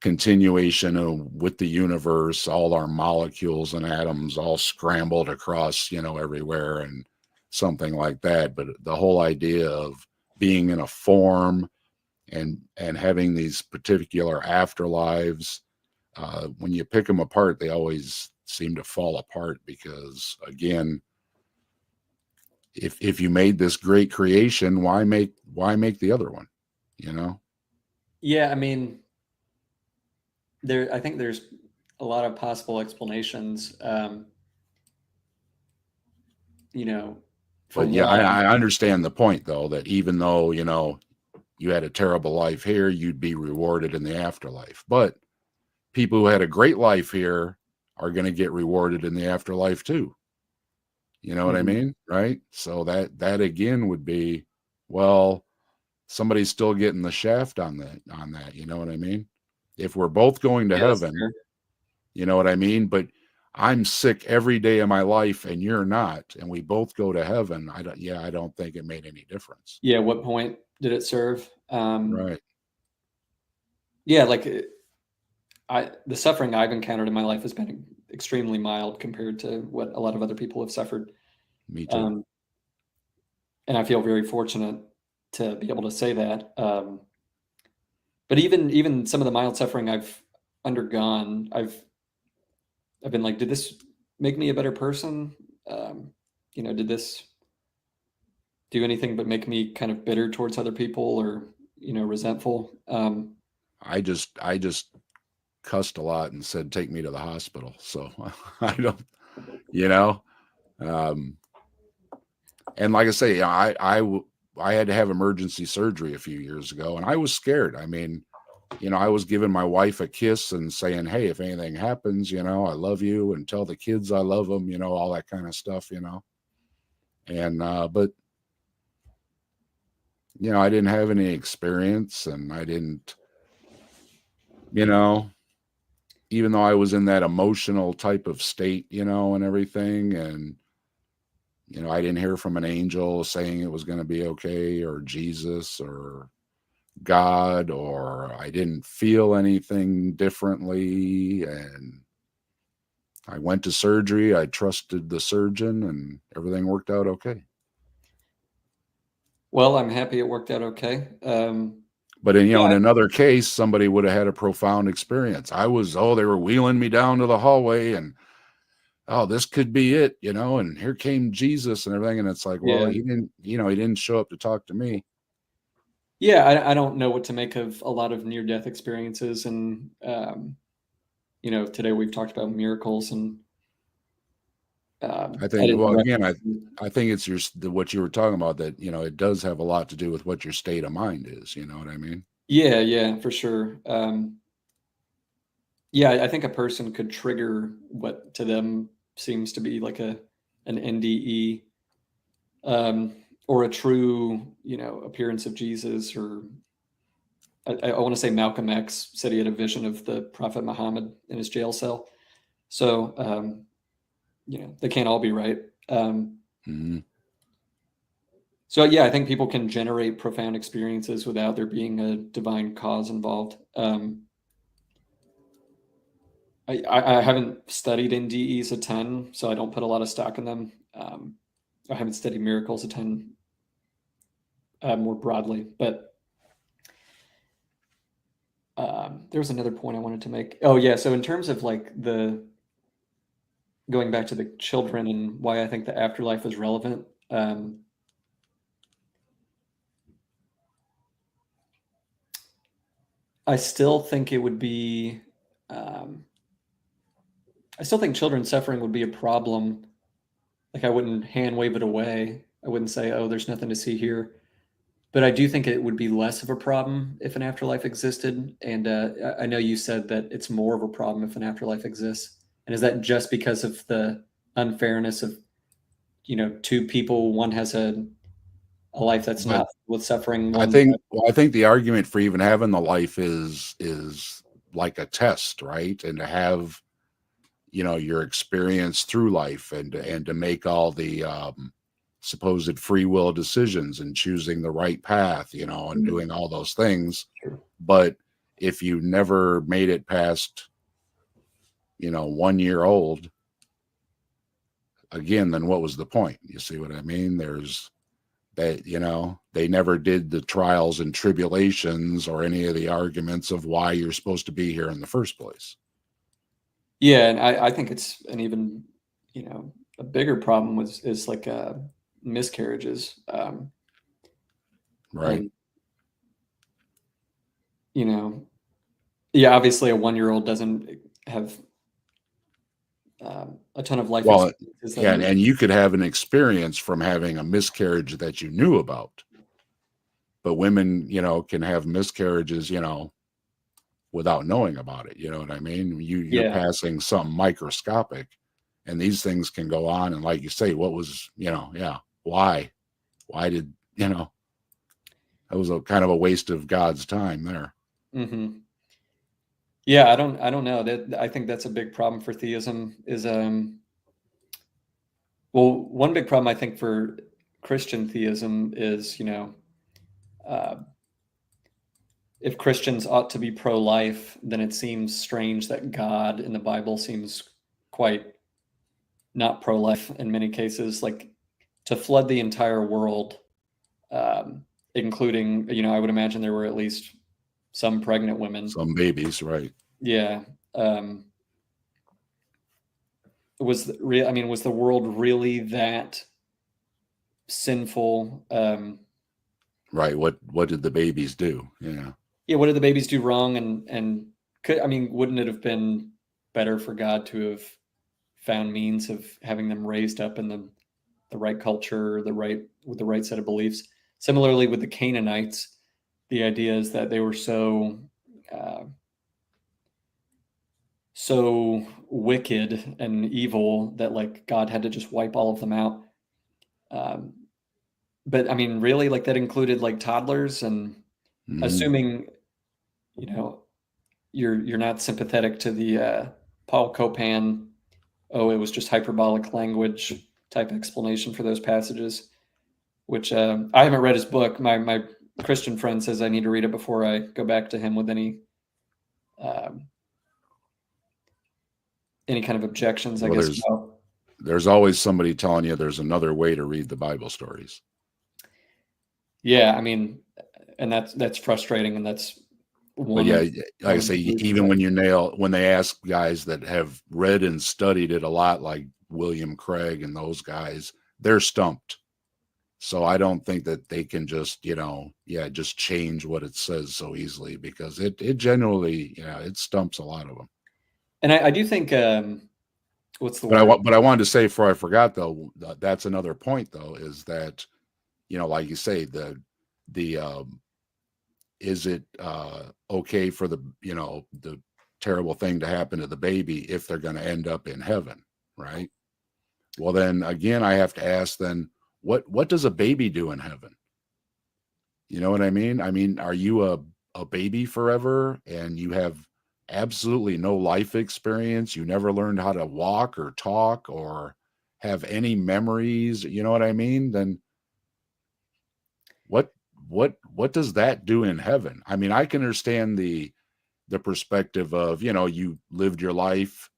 continuation with the universe, all our molecules and atoms all scrambled across, everywhere, and something like that. But the whole idea of being in a form and having these particular afterlives, when you pick them apart, they always seem to fall apart, because again, if you made this great creation, why make the other one? Yeah, I mean, I think there's a lot of possible explanations. For But yeah, why. I understand the point, though, that even though you had a terrible life here, you'd be rewarded in the afterlife. But people who had a great life here are going to get rewarded in the afterlife too. You know what I Mhm. mean? Right? So that again would be, well, somebody's still getting the shaft on that. You know what I mean? If we're both going to Yeah, that's fair. heaven, you know what I mean? But I'm sick every day of my life and you're not, and we both go to heaven. I don't think it made any difference. Yeah, what point did it serve? Right. Yeah, like the suffering I've encountered in my life has been extremely mild compared to what a lot of other people have suffered. Me too. Um, and I feel very fortunate to be able to say that. But even some of the mild suffering I've undergone, I've been like, did this make me a better person? Did this do anything but make me kind of bitter towards other people or resentful? I just cussed a lot and said, take me to the hospital. So I don't, you know, um, and like I say, I had to have emergency surgery a few years ago, and I was scared. I mean, I was giving my wife a kiss and saying, hey, if anything happens, I love you, and tell the kids I love them, all that kind of stuff, and, but, I didn't have any experience, and I didn't, you know, even though I was in that emotional type of state, and everything, and, I didn't hear from an angel saying it was going to be okay, or Jesus, or God, or I didn't feel anything differently. And I went to surgery. I trusted the surgeon, and everything worked out okay. Well, I'm happy it worked out okay. But in, Yeah, in another case, somebody would have had a profound experience. They were wheeling me down to the hallway, and oh, this could be it, and here came Jesus and everything. And it's like, well, yeah, he didn't show up to talk to me. yeah. I don't know what to make of a lot of near-death experiences, and today we've talked about miracles, and I I think, didn't well, again, recognize. I think it's what you were talking about, that, it does have a lot to do with what your state of mind is. You know what I mean? Yeah, yeah, for sure. Yeah, I think a person could trigger what to them seems to be like an NDE, um, or a true, appearance of Jesus, or I want to say Malcolm X said he had a vision of the Prophet Muhammad in his jail cell. So, they can't all be right. Mhm. So yeah, I think people can generate profound experiences without there being a divine cause involved. I haven't studied NDEs a ton, so I don't put a lot of stock in them. I haven't studied miracles a ton, more broadly, but there was another point I wanted to make. Oh yeah, so in terms of like going back to the children and why I think the afterlife is relevant. I still think it would be. Um, I still think children suffering would be a problem. Like I wouldn't hand wave it away. I wouldn't say, "Oh, there's nothing to see here." But I do think it would be less of a problem if an afterlife existed. And I know you said that it's more of a problem if an afterlife exists. And is that just because of the unfairness of, two people? One has a life that's But not with suffering. I One, think well, I think the argument for even having the life is like a test, right? And to have, your experience through life, and to make all the supposed free will decisions and choosing the right path, and doing all those things. sure. But if you never made it past, 1 year old, again, then what was the point? You see what I mean? There's that, they never did the trials and tribulations or any of the arguments of why you're supposed to be here in the first place. Yeah, and I think it's an even, a bigger problem is like miscarriages. Right. And you know, yeah, obviously a 1-year-old doesn't have a ton of life Well, experiences that yeah, a and you could have an experience from having a miscarriage that you knew about. But women, can have miscarriages, without knowing about it. You know what I mean? You're yeah. passing something microscopic, and these things can go on. And like you say, what was, yeah, why? Why did, that was a kind of a waste of God's time there. Hmm. Yeah, I don't know. That I think that's a big problem for theism is well, one big problem I think for Christian theism is, uh, if Christians ought to be pro-life, then it seems strange that God in the Bible seems quite not pro-life in many cases. Like to flood the entire world, including, I would imagine there were at least some pregnant women. Some babies, right? Yeah. Was the world really that sinful? Right. What did the babies do? Yeah. Yeah, what did the babies do wrong? And wouldn't it have been better for God to have found means of having them raised up in the right culture, with the right set of beliefs? Similarly, with the Canaanites, the idea is that they were uh, so wicked and evil that like God had to just wipe all of them out. Um, but really, like that included like toddlers, and Mhm. assuming you know you're not sympathetic to the Paul Copan, oh, it was just hyperbolic language type explanation for those passages, which I haven't read his book. My Christian friend says I need to read it before I go back to him with um, any kind of objections, I Well, guess. there's always somebody telling you there's another way to read the Bible stories. Yeah, and that's frustrating, and that's But one yeah, of like I one of say, the reasons even when they ask guys that have read and studied it a lot, like William Craig and those guys, they're stumped. So I don't think that they can just, just change what it says so easily, because it generally, it stumps a lot of them. and I do think what's the But word? I wanted to say before I forgot though, that's another point though, is that, like you say, the is it okay for the terrible thing to happen to the baby if they're going to end up in heaven, right? Well, then again, I have to ask then, what does a baby do in heaven? You know what I mean? I mean, are you a baby forever and you have absolutely no life experience? You never learned how to walk or talk or have any memories, you know what I mean? Then what what does that do in heaven? I mean, I can understand the perspective of, you know, you lived your life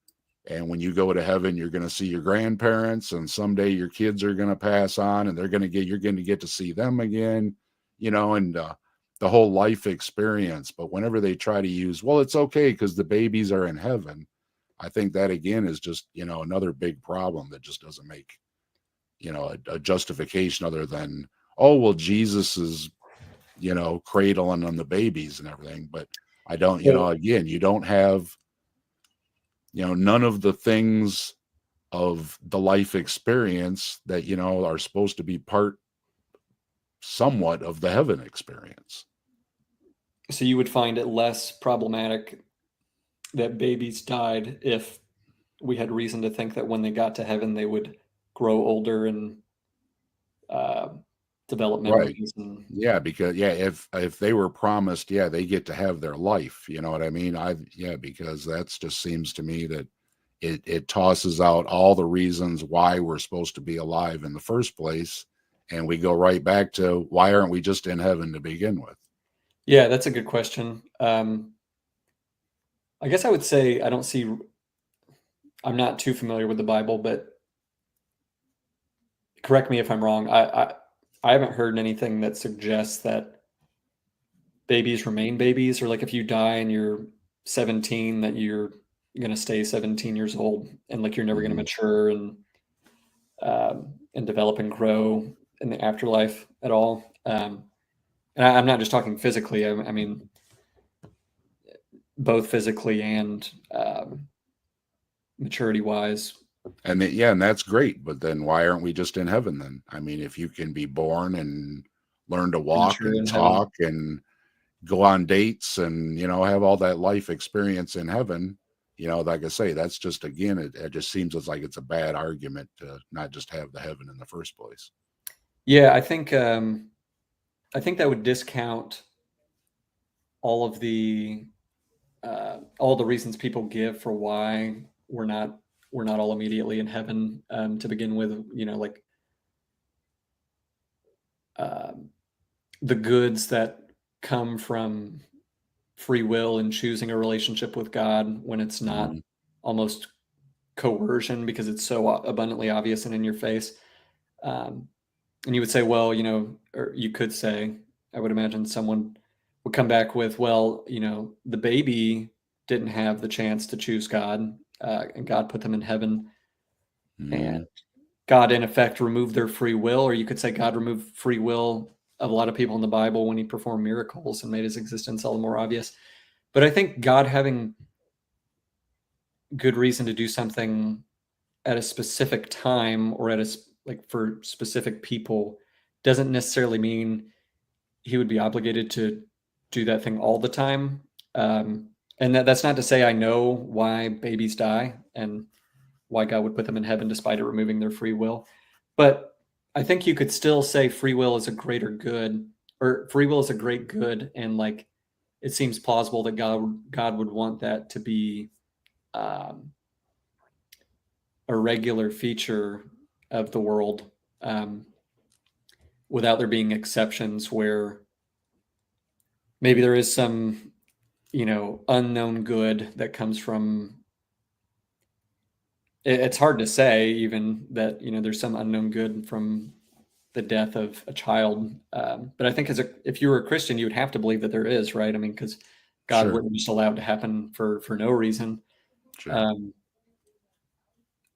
and when you go to heaven, you're going to see your grandparents and someday your kids are going to pass on and you're going to get to see them again, you know, and the whole life experience. But whenever they try to use, well, it's okay because the babies are in heaven. I think that again is just, you know, another big problem that just doesn't make, you know, a justification other than, oh, well, Jesus is, you know, cradling on the babies and everything. But I don't, you know, So, again, you don't have, you know, none of the things of the life experience that, you know, are supposed to be part somewhat of the heaven experience. so you would find it less problematic that babies died if we had reason to think that when they got to heaven they would grow older and uh, develop Right. memories and Yeah, because yeah, if they were promised, yeah, they get to have their life. You know what I mean? Yeah, because that's just seems to me that it tosses out all the reasons why we're supposed to be alive in the first place, and we go right back to why aren't we just in heaven to begin with? yeah, that's a good question. I guess I would say I don't see. I'm not too familiar with the Bible, but correct me if I'm wrong. I haven't heard anything that suggests that babies remain babies, or like if you die and you're 17, that you're going to stay 17 years old and like you're never going to Mhm. mature and develop and grow in the afterlife at all. And I'm not just talking physically. I mean both physically and maturity wise. And yeah, and that's great. But then why aren't we just in heaven then? I mean, if you can be born and learn to walk Immature and in heaven. talk and go on dates and, you know, have all that life experience in heaven, you know, like I say, that's just again, it just seems as like it's a bad argument to not just have the heaven in the first place. Yeah, I think that would discount all of the all the reasons people give for why we're not all immediately in heaven to begin with. You know, like um, the goods that come from free will and choosing a relationship with God when it's not Mhm. almost coercion because it's so abundantly obvious and in your face. Um, and you would say, well, you know, or you could say, I would imagine someone would come back with, well, you know, the baby didn't have the chance to choose God, and God put them in heaven, and Mhm. God, in effect, removed their free will. Or you could say God removed free will of a lot of people in the Bible when he performed miracles and made his existence all the more obvious. But I think God having good reason to do something at a specific time or at like for specific people doesn't necessarily mean he would be obligated to do that thing all the time. And that's not to say I know why babies die and why God would put them in heaven despite it removing their free will. But I think you could still say free will is a greater good, or free will is a great good, and like it seems plausible that God would want that to be um, a regular feature of the world, um, without there being exceptions where maybe there is some, you know, unknown good that comes from it's hard to say even that, you know, there's some unknown good from the death of a child. But I think if you were a Christian, you would have to believe that there is, right? I mean, because God Sure, wouldn't just allow it to happen for no reason. sure. Um,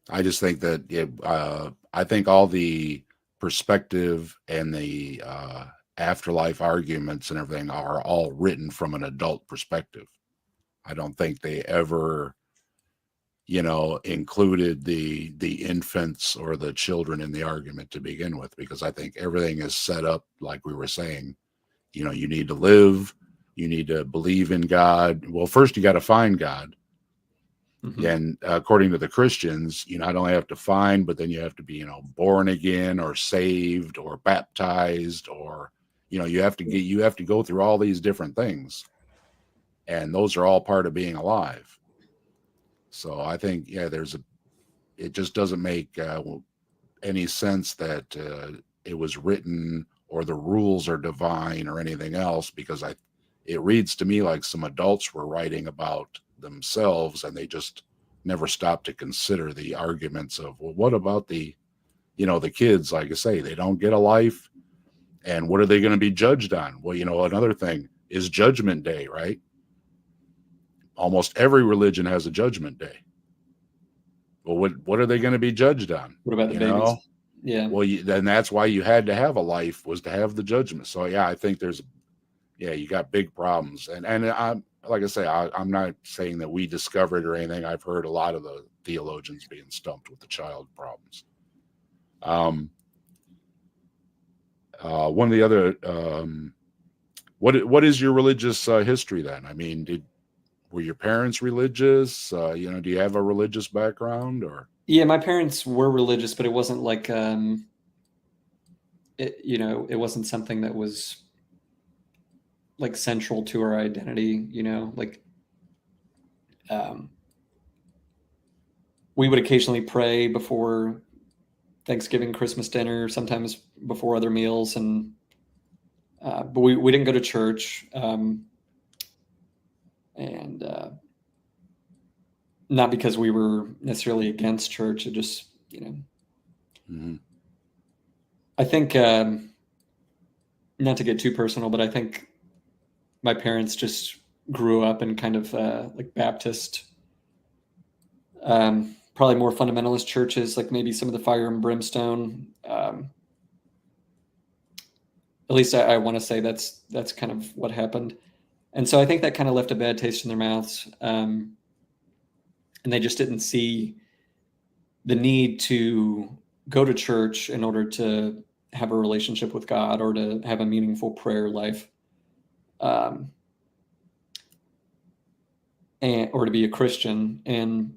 I just think that I think all the perspective and the afterlife arguments and everything are all written from an adult perspective. I don't think they ever, you know, included the infants or the children in the argument to begin with, because I think everything is set up like we were saying. You know, you need to live, you need to believe in God. Well, first you got to find God, Mhm. And according to the Christians, you not only have to find, but then you have to be, born again or saved or baptized, or, you have to go through all these different things. And those are all part of being alive. So I think, yeah, it just doesn't make any sense that it was written or the rules are divine or anything else, because it reads to me like some adults were writing about themselves and they just never stopped to consider the arguments of, well, what about the kids? Like I say, they don't get a life, and what are they going to be judged on? Well, another thing is Judgment Day, right? Almost every religion has a Judgment Day. Well, what are they going to be judged on? What about the babies? Yeah. Well, then that's why you had to have a life, was to have the judgment. So yeah, I think you got big problems. And I'm, like I say, I'm not saying that we discovered or anything. I've heard a lot of the theologians being stumped with the child problems. One of the other, what is your religious history then? I mean, were your parents religious? Do you have a religious background, or? Yeah, my parents were religious, but it wasn't like it wasn't something that was like central to our identity, like we would occasionally pray before Thanksgiving, Christmas dinner, sometimes before other meals, and but we didn't go to church, and not because we were necessarily against church. It just, Mm-hmm. I think, not to get too personal, but I think my parents just grew up in kind of like Baptist, probably more fundamentalist churches, like maybe some of the Fire and Brimstone. At least I want to say that's kind of what happened. And so I think that kind of left a bad taste in their mouths. And they just didn't see the need to go to church in order to have a relationship with God or to have a meaningful prayer life, or to be a Christian. And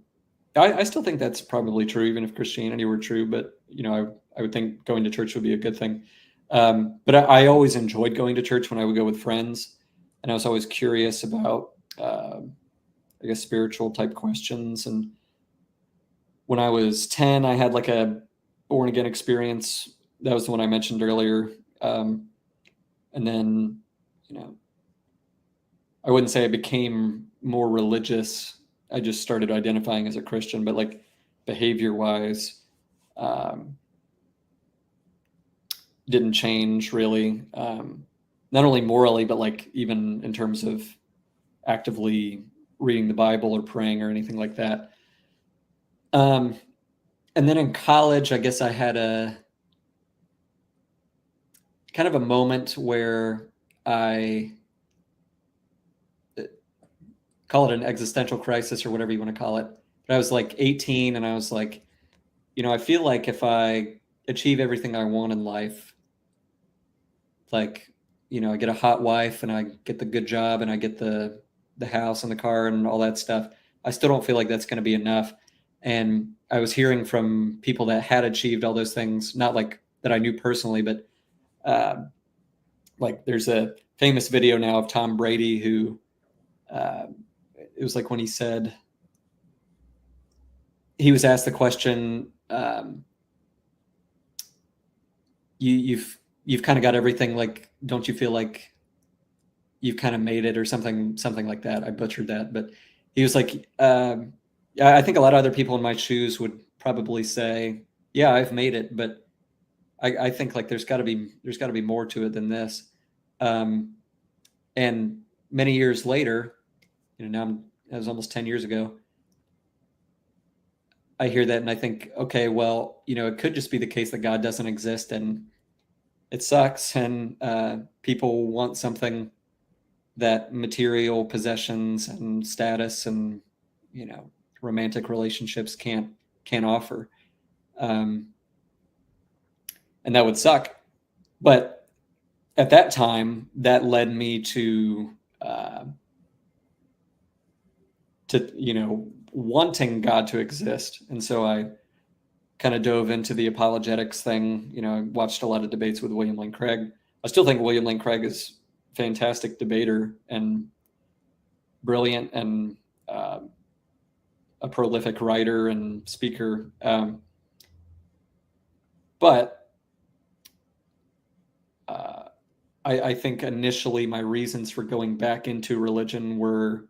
I still think that's probably true, even if Christianity were true. But I would think going to church would be a good thing. But I always enjoyed going to church when I would go with friends, and I was always curious about, I guess, spiritual type questions. And when I was 10, I had like a born again experience. That was the one I mentioned earlier. And then, I wouldn't say I became more religious. I just started identifying as a Christian, but like behavior wise, didn't change really. Not only morally, but like even in terms of actively reading the Bible or praying or anything like that. And then in college, I guess I had a kind of a moment where I call it an existential crisis or whatever you want to call it. But I was like 18 and I was like, I feel like if I achieve everything I want in life, like, I get a hot wife and I get the good job and I get the house and the car and all that stuff, I still don't feel like that's going to be enough. And I was hearing from people that had achieved all those things, not like that I knew personally, but like there's a famous video now of Tom Brady who, it was like when he said, he was asked the question, you've kind of got everything, like, don't you feel like you've kind of made it, or something like that. I butchered that, but he was like, I think a lot of other people in my shoes would probably say, yeah, I've made it, but I think like there's got to be more to it than this. And many years later, now it was almost 10 years ago, I hear that and I think, okay, well, it could just be the case that God doesn't exist and it sucks, and people want something that material possessions and status and romantic relationships can't offer, and that would suck. But at that time, that led me to wanting God to exist. And so I kind of dove into the apologetics thing. I watched a lot of debates with William Lane Craig. I still think William Lane Craig is a fantastic debater and brilliant, and a prolific writer and speaker. But I think initially my reasons for going back into religion were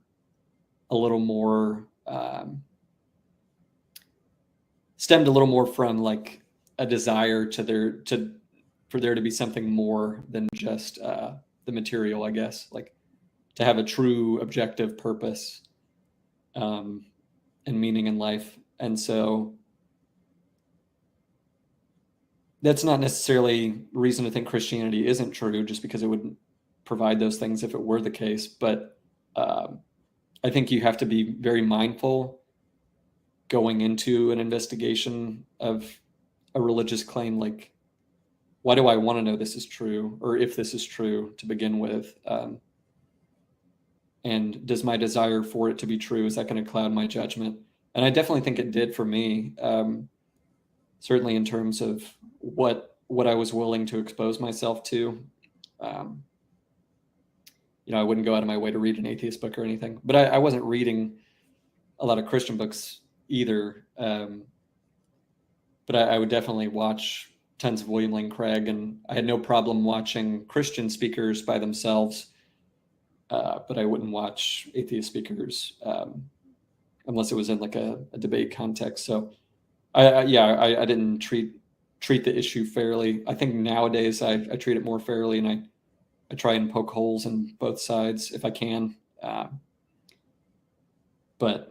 a little more stemmed a little more from like a desire for there to be something more than just the material, I guess, like to have a true objective purpose and meaning in life. And so that's not necessarily reason to think Christianity isn't true, just because it wouldn't provide those things if it were the case. But I think you have to be very mindful going into an investigation of a religious claim. Like, why do I want to know this is true, or if this is true to begin with? And does my desire for it to be true, is that going to cloud my judgment? And I definitely think it did for me. Certainly in terms of what I was willing to expose myself to. I wouldn't go out of my way to read an atheist book or anything, but I wasn't reading a lot of Christian books either. But I would definitely watch tons of William Lane Craig, and I had no problem watching Christian speakers by themselves, but I wouldn't watch atheist speakers unless it was in like a debate context. So I didn't treat the issue fairly. I think nowadays I treat it more fairly, and I try and poke holes in both sides if I can. But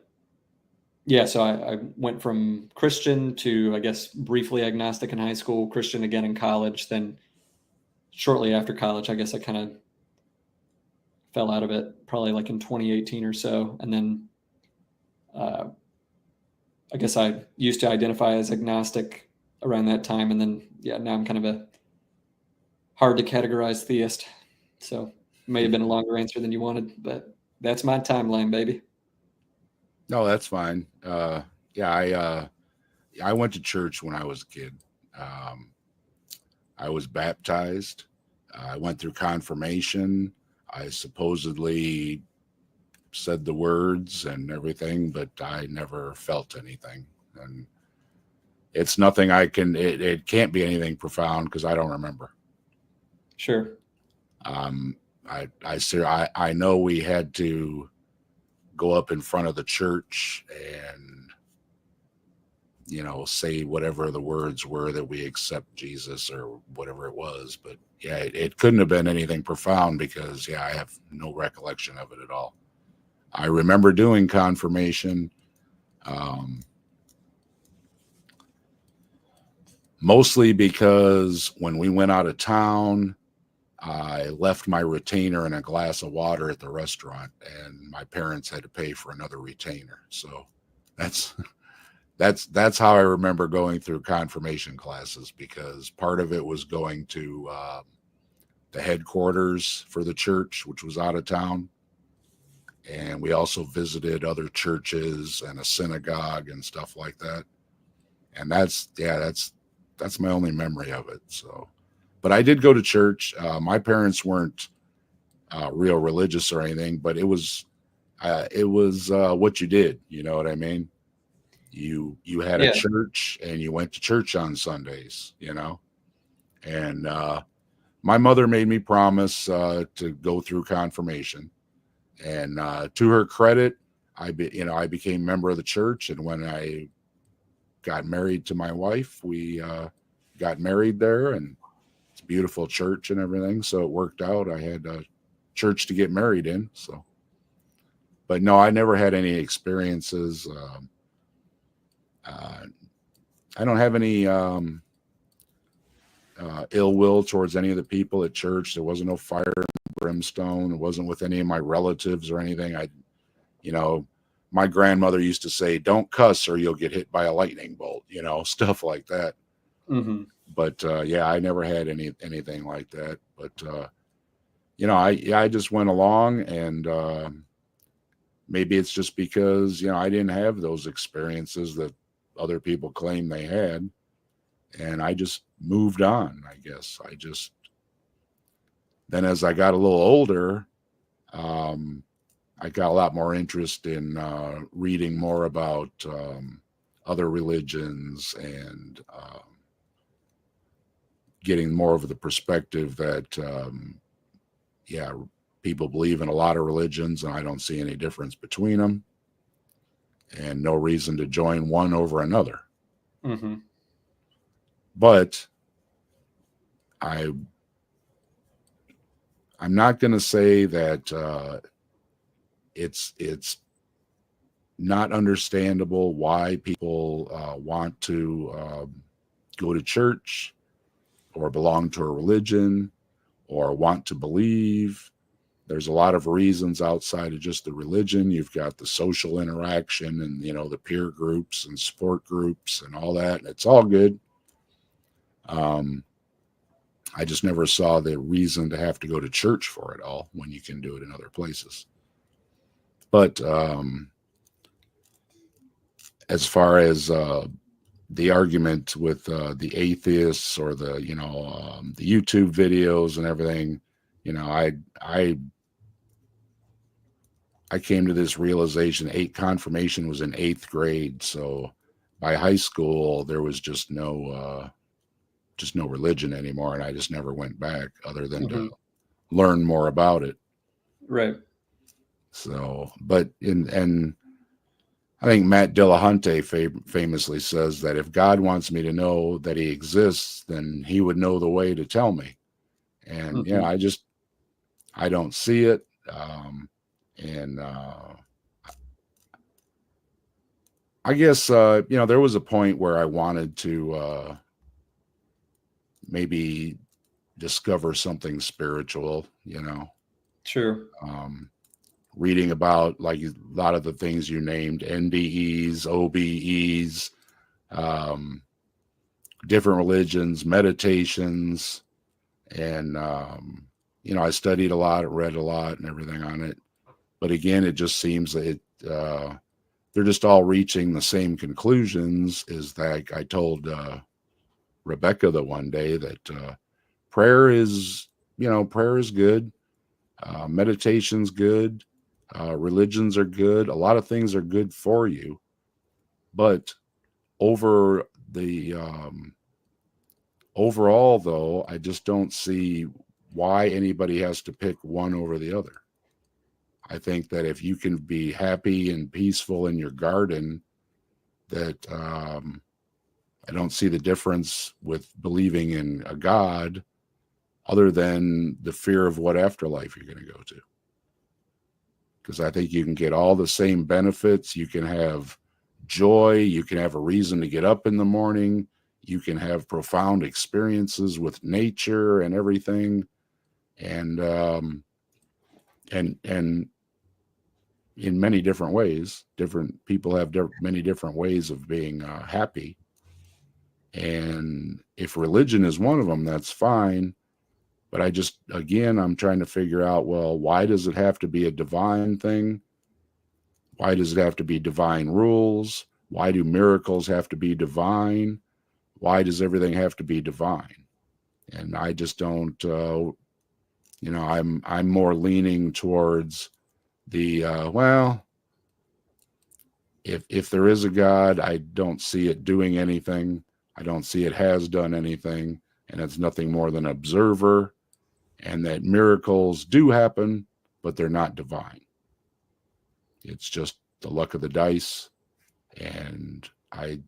yeah, so I went from Christian to, I guess, briefly agnostic in high school, Christian again in college. Then shortly after college, I guess I kind of fell out of it, probably like in 2018 or so. And then I guess I used to identify as agnostic around that time. And then, now I'm kind of a hard to categorize theist. So it may have been a longer answer than you wanted, but that's my timeline, baby. No, that's fine. I went to church when I was a kid. I was baptized. I went through confirmation. I supposedly said the words and everything, but I never felt anything. And it's nothing it can't be anything profound because I don't remember. Sure. I know we had to go up in front of the church and, say whatever the words were that we accept Jesus or whatever it was. But yeah, it couldn't have been anything profound because I have no recollection of it at all. I remember doing confirmation, mostly because when we went out of town, I left my retainer and a glass of water at the restaurant, and my parents had to pay for another retainer. So that's how I remember going through confirmation classes, because part of it was going to the headquarters for the church, which was out of town. And we also visited other churches and a synagogue and stuff like that. And that's my only memory of it. So, but I did go to church. My parents weren't real religious or anything, but it was what you did. You know what I mean? You had a church and you went to church on Sundays, and my mother made me promise to go through confirmation. And to her credit, I became a member of the church. And when I got married to my wife, we got married there, and it's a beautiful church and everything. So it worked out. I had a church to get married in. So, but no, I never had any experiences. I don't have any ill will towards any of the people at church. There wasn't no fire and brimstone. It wasn't with any of my relatives or anything. My grandmother used to say, "Don't cuss or you'll get hit by a lightning bolt," stuff like that. Mm-hmm. But I never had anything like that. But I just went along, and maybe it's just because, you know, I didn't have those experiences that other people claim they had. And I just moved on, I guess. Then as I got a little older, I got a lot more interest in reading more about other religions and getting more of the perspective that, yeah, people believe in a lot of religions and I don't see any difference between them and no reason to join one over another. Mm-hmm. But I'm not going to say that it's not understandable why people want to go to church or belong to a religion or want to believe. There's a lot of reasons outside of just the religion. You've got the social interaction and, you know, the peer groups and support groups and all that. And it's all good. I just never saw the reason to have to go to church for it all when you can do it in other places. But as far as the argument with the atheists or the, you know, the YouTube videos and everything, you know, I came to this realization. Confirmation was in 8th grade, so by high school there was just no religion anymore, and I just never went back other than to learn more about it. Right. So, but and I think Matt Dillahunty famously says that if God wants me to know that he exists, then he would know the way to tell me. And, you know, I don't see it. And I guess, you know, there was a point where I wanted to maybe discover something spiritual, you know. Sure. Reading about like a lot of the things you named, NDEs, OBEs, different religions, meditations, and you know, I studied a lot, read a lot, and everything on it. But again, it just seems that they're just all reaching the same conclusions. Is that I told Rebecca the one day that prayer is, you know, prayer is good, meditation's good. Religions are good. A lot of things are good for you, but over the overall, though, I just don't see why anybody has to pick one over the other. I think that if you can be happy and peaceful in your garden, that I don't see the difference with believing in a God other than the fear of what afterlife you're going to go to. Because I think you can get all the same benefits. You can have joy. You can have a reason to get up in the morning. You can have profound experiences with nature and everything. And in many different ways, different people have many different ways of being happy. And if religion is one of them, that's fine. But I'm trying to figure out, well, why does it have to be a divine thing? Why does it have to be divine rules? Why do miracles have to be divine? Why does everything have to be divine? And I just don't, you know, I'm more leaning towards the, well, if there is a God, I don't see it doing anything. I don't see it has done anything. And it's nothing more than an observer. And that miracles do happen, but they're not divine. It's just the luck of the dice. And I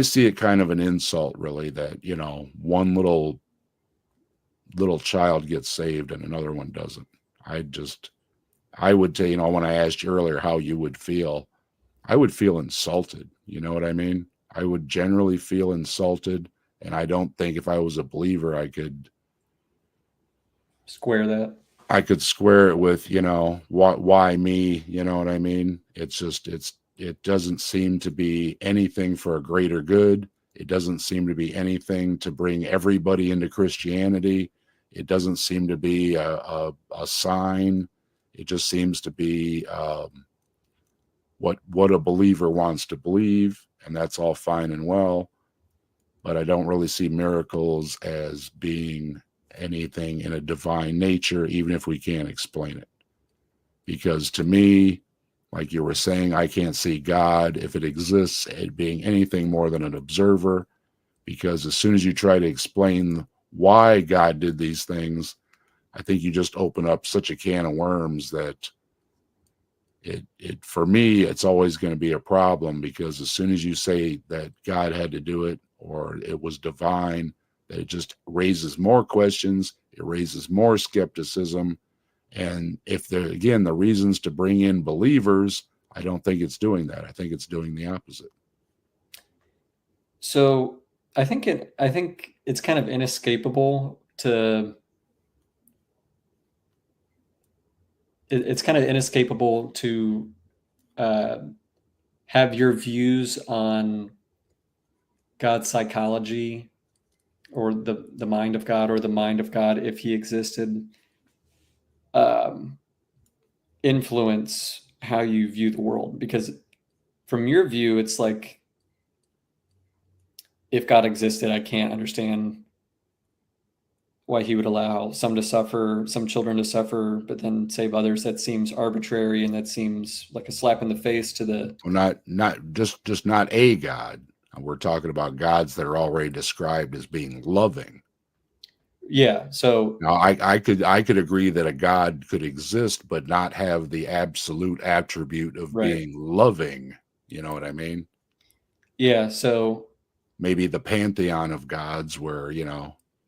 see it kind of an insult, really, that, you know, one little child gets saved and another one doesn't. I would say, you know, when I asked you earlier how you would feel, I would feel insulted. You know what I mean? I would generally feel insulted. And I don't think if I was a believer, I could square that. I could square it with, you know, why me? You know what I mean? It's just, it doesn't seem to be anything for a greater good. It doesn't seem to be anything to bring everybody into Christianity. It doesn't seem to be a sign. It just seems to be what a believer wants to believe, and that's all fine and well. But I don't really see miracles as being anything in a divine nature, even if we can't explain it. Because to me, like you were saying, I can't see God, if it exists, it being anything more than an observer. Because as soon as you try to explain why God did these things, I think you just open up such a can of worms that it for me, it's always going to be a problem, because as soon as you say that God had to do it or it was divine, that it just raises more questions, it raises more skepticism. And if there, again, the reasons to bring in believers, I don't think it's doing that. I think it's doing the opposite. So I think it's kind of inescapable to it's kind of inescapable to have your views on God's psychology, or the mind of God, or the mind of God if he existed, influence how you view the world. Because from your view, it's like, if God existed, I can't understand why he would allow some children to suffer, but then save others. That seems arbitrary, and that seems like a slap in the face to the. Well, not just not a God. We're talking about gods that are already described as being loving. Yeah. So now I could agree that a God could exist but not have the absolute attribute of right. being loving. You know what I mean? Yeah. So maybe the pantheon of gods where,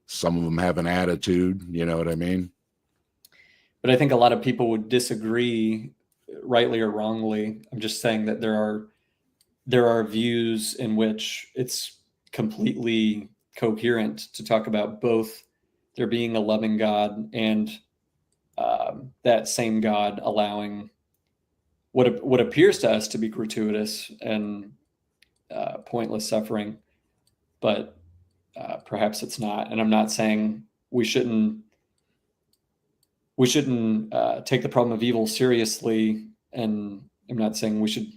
some of them have an attitude, you know what I mean? But I think a lot of people would disagree, rightly or wrongly. I'm just saying that there are views in which it's completely coherent to talk about both there being a loving God and that same God allowing what appears to us to be gratuitous and pointless suffering, but perhaps it's not. And I'm not saying we shouldn't take the problem of evil seriously, and I'm not saying we should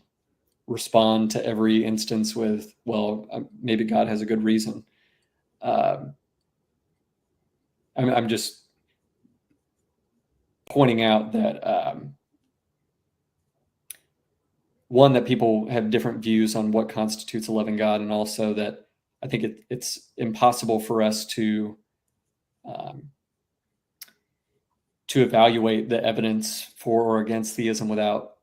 respond to every instance with, well, maybe God has a good reason. I'm just pointing out that one, that people have different views on what constitutes a loving God, and also that I think it's impossible for us to evaluate the evidence for or against theism without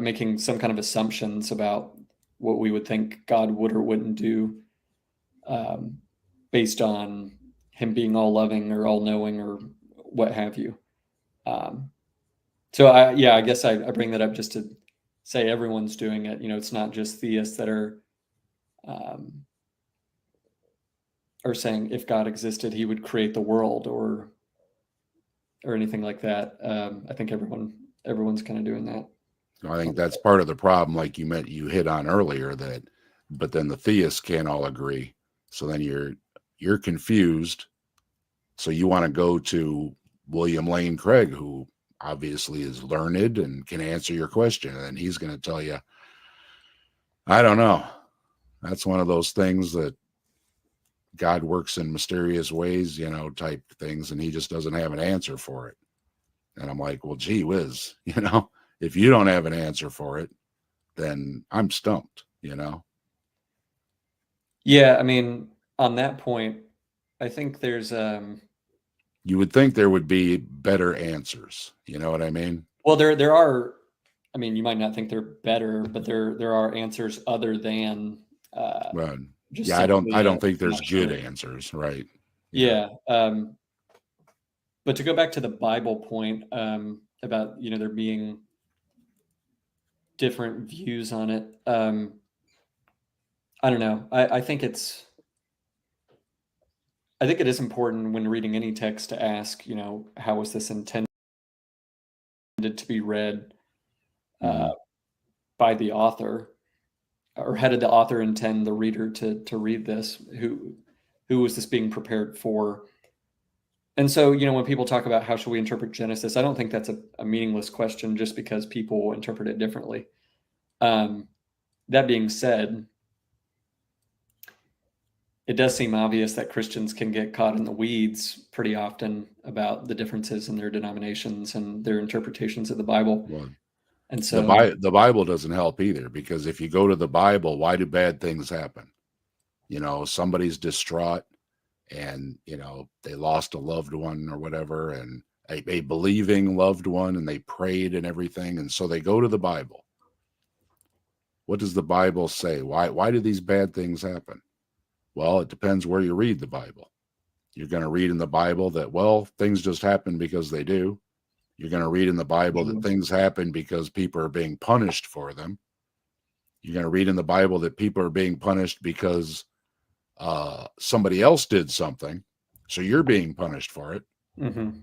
making some kind of assumptions about what we would think God would or wouldn't do, based on him being all loving or all knowing or what have you. So I guess I bring that up just to say everyone's doing it. It's not just theists that are saying if God existed, he would create the world or anything like that. I think everyone's kind of doing that. I think that's part of the problem, like you hit on earlier, but then the theists can't all agree. So then you're confused. So you want to go to William Lane Craig, who obviously is learned and can answer your question, and he's going to tell you, I don't know. That's one of those things that God works in mysterious ways, type things, and he just doesn't have an answer for it. And I'm like, well, gee whiz, if you don't have an answer for it, then I'm stumped, Yeah, I mean, on that point, I think there's you would think there would be better answers. You know what I mean? Well, there are. I mean, you might not think they're better, but there are answers other than. Right. Yeah, I don't think there's good answers, right? Yeah. But to go back to the Bible point, about there being different views on it. I don't know. I think it is important when reading any text to ask, how was this intended to be read by the author, or how did the author intend the reader to read this? Who was this being prepared for? And so, when people talk about how should we interpret Genesis, I don't think that's a meaningless question just because people interpret it differently. That being said, it does seem obvious that Christians can get caught in the weeds pretty often about the differences in their denominations and their interpretations of the Bible. Well, And so, the Bible doesn't help either, because if you go to the Bible, why do bad things happen? Somebody's distraught, and they lost a loved one or whatever, and a believing loved one, and they prayed and everything, and so they go to the Bible. What does the Bible say? Why do these bad things happen? Well, it depends where you read the Bible. You're going to read in the Bible that, well, things just happen because they do. You're going to read in the Bible that things happen because people are being punished for them. You're going to read in the Bible that people are being punished because somebody else did something, so you're being punished for it. mm-hmm.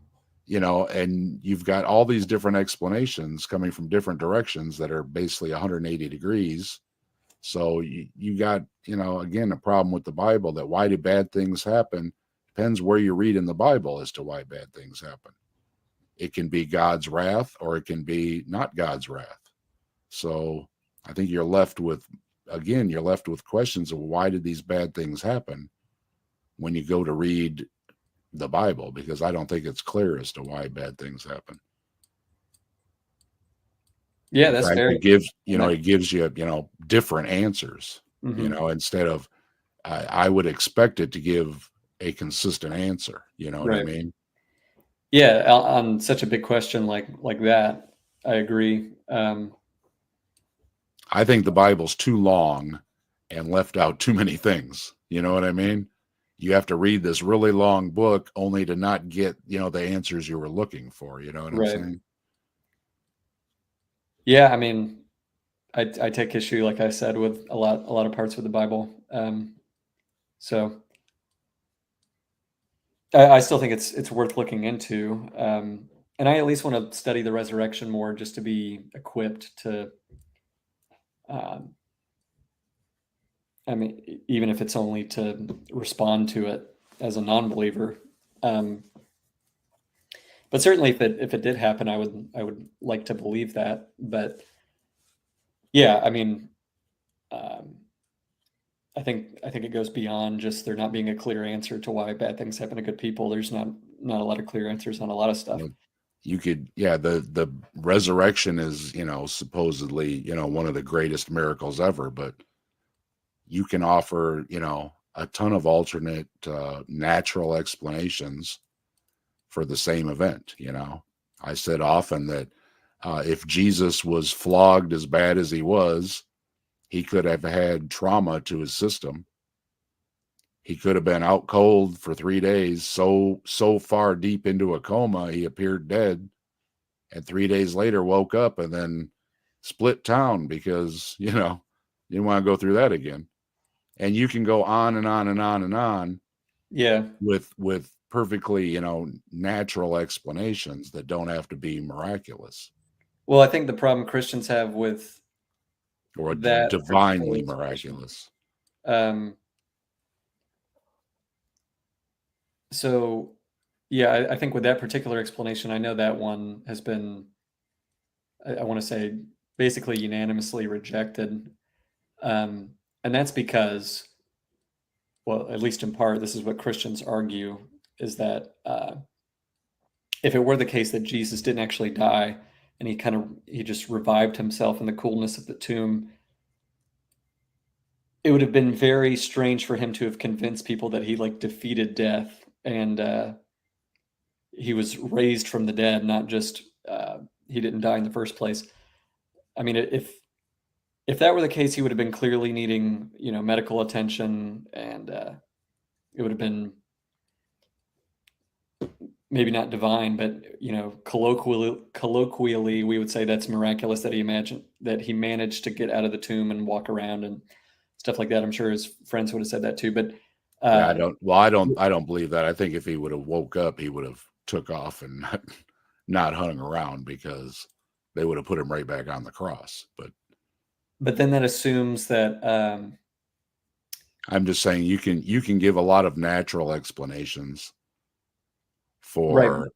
And you've got all these different explanations coming from different directions that are basically 180 degrees. So you got, again, a problem with the Bible, that why do bad things happen? Depends where you read in the Bible as to why bad things happen. It can be God's wrath, or it can be not God's wrath. So I think you're left with questions of why did these bad things happen when you go to read the Bible, because I don't think it's clear as to why bad things happen. Yeah, that's fair. It gives you different answers. Mm-hmm. Instead of I would expect it to give a consistent answer. You know what I mean? Yeah, on such a big question like that, I agree. I think the Bible's too long and left out too many things. You know what I mean? You have to read this really long book only to not get, the answers you were looking for. You know what I'm saying? Yeah, I mean, I take issue, like I said, with a lot of parts of the Bible. So I still think it's worth looking into. And I at least want to study the resurrection more, just to be equipped to, I mean, even if it's only to respond to it as a non-believer. But certainly, if it did happen, I would like to believe that. But yeah, I mean, I think it goes beyond just there not being a clear answer to why bad things happen to good people. There's not a lot of clear answers on a lot of stuff. You could, the resurrection is, supposedly, one of the greatest miracles ever, but you can offer, a ton of alternate natural explanations for the same event. I said often that if Jesus was flogged as bad as he was, he could have had trauma to his system. He could have been out cold for 3 days, so far deep into a coma, he appeared dead, and 3 days later woke up and then split town because, you didn't want to go through that again. And you can go on and on and on and on. Yeah. With perfectly, natural explanations that don't have to be miraculous. Well, I think the problem Christians have with or that divinely miraculous. So, yeah, I think with that particular explanation, I know that one has been, I want to say, basically unanimously rejected. And that's because, well, at least in part, this is what Christians argue, is that if it were the case that Jesus didn't actually die and he just revived himself in the coolness of the tomb, it would have been very strange for him to have convinced people that he defeated death and he was raised from the dead, not just he didn't die in the first place. I mean, if that were the case, he would have been clearly needing, medical attention, and it would have been maybe not divine, but colloquially, we would say that's miraculous that he managed to get out of the tomb and walk around and stuff like that. I'm sure his friends would have said that too, but I don't believe that. I think if he would have woke up, he would have took off and not hung around, because they would have put him right back on the cross. But then that assumes that I'm just saying you can give a lot of natural explanations Right. for,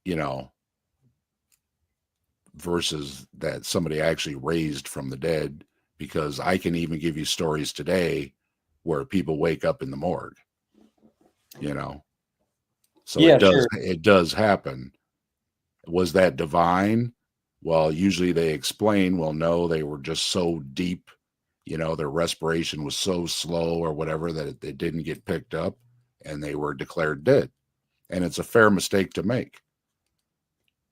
you know, versus that somebody actually raised from the dead, because I can even give you stories today where people wake up in the morgue, you know. So Yeah, sure. it does happen. Was that divine? Well, usually they explain, well, no, they were just so deep, you know, their respiration was so slow or whatever that it didn't get picked up and they were declared dead. And it's a fair mistake to make.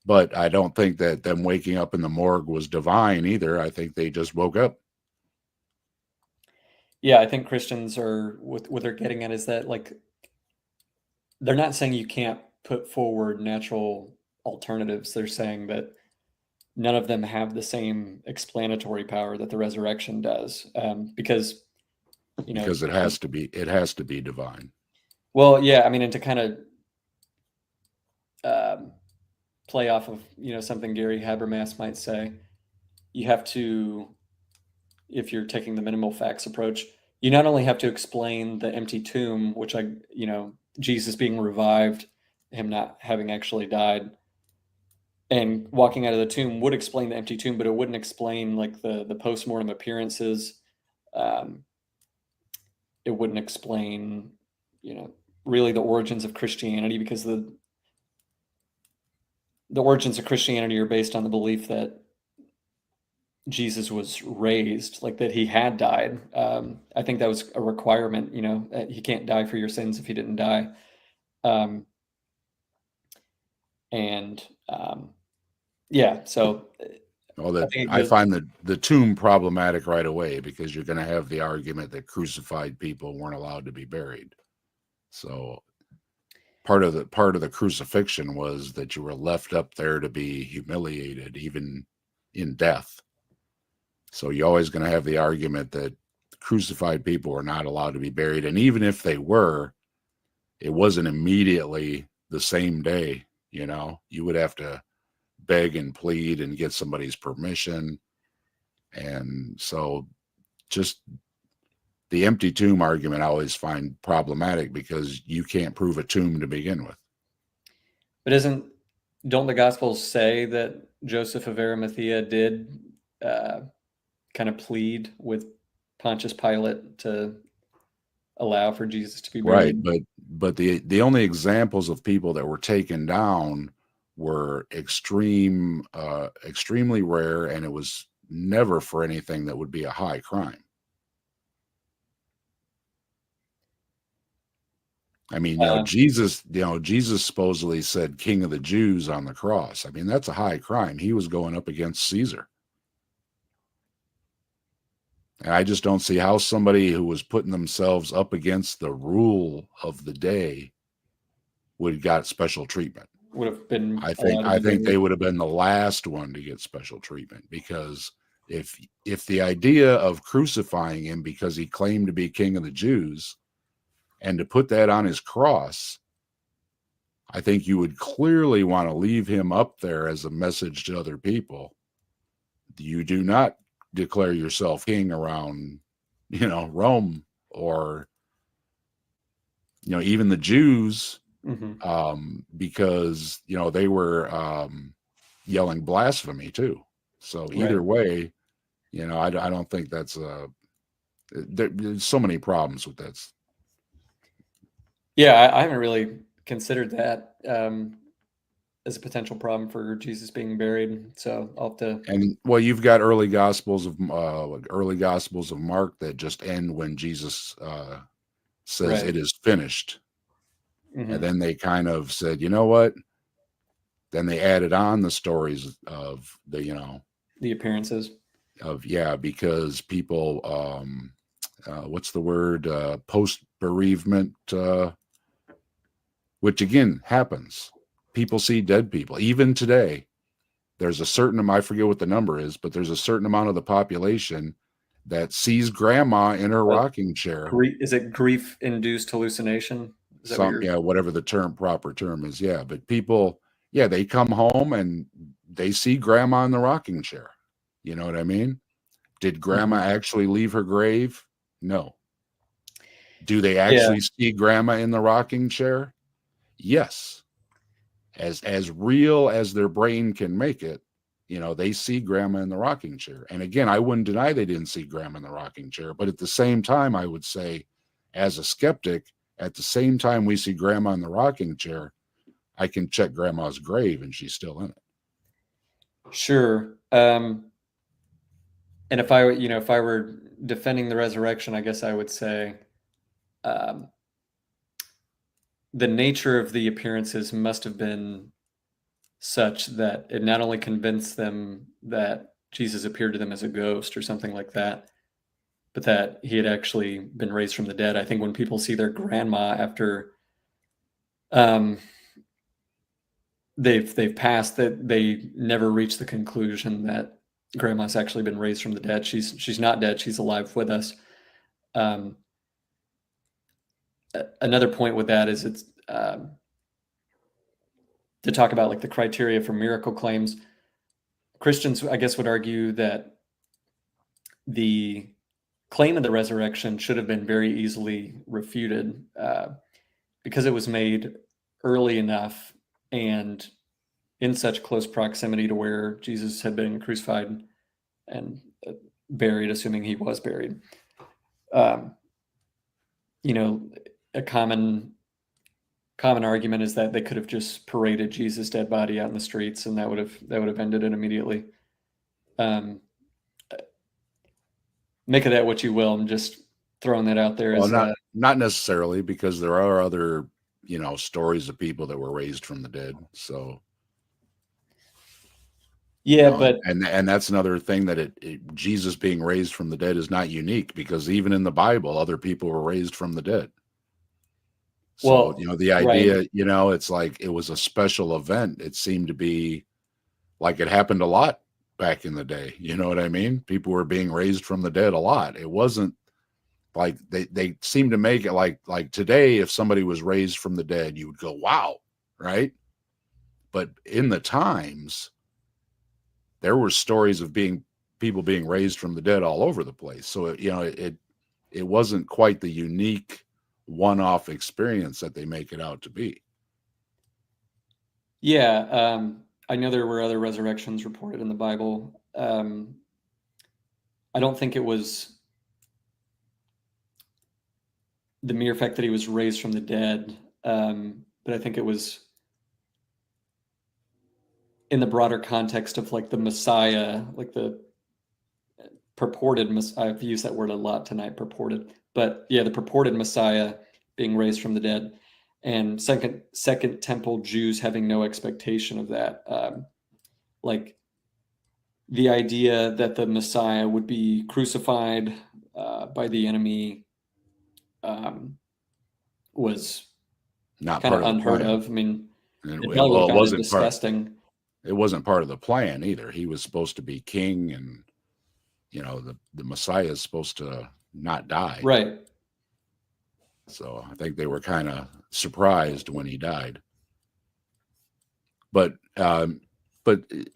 But I don't think that them waking up in the morgue was divine either. I think they just woke up. Yeah, I think Christians are what they're getting at is that like they're not saying you can't put forward natural alternatives. They're saying that none of them have the same explanatory power that the resurrection does, because you know. Because it has to be divine. Well, yeah, I mean, and to kind of um, play off of something Gary Habermas might say, you have to, if you're taking the minimal facts approach, you not only have to explain the empty tomb, which Jesus being revived, him not having actually died, and walking out of the tomb would explain the empty tomb, but it wouldn't explain like the post-mortem appearances. Um, it wouldn't explain, really the origins of Christianity, because the origins of Christianity are based on the belief that Jesus was raised, like that he had died. I think that was a requirement, he can't die for your sins if he didn't die. And yeah, so Well, I that think it I goes, find the tomb problematic right away, because you're going to have the argument that crucified people weren't allowed to be buried. So part of the crucifixion was that you were left up there to be humiliated, even in death. So you're always going to have the argument that crucified people were not allowed to be buried, and even if they were, it wasn't immediately the same day. You know, you would have to beg and plead and get somebody's permission. And so just the empty tomb argument I always find problematic, because you can't prove a tomb to begin with. but don't the Gospels say that Joseph of Arimathea did kind of plead with Pontius Pilate to allow for Jesus to be Right, buried? but the only examples of people that were taken down were extremely rare, and it was never for anything that would be a high crime. I mean, Um, Jesus supposedly said King of the Jews on the cross. I mean, that's a high crime. He was going up against Caesar. And I just don't see how somebody who was putting themselves up against the rule of the day would got special treatment. would have been I think allowed to I be think buried. they would have been the last one to get special treatment, because if the idea of crucifying him because he claimed to be King of the Jews and to put that on his cross, I think you would clearly want to leave him up there as a message to other people. You do not declare yourself king around, Rome, or, even the Jews, Mhm. because, they were yelling blasphemy too. So Right. either way, I don't think that's there's so many problems with that. Yeah, I haven't really considered that as a potential problem for Jesus being buried. So I'll have to. And well, you've got early gospels of Mark that just end when Jesus says Right. it is finished. And Hmm. then they kind of said, you know what? Then they added on the stories of The appearances. because people, what's the word? Post bereavement, which again happens. People see dead people. Even today, there's a certain amount, I forget what the number is, but there's a certain amount of the population that sees grandma in her But rocking chair. is it grief-induced hallucination? Is that what you're? Yeah, whatever the proper term is. Yeah. But people, yeah, they come home and they see grandma in the rocking chair. You know what I mean? Did grandma Mhm. actually leave her grave? No. Do they Yeah. actually see grandma in the rocking chair? Yes. as real as their brain can make it, they see grandma in the rocking chair. And again, I wouldn't deny they didn't see grandma in the rocking chair, but at the same time, I would say, as a skeptic, at the same time we see grandma in the rocking chair, I can check grandma's grave and she's still in it. Sure. And if I were defending the resurrection, I guess I would say um, the nature of the appearances must have been such that it not only convinced them that Jesus appeared to them as a ghost or something like that, but that he had actually been raised from the dead. I think when people see their grandma after um, they've passed, that they never reach the conclusion that grandma's actually been raised from the dead. She's not dead. She's alive with us. Um, Another point with that is it's to talk about like the criteria for miracle claims. Christians, I guess, would argue that the claim of the resurrection should have been very easily refuted because it was made early enough and in such close proximity to where Jesus had been crucified and buried, assuming he was buried. A common argument is that they could have just paraded Jesus' dead body out in the streets, and that would have ended it immediately. Make of that what you will. I'm just throwing that out there. Well, not necessarily, because there are other stories of people that were raised from the dead. So yeah, but and that's another thing, that Jesus being raised from the dead is not unique, because even in the Bible, other people were raised from the dead. So, the idea, right. It's like it was a special event. It seemed to be like it happened a lot back in the day. You know what I mean? People were being raised from the dead a lot. It wasn't like they seem to make it like today, if somebody was raised from the dead, you would go, wow, right? But in the times, there were stories of people being raised from the dead all over the place. So it wasn't quite the unique one-off experience that they make it out to be. Yeah, I know there were other resurrections reported in the Bible. I don't think it was the mere fact that he was raised from the dead, but I think it was in the broader context of like the Messiah, like the purported Messiah. I've used that word a lot tonight, purported. But yeah, the purported Messiah being raised from the dead, and second temple Jews having no expectation of that. Like the idea that the Messiah would be crucified by the enemy was Not kind part of of the unheard plan. of. I mean, And it probably would have found it wasn't disgusting. It wasn't part of the plan either. He was supposed to be king, and the Messiah is supposed to not die. Right. So I think they were kind of surprised when he died. But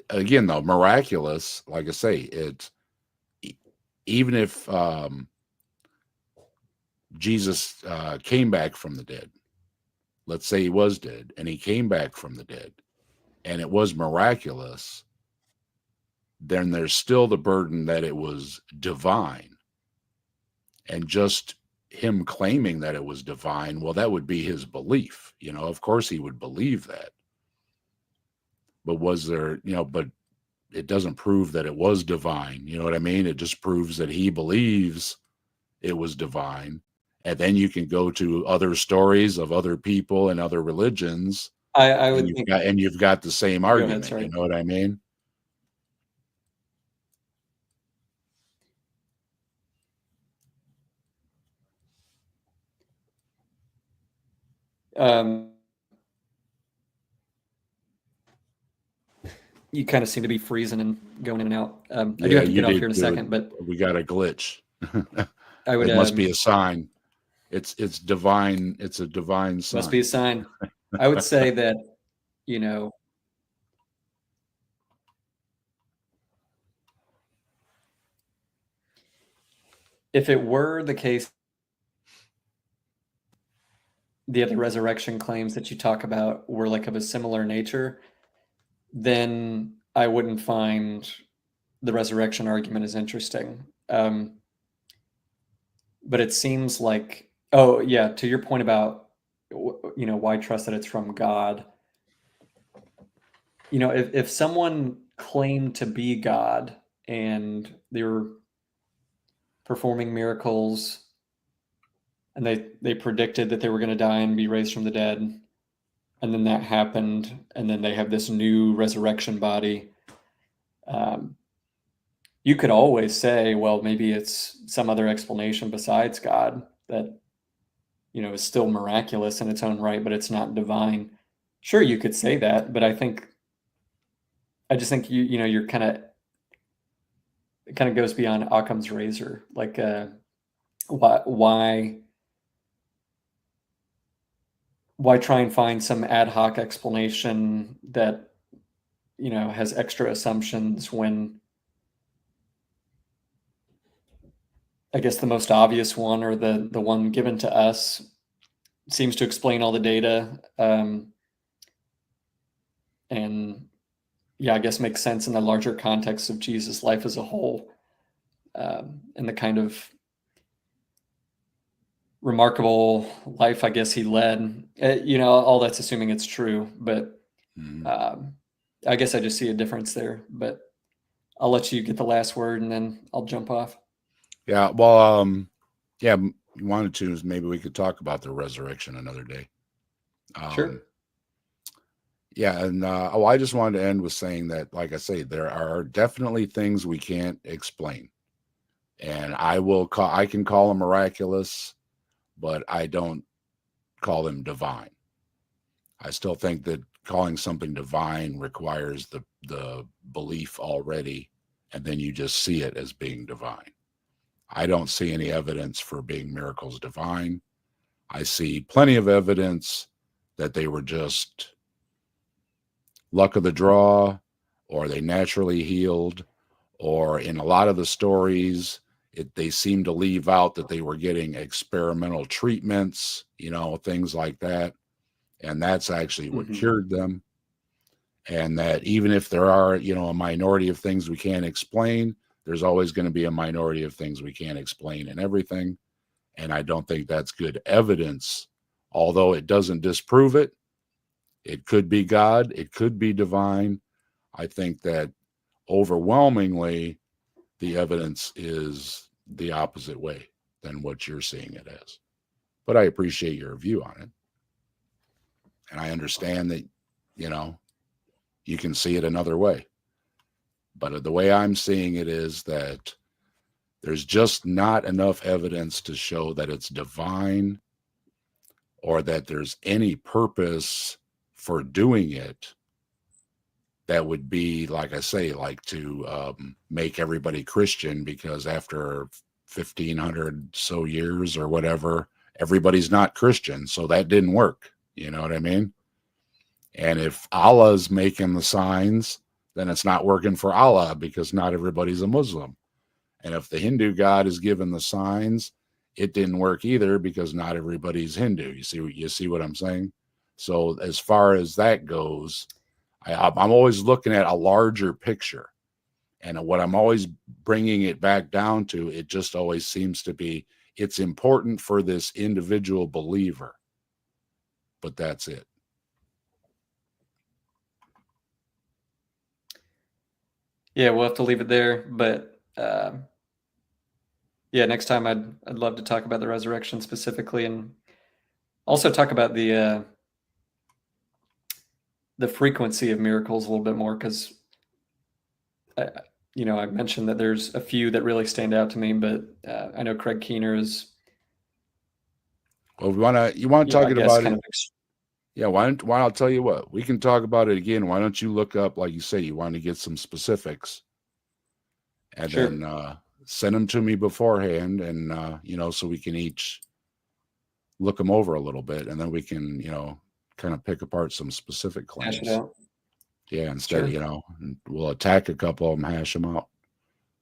again, though, miraculous, like I say, even if Jesus came back from the dead, let's say he was dead and he came back from the dead, and it was miraculous, then there's still the burden that it was divine. And just him claiming that it was divine, well, that would be his belief. Of course he would believe that. But was there, but it doesn't prove that it was divine. You know what I mean? It just proves that he believes it was divine. And then you can go to other stories of other people and other religions. I would think. You've got the same Go argument. ahead, sorry. You know what I mean? You kind of seem to be freezing and going in and out. I do have to get off here in a second, but we got a glitch. I would. It must be a sign. It's divine. It's a divine sign. Must be a sign. I would say that, if it were the case the other resurrection claims that you talk about were like of a similar nature, then I wouldn't find the resurrection argument as interesting. But it seems like, oh yeah, to your point about, why trust that it's from God. If someone claimed to be God and they were performing miracles and they predicted that they were going to die and be raised from the dead, and then that happened, and then they have this new resurrection body, you could always say, well, maybe it's some other explanation besides God that is still miraculous in its own right, but it's not divine. Sure, you could say that, but I just think you're kind of, it kind of goes beyond Occam's razor. Like, why try and find some ad hoc explanation that has extra assumptions when I guess the most obvious one, or the one given to us, seems to explain all the data, and yeah, I guess makes sense in the larger context of Jesus' life as a whole, and the kind of remarkable life I guess he led. All that's assuming it's true, but I guess I just see a difference there. But I'll let you get the last word, and then I'll jump off. Yeah, well, yeah, you wanted to, maybe we could talk about the resurrection another day. Sure. Yeah, and I just wanted to end with saying that, like I say, there are definitely things we can't explain, and I can call them miraculous, but I don't call them divine. I still think that calling something divine requires the belief already, and then you just see it as being divine. I don't see any evidence for being miracles divine. I see plenty of evidence that they were just luck of the draw, or they naturally healed, or in a lot of the stories, they seem to leave out that they were getting experimental treatments, things like that. And that's actually what cured them. And that even if there are, a minority of things we can't explain, there's always going to be a minority of things we can't explain in everything. And I don't think that's good evidence, although it doesn't disprove it. It could be God, it could be divine. I think that overwhelmingly the evidence is the opposite way than what you're seeing it as. But I appreciate your view on it. And I understand that, you can see it another way. But the way I'm seeing it is that there's just not enough evidence to show that it's divine, or that there's any purpose for doing it that would be, like I say, like to make everybody Christian, because after 1,500 so years or whatever, everybody's not Christian. So that didn't work. You know what I mean? And if Allah's making the signs, then it's not working for Allah, because not everybody's a Muslim. And if the Hindu God is given the signs, it didn't work either, because not everybody's Hindu. You see what I'm saying? So as far as that goes, I'm always looking at a larger picture. And what I'm always bringing it back down to, it just always seems to be, it's important for this individual believer. But that's it. Yeah, we'll have to leave it there. But yeah, next time I'd love to talk about the resurrection specifically, and also talk about the frequency of miracles a little bit more, because I mentioned that there's a few that really stand out to me, but I know Craig Keener is. Well, you want to talk about it? Yeah, why I'll tell you what, we can talk about it again. Why don't you look up, like you say, you want to get some specifics, and Sure. then send them to me beforehand, and so we can each look them over a little bit, and then we can kind of pick apart some specific claims. Hash it out. Yeah, instead, we'll attack a couple of them, hash them out.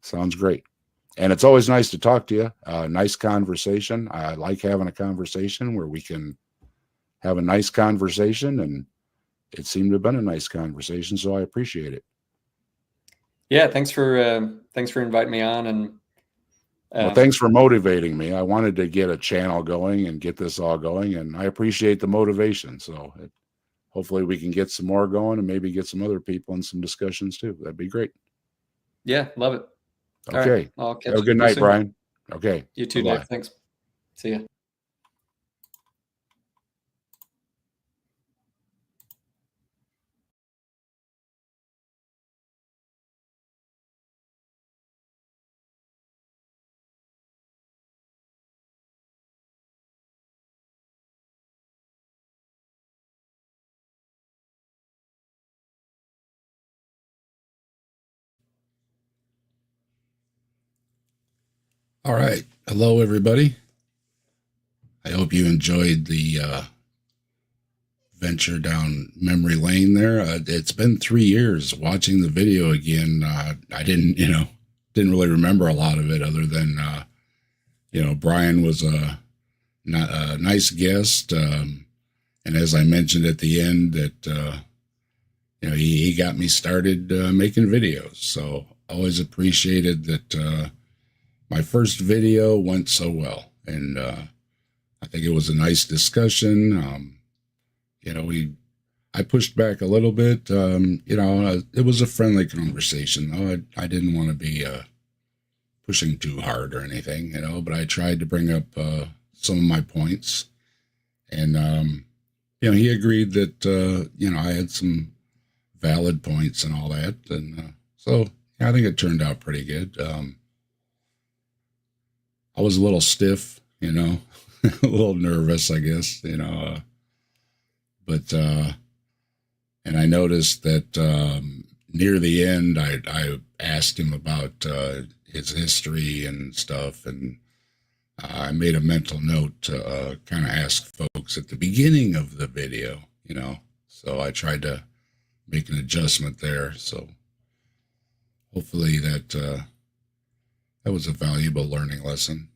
Sounds great. And it's always nice to talk to you. Nice conversation. I like having a conversation where we can have a nice conversation, and it seemed to have been a nice conversation. So I appreciate it. Yeah, thanks for inviting me on, and well, thanks for motivating me. I wanted to get a channel going and get this all going, and I appreciate the motivation. So hopefully we can get some more going and maybe get some other people in some discussions too. That'd be great. Yeah, love it. Okay. All right. I'll catch Have a good night, soon. Brian. Okay. You too, Bye-bye. Dave. Thanks. See ya. All right. Hello, everybody. I hope you enjoyed the venture down memory lane there. It's been 3 years watching the video again. I didn't really remember a lot of it other than, Brian was a nice guest. And as I mentioned at the end that, he got me started making videos. So always appreciated that my first video went so well. And I think it was a nice discussion. I pushed back a little bit. It was a friendly conversation, though. I didn't want to be pushing too hard or anything, but I tried to bring up some of my points. And, he agreed that, I had some valid points and all that. And so I think it turned out pretty good. I was a little stiff, a little nervous, I guess, but and I noticed that near the end, I asked him about his history and stuff, and I made a mental note to kind of ask folks at the beginning of the video, so I tried to make an adjustment there. So hopefully that was a valuable learning lesson.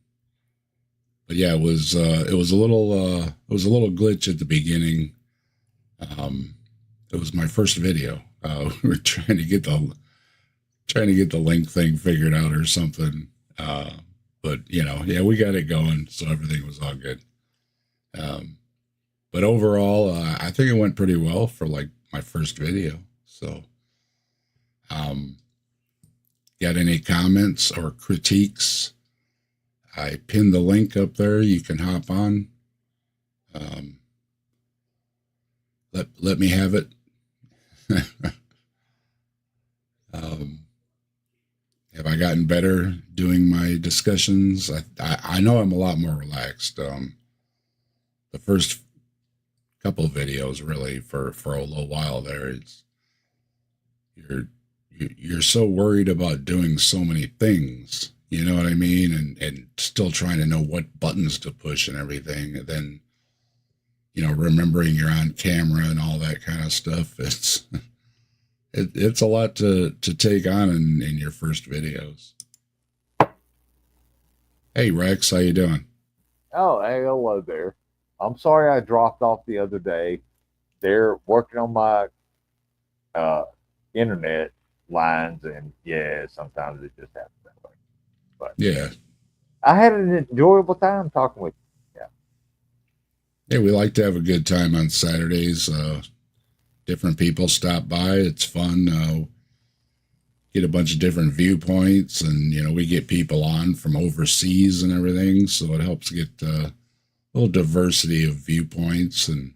But yeah, it was a little glitch at the beginning. It was my first video. We were trying to get the link thing figured out or something. But we got it going, so everything was all good. But overall, I think it went pretty well for like my first video. So, got any comments or critiques? I pinned the link up there. You can hop on. Let me have it. Have I gotten better doing my discussions? I know I'm a lot more relaxed. The first couple of videos, really, for a little while there, you're so worried about doing so many things. You know what I mean? And still trying to know what buttons to push and everything. And then, remembering you're on camera and all that kind of stuff. It's a lot to take on in your first videos. Hey, Rex, how you doing? Oh, hey, hello there. I'm sorry I dropped off the other day. They're working on my internet lines, and yeah, sometimes it just happens that way. But yeah, I had an enjoyable time talking with you. Yeah, we like to have a good time on Saturdays. Different people stop by. It's fun. Get a bunch of different viewpoints, and we get people on from overseas and everything, so it helps get a little diversity of viewpoints, and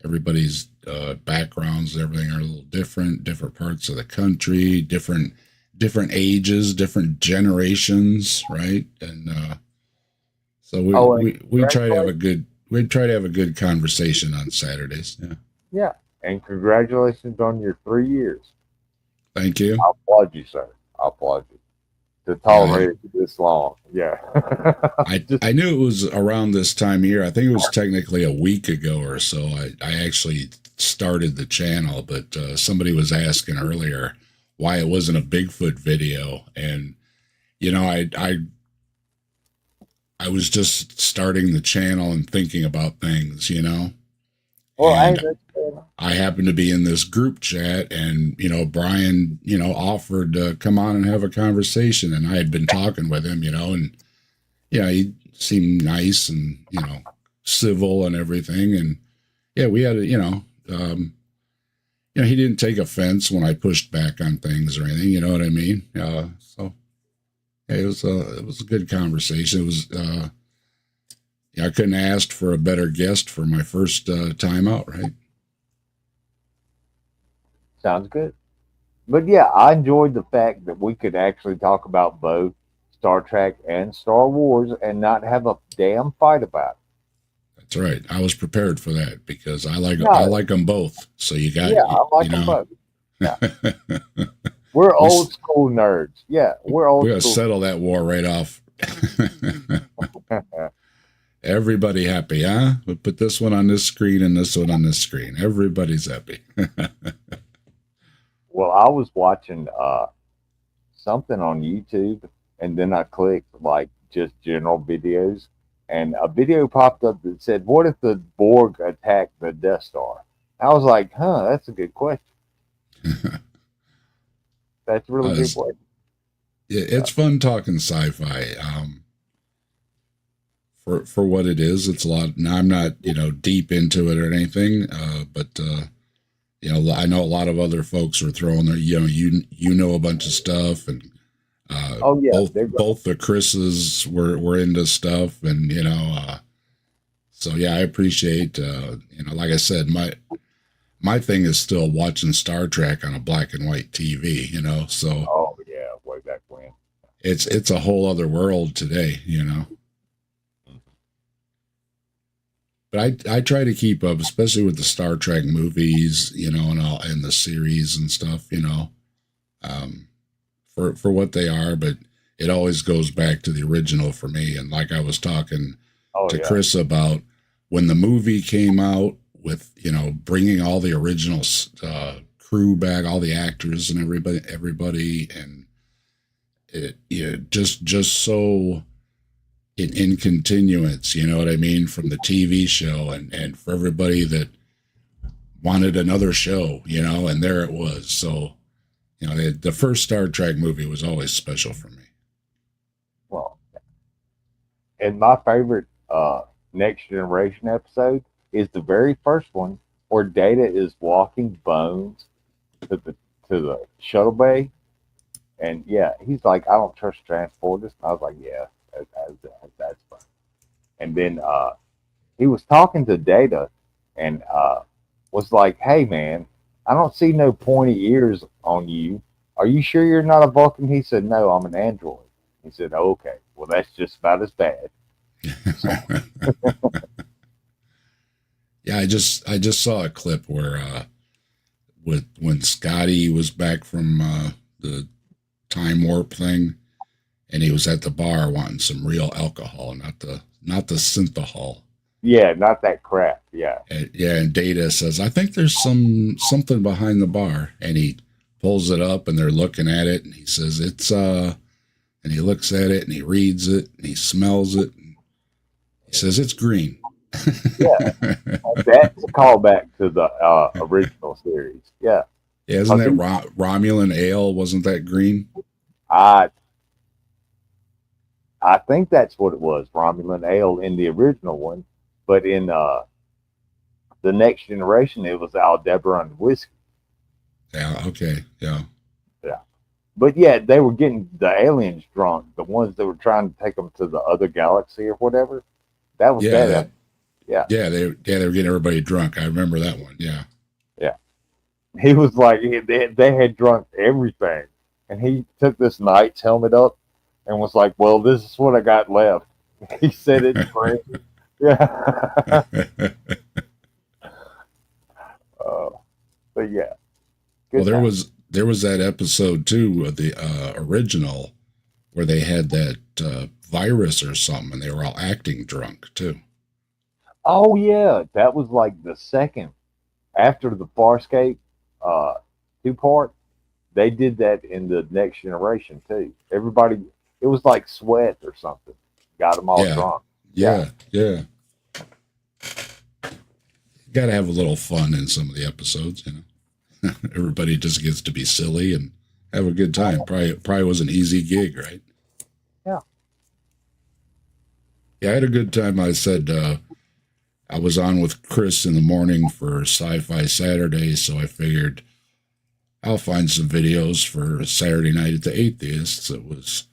everybody's backgrounds and everything are a little different parts of the country, different ages, different generations, right? And so we try to have a good conversation on Saturdays. Yeah, and congratulations on your 3 years. Thank you. I applaud you, sir. I applaud you to tolerate it this long. Yeah. I knew it was around this time of year. I think it was technically a week ago or so. I actually started the channel, but somebody was asking earlier why it wasn't a Bigfoot video. And, I was just starting the channel and thinking about things, Well, hey, And that's fair enough. I happened to be in this group chat, and Brian, offered to come on and have a conversation, and I had been talking with him, and he seemed nice and civil and everything, and yeah, we had he didn't take offense when I pushed back on things or anything, you know what I mean? So yeah, it was a good conversation. It was I couldn't have asked for a better guest for my first time out, right? Sounds good. But yeah, I enjoyed the fact that we could actually talk about both Star Trek and Star Wars and not have a damn fight about That's right. I was prepared for that because I it. like them both. So you got Yeah, I like them both. Yeah. We're We old school nerds. Yeah, we're old we gotta school. settle that war right off. Everybody happy, huh? We put this one on this screen and this one on this screen. Everybody's happy. Well, I was watching something on YouTube, and then I clicked like just general videos, and a video popped up that said, "What if the Borg attacked the Death Star?" I was like, "Huh, that's a good question. That's a really good It's- question." It's fun talking sci-fi. For what it is, it's a lot. Now I'm not deep into it or anything, but I know a lot of other folks are throwing their you know a bunch of stuff, and Oh yeah, both the Chris's were into stuff, and so yeah, I appreciate like I said, my thing is still watching Star Trek on a black and white TV, so oh yeah, way back when. it's a whole other world today, But I try to keep up, especially with the Star Trek movies, and the series and stuff, for what they are. But it always goes back to the original for me. And like I was talking to Chris about when the movie came out with, bringing all the original crew back, all the actors and everybody, and it just so. In continuance, you know what I mean, from the TV show, and for everybody that wanted another show, and there it was. So, the first Star Trek movie was always special for me. Well, and my favorite Next Generation episode is the very first one where Data is walking Bones to the shuttle bay, and yeah, he's like, "I don't trust transporters." I was like, "Yeah, that's fun." And then he was talking to Data, and was like, "Hey man, I don't see no pointy ears on you. Are you sure you're not a Vulcan?" He said, "No, I'm an android." He said, "Oh, okay, well that's just about as bad." Yeah, I just saw a clip where when Scotty was back from the time warp thing, and he was at the bar wanting some real alcohol, not the synthahol. Yeah, not that crap. Yeah. And Data says, "I think there's something behind the bar," and he pulls it up, and they're looking at it, and he says, "It's and he looks at it, and he reads it, and he smells it, and he says, "It's green." Yeah, that's a callback to the original series. Yeah. Yeah, isn't that Romulan ale? Wasn't that green? I think that's what it was, Romulan ale in the original one, but in the Next Generation, it was Aldebaran whiskey. Yeah. Okay. Yeah. Yeah, but yeah, they were getting the aliens drunk, the ones that were trying to take them to the other galaxy or whatever. That was Yeah. Yeah. Yeah. They were getting everybody drunk. I remember that one. Yeah. Yeah. He was like, they had drunk everything, and he took this knight's helmet up and was like, "Well, this is what I got left." He said it's green. Yeah. But yeah. Well, there time. was that episode too of the original where they had that virus or something, and they were all acting drunk too. Oh yeah, that was like the second after the Farscape 2-part. They did that in the Next Generation too. Everybody, it was like sweat or something, got them all drunk. Yeah. got to have a little fun in some of the episodes, you know. Everybody just gets to be silly and have a good time. Probably was an easy gig, right? Yeah. Yeah, I had a good time. I said I was on with Chris in the morning for Sci-Fi Saturday, so I figured I'll find some videos for Saturday Night at the Atheists. It was,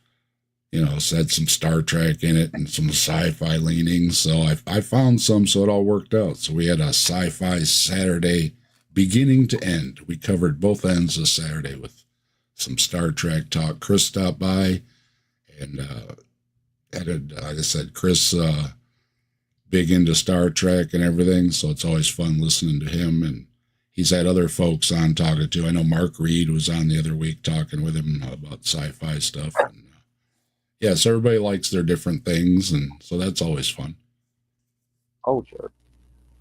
you know, said some Star Trek in it and some sci-fi leanings. So I found some, so it all worked out. So we had a Sci-Fi Saturday beginning to end. We covered both ends of Saturday with some Star Trek talk. Chris stopped by and like I said, Chris big into Star Trek and everything, so it's always fun listening to him. And he's had other folks on talking to. I know Mark Reed was on the other week talking with him about sci-fi stuff. And yeah, so everybody likes their different things, and so that's always fun. Oh, sure.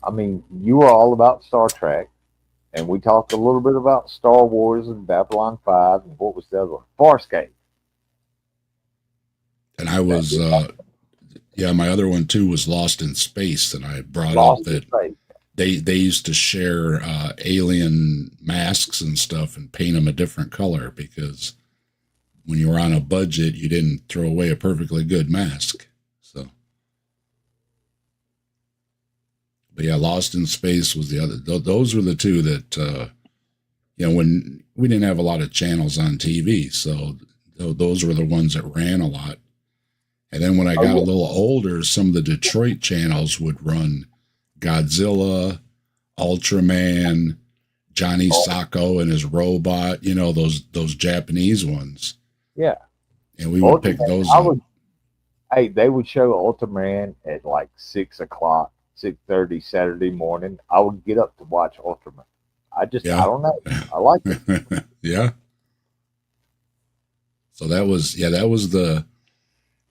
I mean, you were all about Star Trek, and we talked a little bit about Star Wars and Babylon 5, and what was the other one? Farscape. And I was, yeah, my other one too was Lost in Space, and I brought Lost up in that Space. they used to share alien masks and stuff and paint them a different color because when you were on a budget, you didn't throw away a perfectly good mask. So, but yeah, Lost in Space was the other. Those were the two that, you know, when we didn't have a lot of channels on TV, so those were the ones that ran a lot. And then when I got a little older, some of the Detroit channels would run Godzilla, Ultraman, Johnny Sacco and his robot, you know, those Japanese ones. Yeah. And we would pick those up. Hey, they would show Ultraman at like 6 o'clock, 6:30 Saturday morning. I would get up to watch Ultraman. I don't know. I like it. Yeah. So that was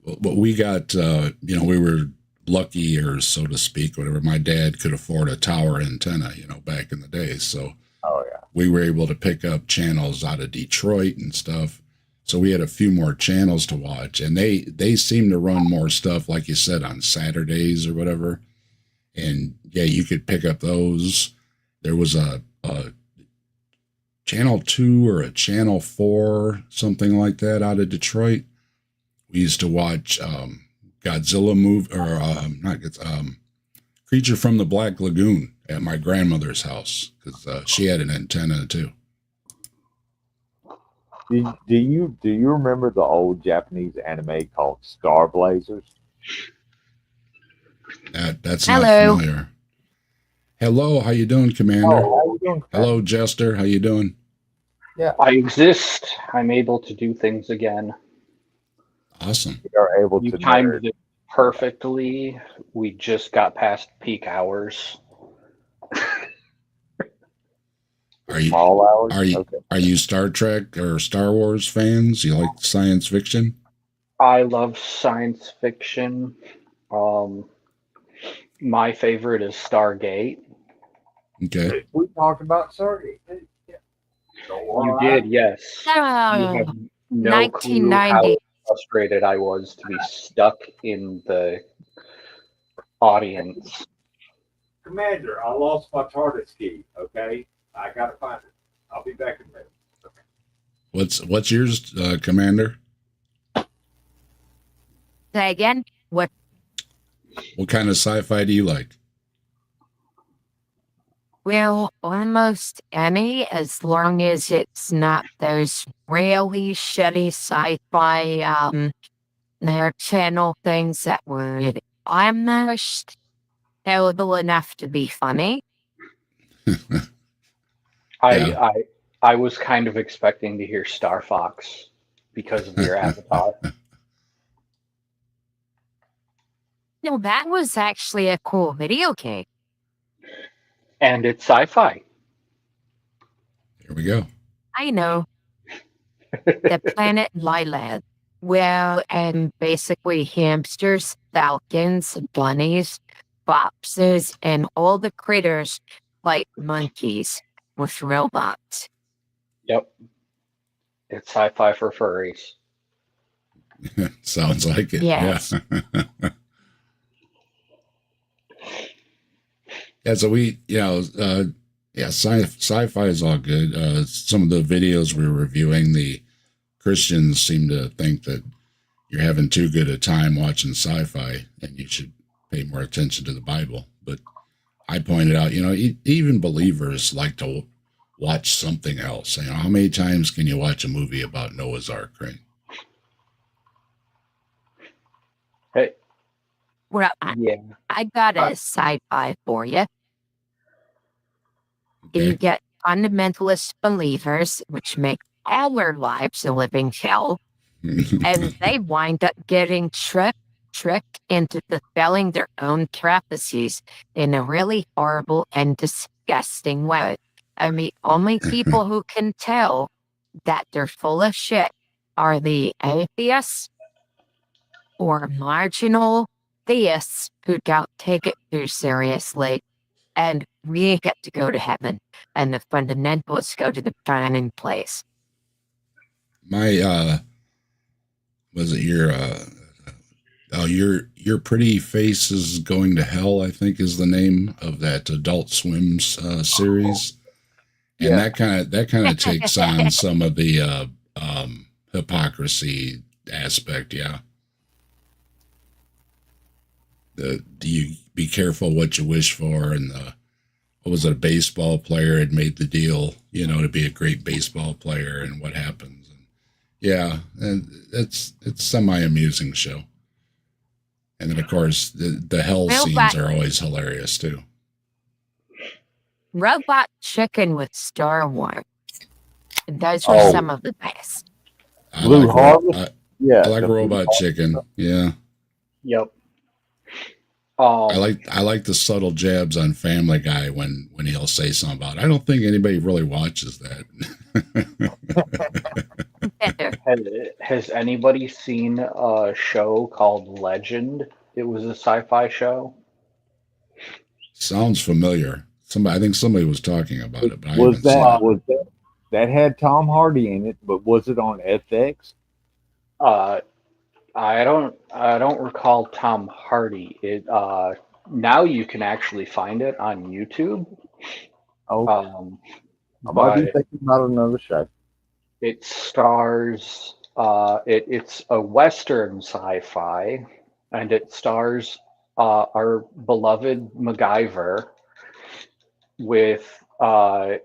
what we got, you know, we were lucky, or so to speak, whatever. My dad could afford a tower antenna, you know, back in the day. So we were able to pick up channels out of Detroit and stuff. So we had a few more channels to watch, and they seem to run more stuff, like you said, on Saturdays or whatever. And yeah, you could pick up those. There was a Channel 2 or a Channel 4, something like that, out of Detroit. We used to watch Godzilla movie, or Creature from the Black Lagoon at my grandmother's house, because she had an antenna too. Do you remember the old Japanese anime called Star Blazers? That's not familiar. Hello, how you doing, Commander? Oh, how you doing, Hello, Jester. How you doing? Yeah, I exist. I'm able to do things again. Awesome. we are able You to timed nerd. it perfectly. We just got past peak hours. Are you Small hours. Okay. are you Star Trek or Star Wars fans? You like science fiction? I love science fiction. My favorite is Stargate. Okay. We talked about Stargate. Yeah. You did, yes. You have no clue how 1990. frustrated I was to be stuck in the audience. Commander, I lost my TARDIS key. Okay, I gotta find it. I'll be back in a minute. Okay. What's yours, Commander? Say again? What? What kind of sci-fi do you like? Well, almost any, as long as it's not those really shitty sci-fi, their channel things that were almost terrible enough to be funny. I was kind of expecting to hear Star Fox because of your avatar. No, that was actually a cool video game. And it's sci-fi. Here we go. I know. The planet Lilac, where basically hamsters, falcons, bunnies, foxes, and all the critters like monkeys with robots. Yep. It's sci-fi for furries. Sounds like it. Yes. Yeah. Yeah, so sci-fi is all good. Some of the videos we're reviewing, the Christians seem to think that you're having too good a time watching sci-fi and you should pay more attention to the Bible. But I pointed out, even believers like to watch something else. How many times can you watch a movie about Noah's Ark, right? Hey, Well, yeah. I got a sci-fi for you. You Okay. get fundamentalist believers, which make our lives a living hell, and they wind up getting tricked into fulfilling their own prophecies in a really horrible and disgusting way. I mean, only people who can tell that they're full of shit are the atheists or marginal theists who don't take it too seriously. And we get to go to heaven, and the fundamentalists go to the burning place. My was it your pretty face is going to hell, I think is the name of that Adult Swim's series. And Yeah. that kind of takes on some of the hypocrisy aspect, yeah. Do you be careful what you wish for? And what was it, a baseball player had made the deal, to be a great baseball player, and what happens? And yeah, and it's semi-amusing show. And then of course the hell scenes are always hilarious too. Robot Chicken with Star Wars. Those were some of the best. Blue Harvest? Yeah. I like the Blue Robot Harvest. Chicken. Yeah. Yep. I like the subtle jabs on Family Guy when he'll say something about, I don't think anybody really watches that. Has anybody seen a show called Legend? It was a sci-fi show. Sounds familiar. I think somebody was talking about it, but I Was haven't seen it. that had Tom Hardy in it, but was it on FX? I don't recall Tom Hardy. It now you can actually find it on YouTube. Oh, I might But be thinking about another show. it stars it's a Western sci-fi, and it stars our beloved MacGyver with a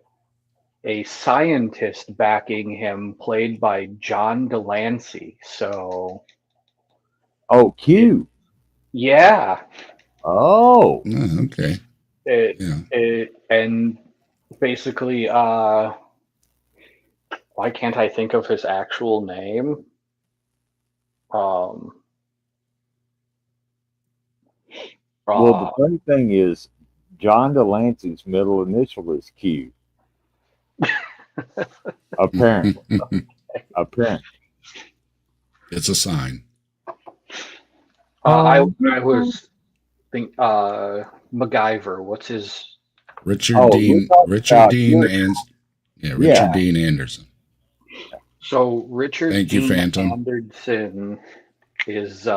scientist backing him, played by John Delancey. So Oh, Q. yeah, Oh, Oh, okay. Yeah. and basically, why can't I think of his actual name? well, the funny thing is, John Delancey's middle initial is Q. Apparently. Apparently. It's a sign. I was think MacGyver. What's his? Richard Dean Anderson. So Richard Thank you, Dean Phantom. Anderson is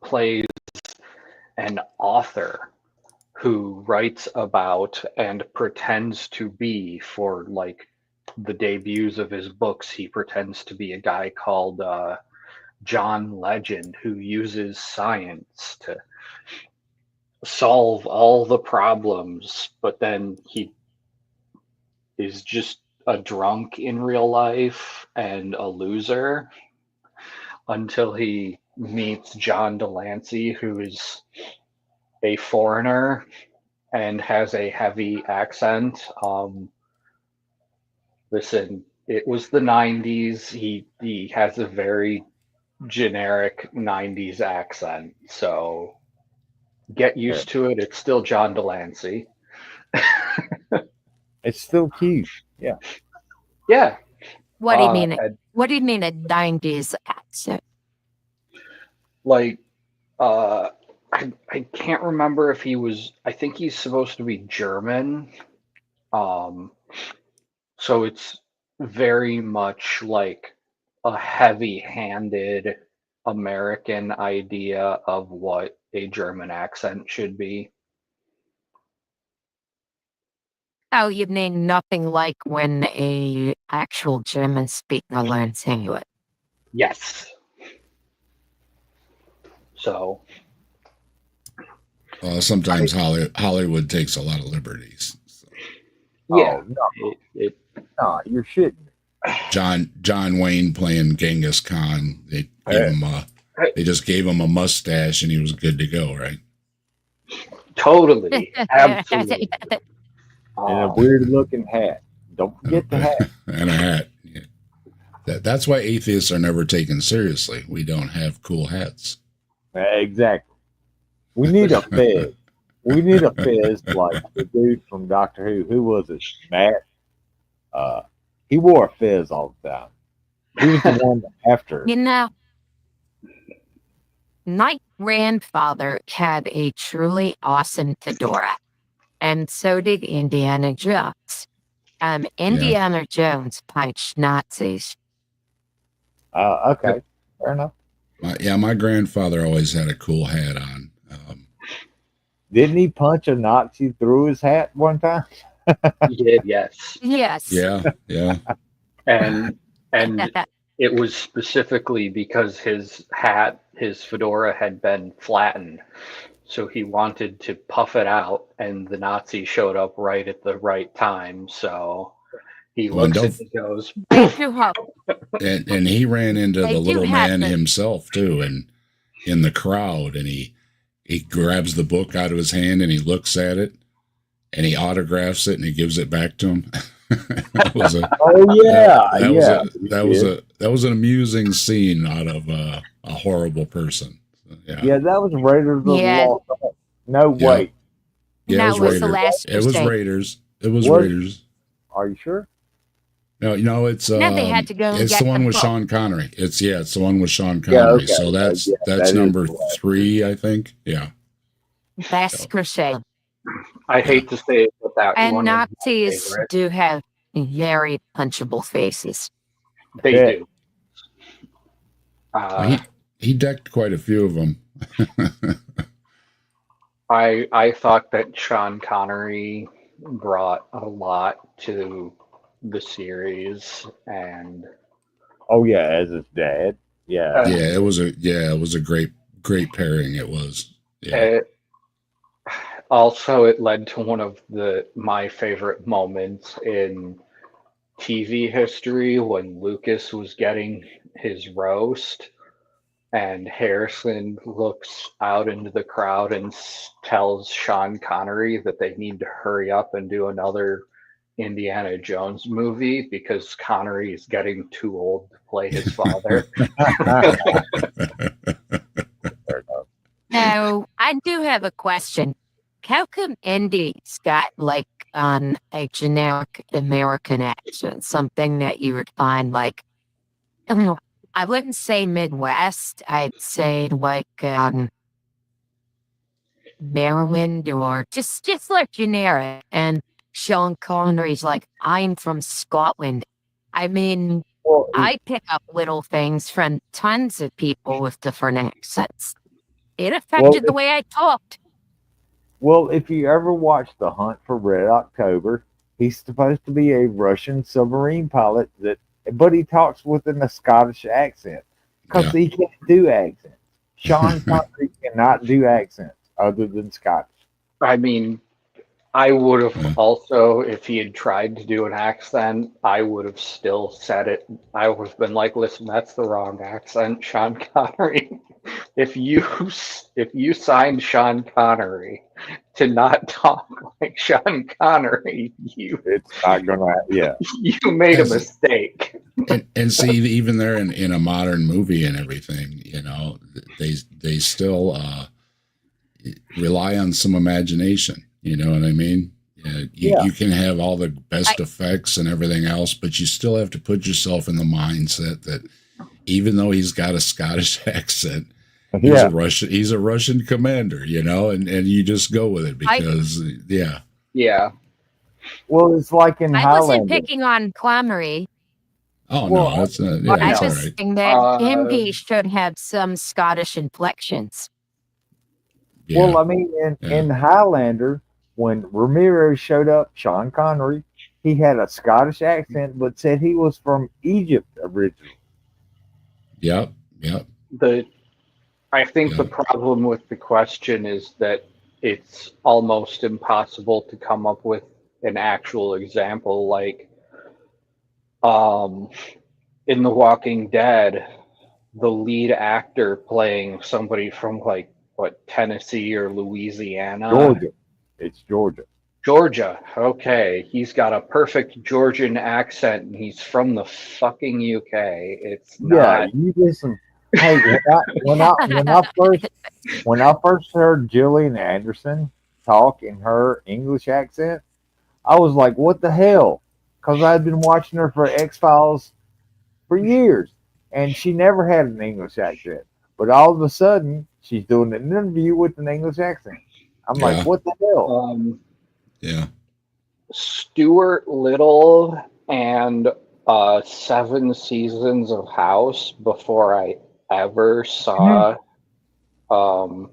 plays an author who writes about and pretends to be, for like the debuts of his books, he pretends to be a guy called John Legend, who uses science to solve all the problems, but then he is just a drunk in real life and a loser until he meets John Delancey, who is a foreigner and has a heavy accent. Listen, it was the 90s. He has a very generic 90s accent, so get used to it. It's still John Delancey. It's still Q. Yeah. Yeah. What do you mean? What do you mean a 90s accent? Like, I can't remember if he was. I think he's supposed to be German. So it's very much like a heavy-handed American idea of what a German accent should be. Oh, you mean nothing like when a actual German speaker learns English? Yes. So Sometimes Hollywood takes a lot of liberties. So yeah, no, it no, you're shitting. John Wayne playing Genghis Khan. They just gave him a mustache and he was good to go, right? totally, absolutely. And a weird looking hat. Don't forget the hat. And a hat. Yeah. That's why atheists are never taken seriously. We don't have cool hats. Exactly. We need a fez. We need a fez like the dude from Doctor Who. Who was it? Matt. He wore a fez all the time. He was the one after. You know, my grandfather had a truly awesome fedora, and so did Indiana Jones. Indiana Jones punched Nazis. Okay, fair enough. My grandfather always had a cool hat on. Didn't he punch a Nazi through his hat one time? He did, yes. Yes. Yeah. And it was specifically because his fedora had been flattened. So he wanted to puff it out, and the Nazi showed up right at the right time. So he looks at it and goes, I do hope. And he ran into They the do little have man the- himself too, and in the crowd, and he grabs the book out of his hand and he looks at it and he autographs it and he gives it back to him. That was an amusing scene out of a horrible person. Yeah, that was Raiders of the Yeah. Lost Ark. No, Yeah. wait. Yeah, That it was was the Raiders. last It was Crusade. Raiders. It was What? Raiders. Are you sure? No, it's No, they had to go and it's get the one the with book. Sean Connery. It's the one with Sean Connery. Yeah, okay. So that's Yeah, that is number the last 3, I think. Yeah. Last Crusade. I hate to say it, but that And one is my Nazis favorite. do have very punchable faces. They Yeah. do. He decked quite a few of them. I thought that Sean Connery brought a lot to the series, and Oh yeah, as his dad. Yeah. Yeah, it was a great pairing. It was. Yeah. it, also it led to one of my favorite moments in TV history when Lucas was getting his roast, and Harrison looks out into the crowd and tells Sean Connery that they need to hurry up and do another Indiana Jones movie because Connery is getting too old to play his father. Fair enough. Now, I do have a question. How come Indy's got like a generic American accent, something that you would find like, I wouldn't say Midwest, I'd say like Maryland or just like generic. And Sean Connery's like, I'm from Scotland. I mean, Well, I pick up little things from tons of people with different accents. It affected the way I talked. well, if you ever watch The Hunt for Red October, he's supposed to be a Russian submarine pilot but he talks within a Scottish accent because he can't do accents. Sean Connery cannot do accents other than Scottish. I mean, I would have also, if he had tried to do an accent, I would have still said it. I would have been like, listen, that's the wrong accent, Sean Connery. If you signed Sean Connery to not talk like Sean Connery, It's not gonna. Yeah. you made a mistake. and see, even there in a modern movie and everything, they still rely on some imagination. You know what I mean? You can have all the best effects and everything else, but you still have to put yourself in the mindset that even though he's got a Scottish accent, he's a Russian commander, and you just go with it because Yeah. Well, it's like in I wasn't Highlander. picking on Connery. Oh Well, no, that's I yeah, it's I all was right. thinking that Uh, Gimby should have some Scottish inflections. Yeah, Well, I mean, yeah, in Highlander, when Ramirez showed up, Sean Connery, he had a Scottish accent, but said he was from Egypt originally. yep, yep, the I think the yep. problem with the question is that it's almost impossible to come up with an actual example. Like, um, in The Walking Dead, the lead actor playing somebody from like what, Tennessee or Louisiana, Georgia. It's Georgia. Georgia. Okay, he's got a perfect Georgian accent, and he's from the fucking UK. It's Yeah, not. you listen. Hey, when I first heard Gillian Anderson talk in her English accent, I was like, "What the hell?" Because I'd been watching her for X Files for years, and she never had an English accent. But all of a sudden, she's doing an interview with an English accent. I'm like, Yeah, "What the hell?" yeah. Stuart Little and 7 seasons of House before I ever saw um,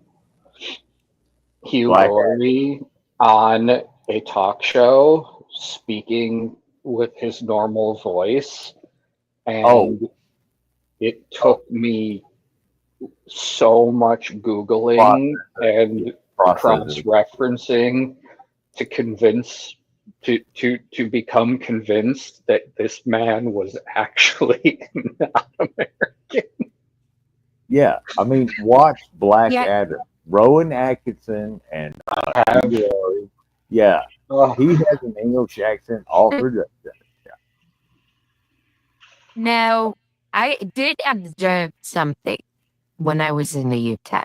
Hugh Black. Laurie on a talk show speaking with his normal voice. Oh, And it took me so much Pro- Googling and cross processing. referencing to convince to become convinced that this man was actually not American. Yeah, I mean, watch Black Yeah. Adder. Rowan Atkinson and Have Hugh Laurie. Yeah, he has an English accent all through that. Now, I did observe something when I was in the UK.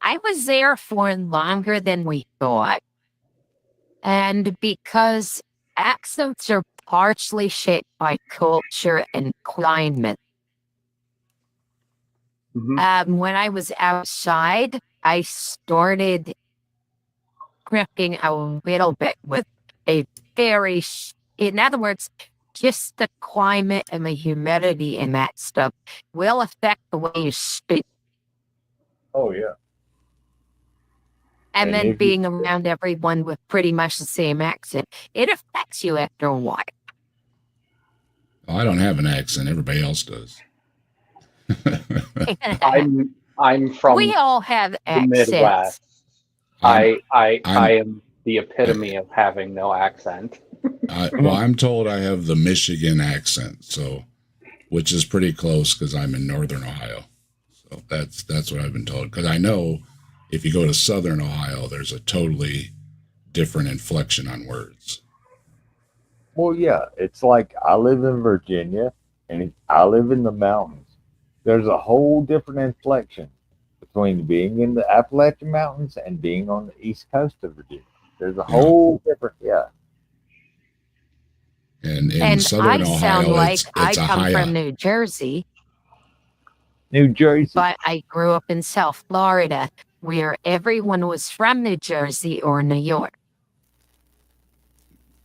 I was there for longer than we thought. And because accents are partially shaped by culture and climate, when I was outside, I started gripping a little bit with a in other words, just the climate and the humidity and that stuff will affect the way you speak. Oh yeah, And and then if you, being around everyone with pretty much the same accent, it affects you after a while. Well, I don't have an accent. Everybody else does. I'm from We all have the accents. Midwest. I'm, I I'm, am the epitome of having no accent. well, I'm told I have the Michigan accent, so which is pretty close because I'm in Northern Ohio. So that's what I've been told. Because I know if you go to Southern Ohio, there's a totally different inflection on words. well, yeah, it's like I live in Virginia and I live in the mountains. There's a whole different inflection between being in the Appalachian Mountains and being on the east coast of Virginia. There's a Yeah. whole different, yeah. And in And Southern I sound Ohio, like I it's a come higher. from New Jersey, New Jersey. but I grew up in South Florida, where everyone was from New Jersey or New York.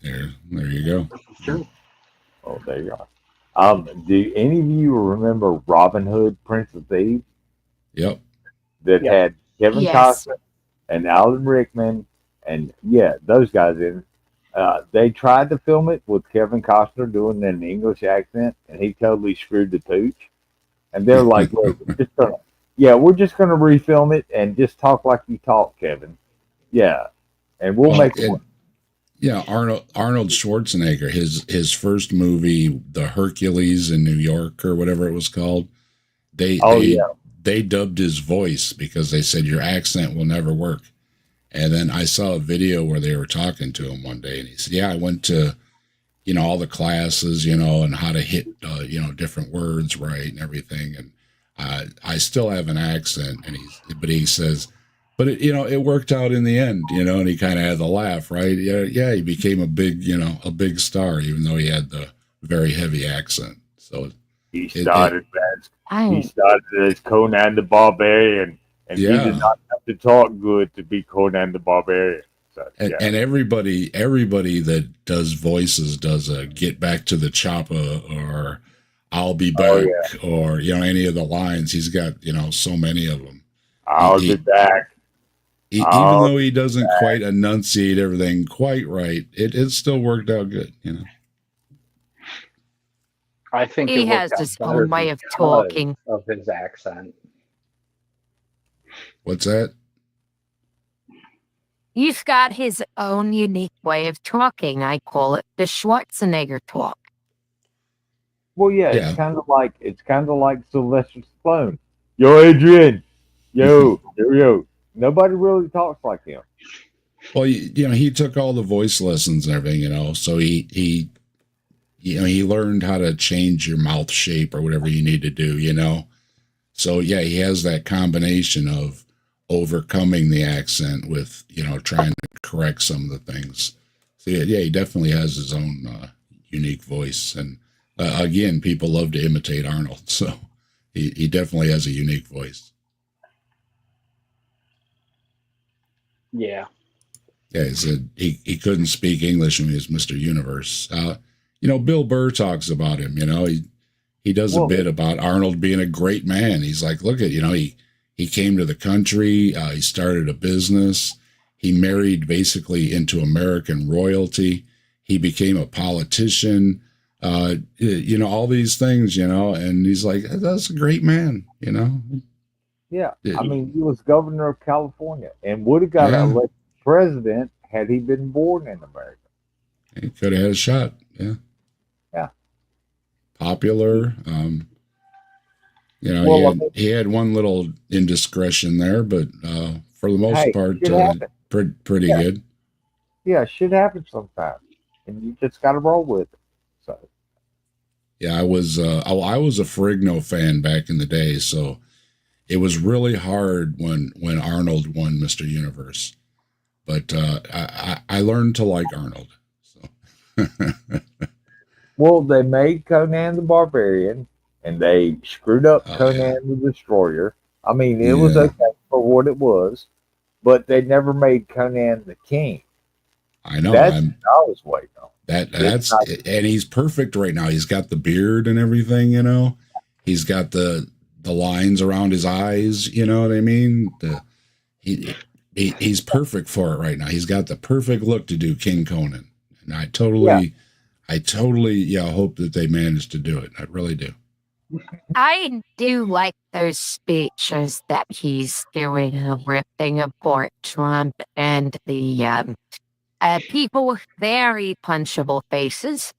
There you go. True. Oh, there you are. Do any of you remember Robin Hood, Prince of Thieves? Yep. That Yeah. had Kevin Yes. Costner and Alan Rickman, and yeah, those guys in it. They tried to film it with Kevin Costner doing an English accent, and he totally screwed the pooch. And they're like, "Look, we're just gonna refilm it and just talk like you talk, Kevin. Yeah, and we'll Well, make it work." Yeah, Arnold Schwarzenegger, his first movie, The Hercules in New York or whatever it was called. They dubbed his voice because they said your accent will never work. And then I saw a video where they were talking to him one day, and he said, "Yeah, I went to, all the classes, and how to hit, different words right and everything, and I still have an accent." And but he says, "But it worked out in the end, And he kind of had the laugh, right? Yeah, he became a big star, even though he had the very heavy accent. So He started I, as Conan the Barbarian, and he Yeah. did not have to talk good to be Conan the Barbarian. So, And, yeah. and everybody that does voices does a "Get Back to the Chopper" or "I'll be Oh, back" or any of the lines. He's got so many of them. I'll be back. Even though he doesn't quite enunciate everything quite right, it still worked out good. I think He it worked has out his better own way of because talking. of his accent. What's that? He's got his own unique way of talking. I call it the Schwarzenegger talk. Well, yeah, Yeah. it's kind of like Sylvester Stallone. Yo, Adrian. Yo, yo. Nobody really talks like him. Well, he took all the voice lessons and everything, so he learned how to change your mouth shape or whatever you need to do. So yeah, he has that combination of overcoming the accent with trying to correct some of the things. So yeah, he definitely has his own unique voice, and again, people love to imitate Arnold, so he definitely has a unique voice. Yeah. Yeah, he said he couldn't speak English when he was Mr. Universe. Bill Burr talks about him. He does a bit about Arnold being a great man. He's like, look at he came to the country. He started a business. He married basically into American royalty. He became a politician. All these things. And he's like, that's a great man. Yeah, I mean, he was governor of California and would have got elected president had he been born in America. He could have had a shot. Yeah. Yeah. Popular. He had one little indiscretion there, but for the most part, pretty good. Yeah, shit happens sometimes, and you just got to roll with it. So. Yeah, I was a Ferrigno fan back in the day, so it was really hard when Arnold won Mr. Universe, but I learned to like Arnold. So. Well, they made Conan the Barbarian, and they screwed up Conan the Destroyer. I mean, it was okay for what it was, but they never made Conan the King. I know. That's what I was waiting on. And he's perfect right now. He's got the beard and everything. He's got the lines around his eyes. You know what I mean? He's perfect for it right now. He's got the perfect look to do King Conan, and I totally hope that they manage to do it. I really do. I do like those speeches that he's doing, ripping apart Trump and the people with very punchable faces.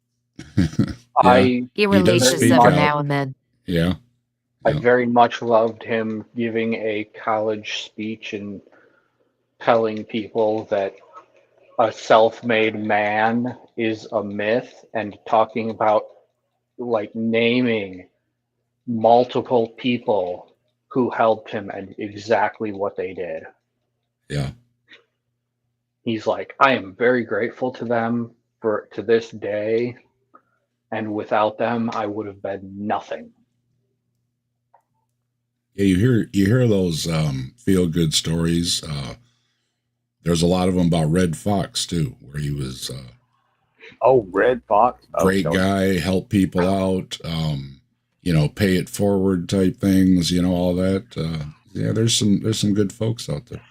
Yeah. He releases them now and then. Yeah. I very much loved him giving a college speech and telling people that a self-made man is a myth, and talking about naming multiple people who helped him and exactly what they did. Yeah. He's like, I am very grateful to them to this day, and without them, I would have been nothing. Yeah, you hear those feel good stories. There's a lot of them about Red Fox too, where he was Red Fox, great guy, help people out, pay it forward type things, all that. Yeah, there's some good folks out there.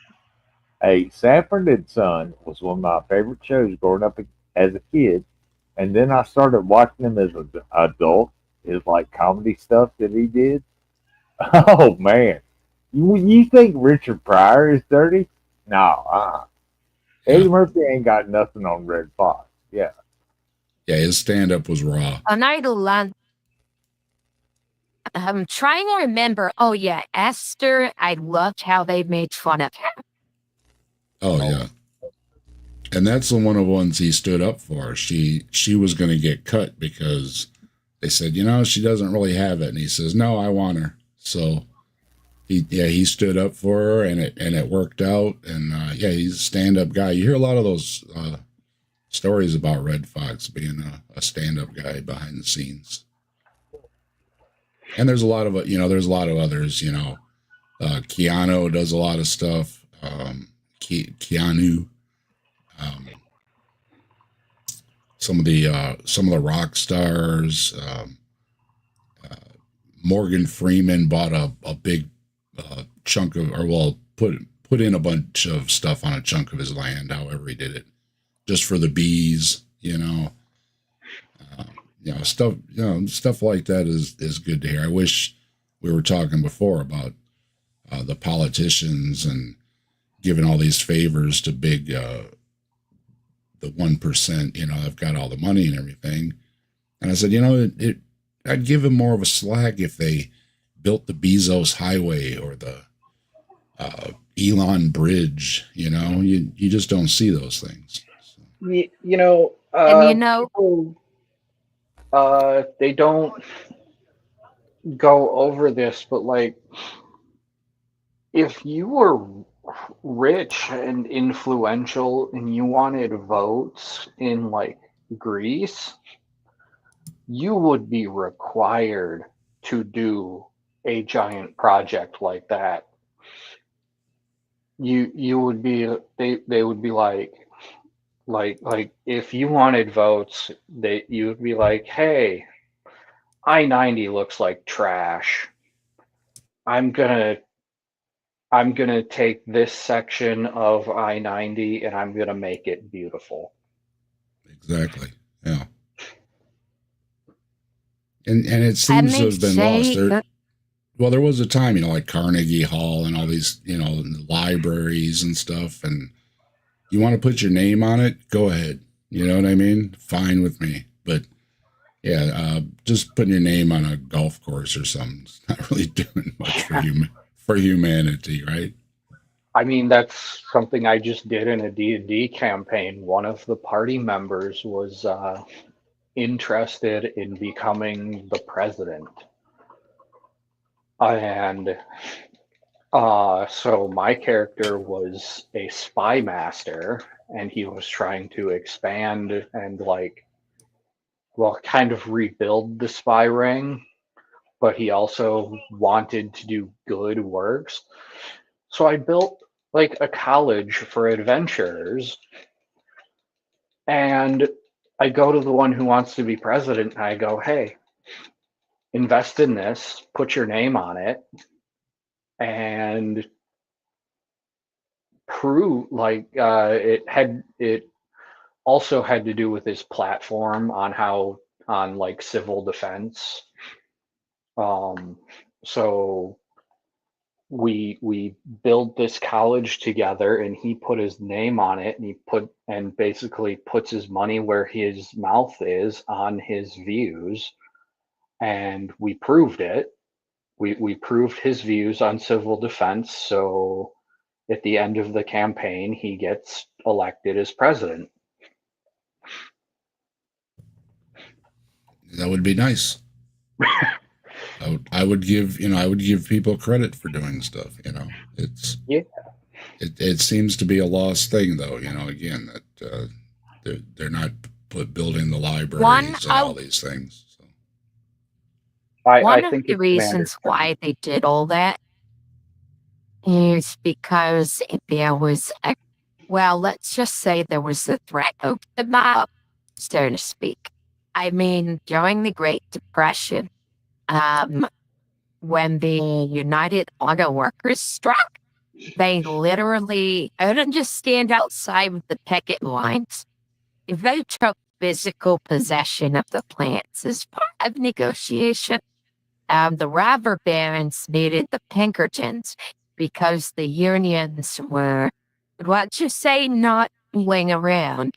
Hey, Sanford and Son was one of my favorite shows growing up as a kid, and then I started watching him as an adult. His comedy stuff that he did. Oh man, you think Richard Pryor is dirty? No, Eddie Murphy ain't got nothing on Red Fox. Yeah. Yeah, his stand-up was raw. And I'm trying to remember. Oh yeah, Esther. I loved how they made fun of him. Oh yeah, and that's the one of the ones he stood up for. She was going to get cut because they said, she doesn't really have it, and he says, no, I want her. So he stood up for her, and it worked out. And he's a stand-up guy. You hear a lot of those stories about Red Fox being a stand-up guy behind the scenes. And there's a lot of there's a lot of others. Keanu does a lot of stuff. Keanu, Um, some of the rock stars. Morgan Freeman bought a big chunk of, or well, put in a bunch of stuff on a chunk of his land. However, he did it, just for the bees. Stuff like that is good to hear. I wish we were talking before about the politicians and giving all these favors to big the 1%. I've got all the money and everything, and I said, I'd give them more of a slack if they built the Bezos Highway or the Elon Bridge. You just don't see those things. So. And People, they don't go over this, but like, if you were rich and influential and you wanted votes in like Greece, you would be required to do a giant project like that. You would be, they would be like if you wanted votes, you would be like, hey, I-90 looks like trash. I'm gonna take this section of I-90 and I'm gonna make it beautiful. Exactly. Yeah. And it seems to have been lost. There was a time, like Carnegie Hall and all these, libraries and stuff. And you want to put your name on it, go ahead. You know what I mean? Fine with me. But yeah, just putting your name on a golf course or something is not really doing much for humanity, right? I mean, that's something I just did in a D&D campaign. One of the party members was interested in becoming the president. And so my character was a spy master, and he was trying to expand and kind of rebuild the spy ring, but he also wanted to do good works. So I built like a college for adventurers, and I go to the one who wants to be president and I go, hey, invest in this, put your name on it, and prove it also had to do with his platform on like civil defense. So we build this college together, and he put his name on it, and basically puts his money where his mouth is on his views, and we proved it. We proved his views on civil defense, so at the end of the campaign he gets elected as president. That would be nice. I would give people credit for doing stuff. It's yeah. It seems to be a lost thing, though. Again, that they're not building the libraries and all these things. So. One of the reasons why they did all that is because there was let's just say there was a threat of the mob, so to speak. I mean, during the Great Depression, when the United Auto Workers struck, they literally didn't just stand outside with the picket lines. They took physical possession of the plants as part of negotiation. The robber barons needed the Pinkertons because the unions were, let's just say, not laying around.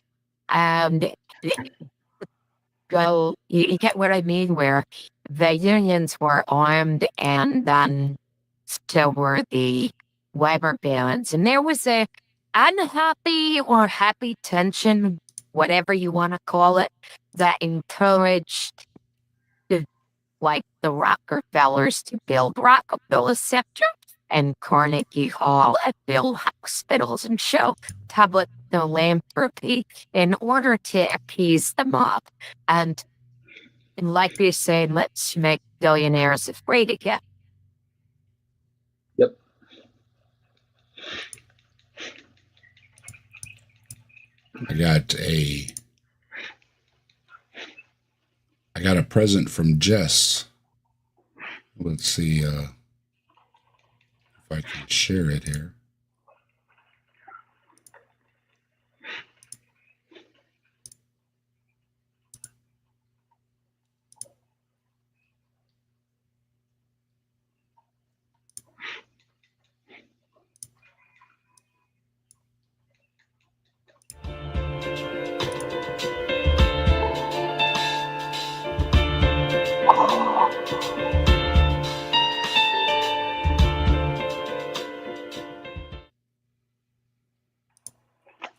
So you get what I mean, where the unions were armed and then still were the robber barons. And there was a unhappy or happy tension, whatever you want to call it, that encouraged the Rockefellers to build Rockefeller Center and Carnegie Hall and build hospitals and show public philanthropy in order to appease the mob. And like they say, let's make billionaires afraid again. Yep. I got a present from Jess. Let's see if I can share it here.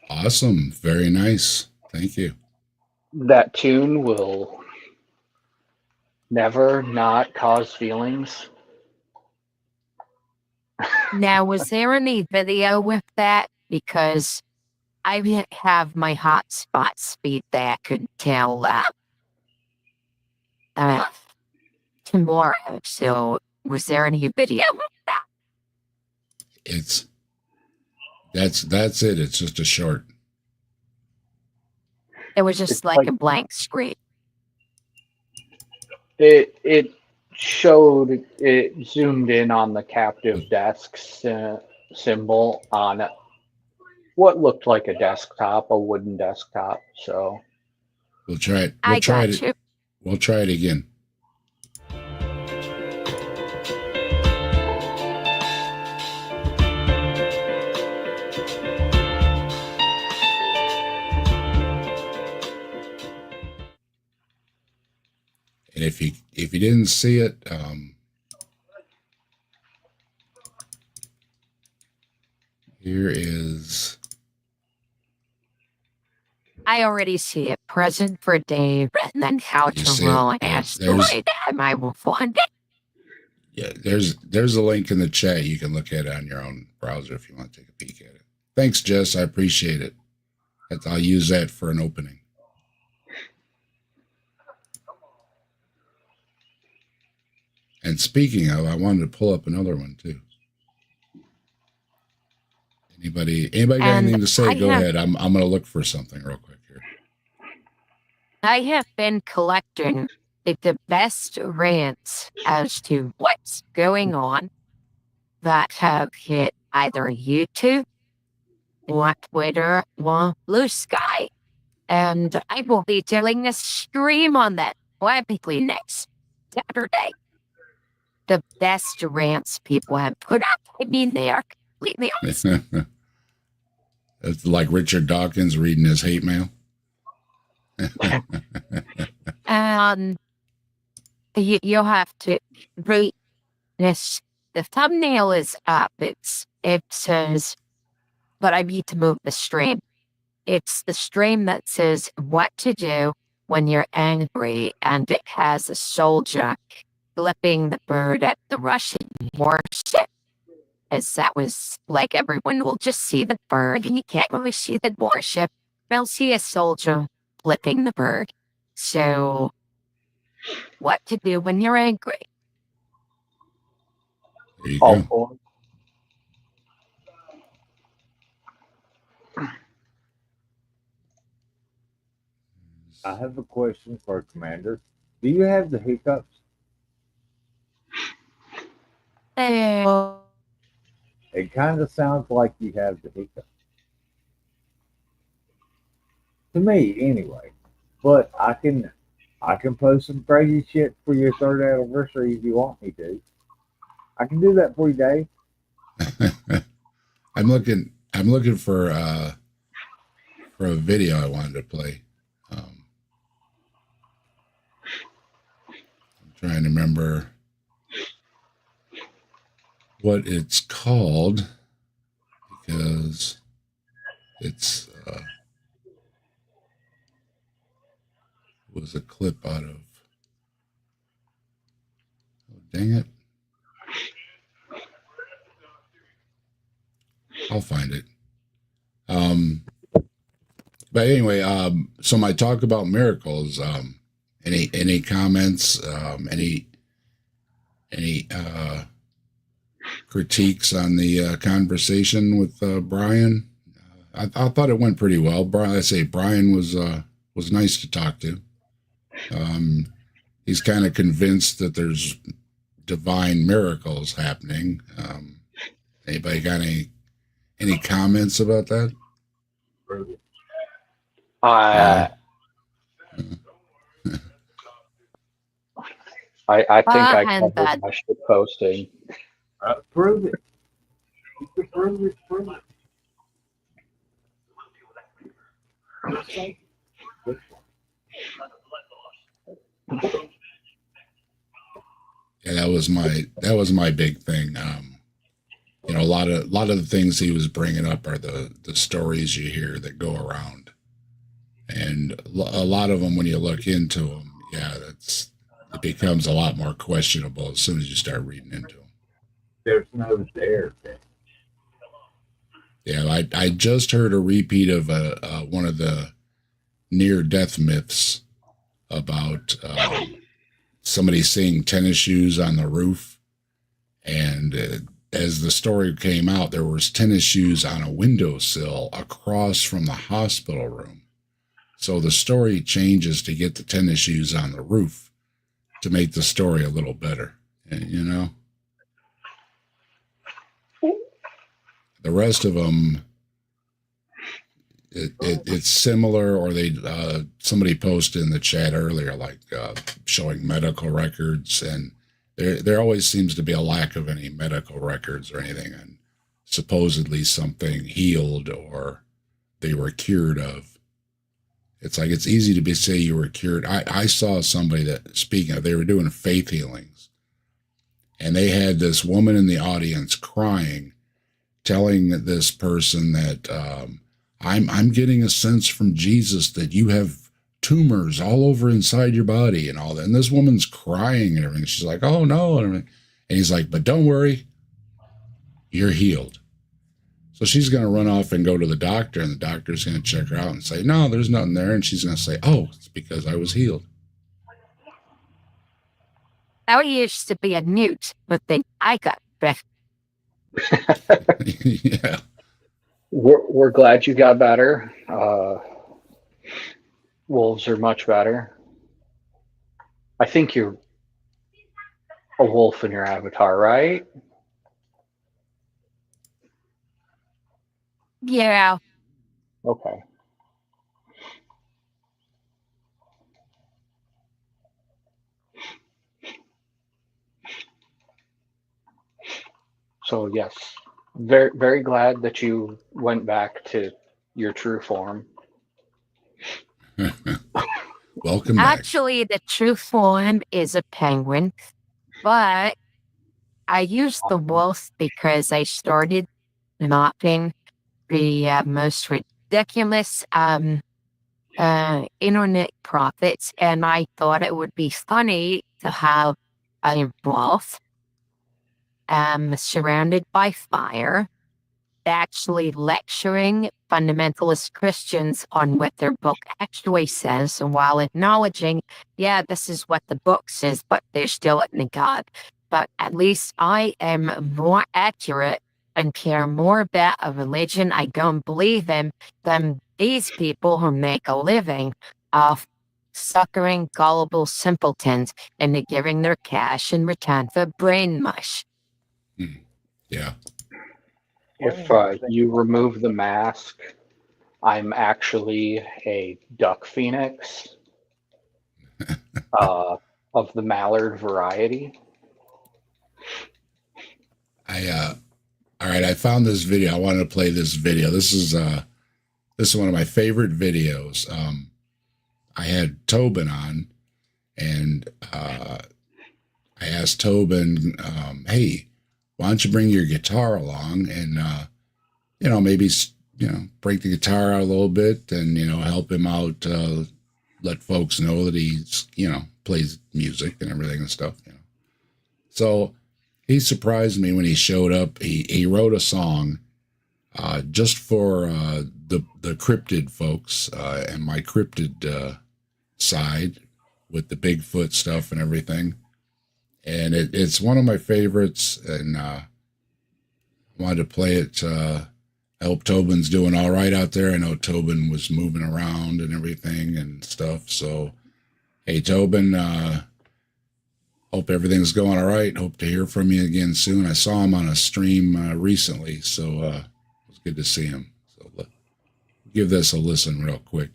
Awesome. Very nice. Thank you. That tune will never not cause feelings. Now, was there any video with that? Because I didn't have my hotspot speed that I could tell tomorrow. So, was there any video with that? That's it. It's just a short. It was just It's like like- a blank screen. It showed, it zoomed in on the captive desk symbol on what looked like a desktop, a wooden desktop. So We'll try it. I got you. We'll try it again. And if you didn't see it, here is. I already see it. Present for Dave, and then how You to see it? roll an Yeah, asteroid. And I will find it. Yeah, there's a link in the chat. You can look at it on your own browser if you want to take a peek at it. Thanks, Jess. I appreciate it. I'll use that for an opening. And speaking of, I wanted to pull up another one too. Anybody got And anything to say? I Go have- ahead. I'm going to look for something real quick here. I have been collecting the best rants as to what's going on that have hit either YouTube or Twitter or Blue Sky. And I will be doing a stream on that probably next Saturday. The best rants people have put up. I mean, they are completely awesome. It's like Richard Dawkins reading his hate mail. You'll have to read this. The thumbnail is up. It says, but I need to move the stream. It's the stream that says what to do when you're angry, and it has a soldier flipping the bird at the Russian warship. As that was like everyone will just see the bird, and you can't really see the warship. They'll see a soldier flipping the bird. So, what to do when you're angry? There you All go. for I have a question for Commander. Do you have the hiccups? It kind of sounds like you have the hiccups. To me, anyway. But I can post some crazy shit for your 3rd anniversary if you want me to. I can do that for you, Dave. I'm looking for a video I wanted to play. I'm trying to remember what it's called because it's was a clip out of. Oh, dang it. I'll find it. But anyway, so my talk about miracles, any comments, any critiques on the conversation with Brian? I thought it went pretty well. Brian, I say Brian was nice to talk to. He's kind of convinced that there's divine miracles happening. Anybody got any comments about that? I think I and covered that- my shit posting. Prove it. You can prove it. Prove it. Yeah, that was my big thing. You know, a lot of the things he was bringing up are the stories you hear that go around, and a lot of them, when you look into them, yeah, it becomes a lot more questionable as soon as you start reading into them. There's no there. Yeah, I just heard a repeat of one of the near-death myths about somebody seeing tennis shoes on the roof, and as the story came out, there was tennis shoes on a windowsill across from the hospital room. So the story changes to get the tennis shoes on the roof to make the story a little better, you know? The rest of them, it's similar, or they somebody posted in the chat earlier, like showing medical records, and there always seems to be a lack of any medical records or anything, and supposedly something healed or they were cured of. It's like it's easy to say you were cured. I saw somebody that, speaking of, they were doing faith healings, and they had this woman in the audience crying, telling this person that I'm getting a sense from Jesus that you have tumors all over inside your body and all that. And this woman's crying and everything. She's like, oh no. And he's like, but don't worry, you're healed. So she's going to run off and go to the doctor, and the doctor's going to check her out and say, no, there's nothing there. And she's going to say, oh, it's because I was healed. I used to be a newt, but then I got better. Yeah. We're glad you got better. Wolves are much better. I think you're a wolf in your avatar, right? Yeah. Okay. So yes, very, very glad that you went back to your true form. Welcome back. Actually, the true form is a penguin, but I used the wolf because I started mocking the most ridiculous internet prophets, and I thought it would be funny to have a wolf surrounded by fire, actually lecturing fundamentalist Christians on what their book actually says, and while acknowledging, yeah, this is what the book says, but they're still in God. But at least I am more accurate and care more about a religion I don't believe in than these people who make a living off suckering gullible simpletons into giving their cash in return for brain mush. Yeah. If you remove the mask, I'm actually a duck phoenix of the mallard variety. All right, I found this video. I wanted to play this video. This is one of my favorite videos. I had Tobin on, and I asked Tobin, hey, why don't you bring your guitar along and, maybe, break the guitar out a little bit and, help him out, let folks know that he's, plays music and everything and stuff, So he surprised me when he showed up. He wrote a song just for the cryptid folks and my cryptid side with the Bigfoot stuff and everything. And it's one of my favorites, and I wanted to play it. I hope Tobin's doing all right out there. I know Tobin was moving around and everything and stuff. So, hey, Tobin, hope everything's going all right. Hope to hear from you again soon. I saw him on a stream recently, so it was good to see him. So give this a listen real quick.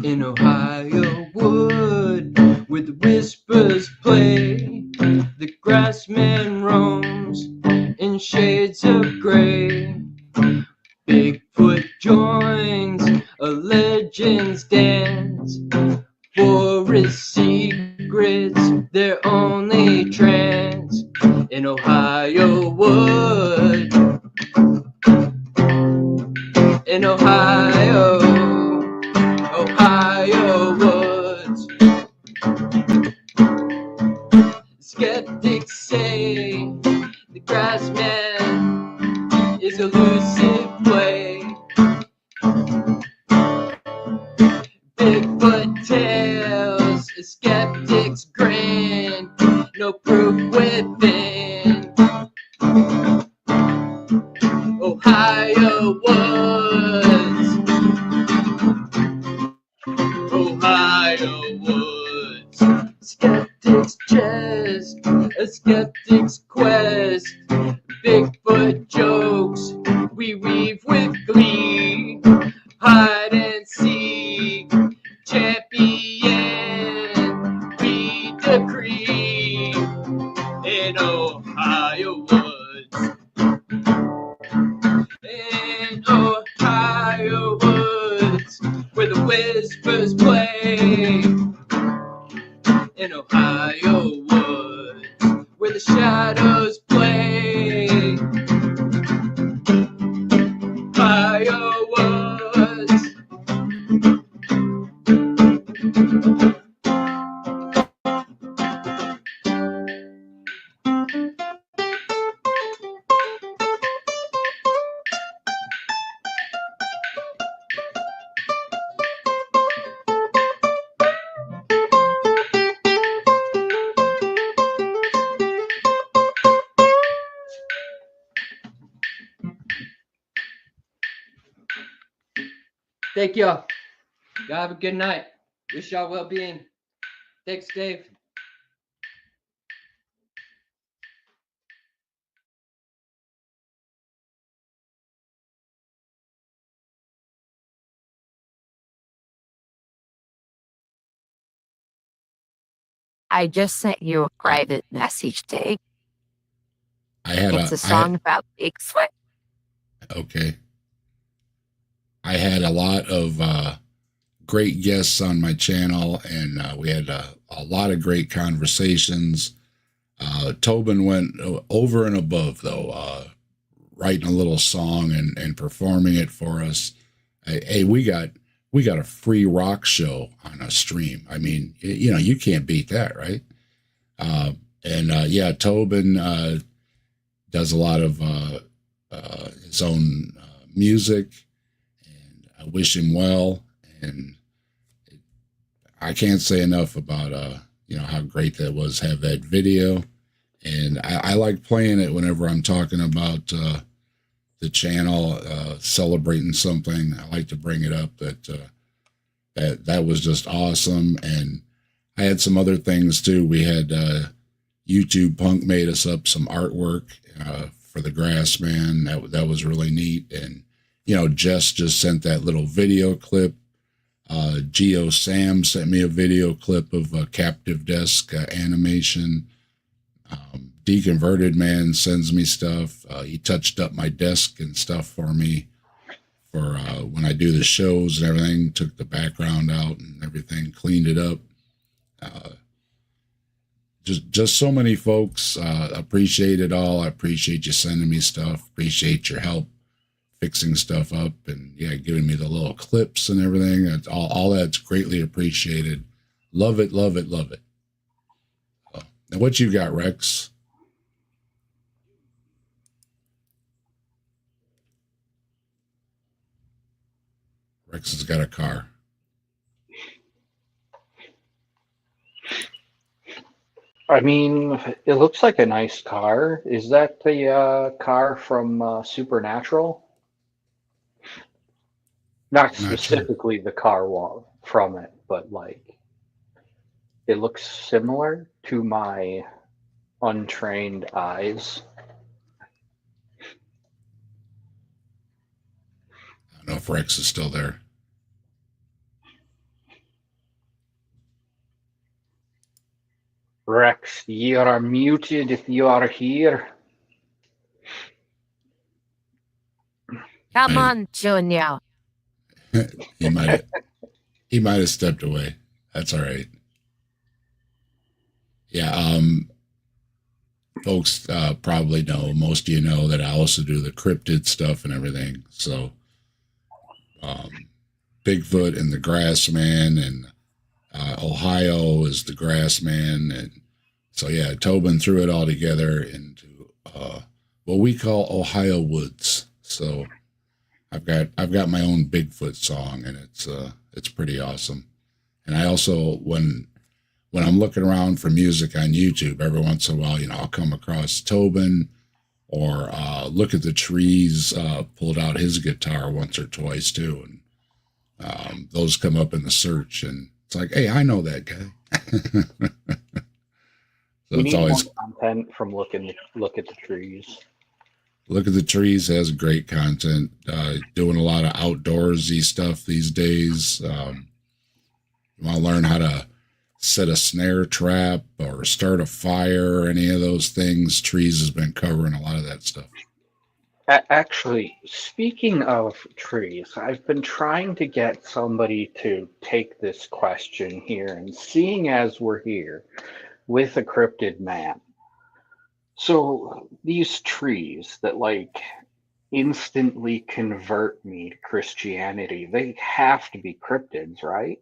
In Ohio wood, where the whispers play, the grassman roams in shades of gray. Bigfoot joins a legend's dance, forest secrets their only trance. In Ohio wood, in Ohio woods. Skeptics say the grassman is elusive play. Bigfoot tales, a skeptic's grin, no proof within. Ohio woods, Ohio woods. Skeptic's chest, a skeptic's quest. Bigfoot jokes we weave with glee. Hide and seek, champion we decree. In Ohio woods, in Ohio woods, where the whispers play. In Ohio woods, where the shadows play. Ohio woods. Thank y'all. Y'all have a good night. Wish y'all well-being. Thanks, Dave. I just sent you a private message, Dave. It's a I song about Bigfoot. okay. I had a lot of great guests on my channel, and we had a lot of great conversations. Tobin went over and above, though, writing a little song and performing it for us. Hey, we got a free rock show on a stream. I mean, you know, you can't beat that, right? Yeah, Tobin does a lot of his own music, and I wish him well. And I can't say enough about you know, how great that was, have that video. And I like playing it whenever I'm talking about the channel, celebrating something. I like to bring it up that was just awesome. And I had some other things too. We had YouTube Punk made us up some artwork for the Grassman. That was really neat. And, you know, Jess just sent that little video clip. Geo Sam sent me a video clip of a Captive Desk animation. Deconverted Man sends me stuff. He touched up my desk and stuff for me for when I do the shows and everything. Took the background out and everything, cleaned it up. just so many folks. Appreciate it all. I appreciate you sending me stuff. Appreciate your help fixing stuff up, and yeah, giving me the little clips and everything. It's all that's greatly appreciated. Love it, love it, love it. Now, what you got, Rex? Rex has got a car. I mean, it looks like a nice car. Is that the car from Supernatural? Not Not sure. specifically the car from it, but like it looks similar to my untrained eyes. I don't know if Rex is still there. Rex, you are muted if you are here. Come Right. on, Junior. He might have stepped away. That's all right. Yeah, folks probably know, most of you know that I also do the cryptid stuff and everything. So Bigfoot and the Grassman, and Ohio is the Grassman, and so yeah, Tobin threw it all together into what we call Ohio Woods. So I've got my own Bigfoot song, and it's pretty awesome. And I also, when I'm looking around for music on YouTube, every once in a while, I'll come across Tobin, or Look at the Trees pulled out his guitar once or twice too, and those come up in the search, and it's like, hey, I know that guy. So We it's need always more content from Look at the Trees. Look at the Trees has great content, doing a lot of outdoorsy stuff these days. You want to learn how to set a snare trap or start a fire or any of those things, Trees has been covering a lot of that stuff. Actually, speaking of trees, I've been trying to get somebody to take this question here, and seeing as we're here with a cryptid man, so these trees that like instantly convert me to Christianity, they have to be cryptids, right?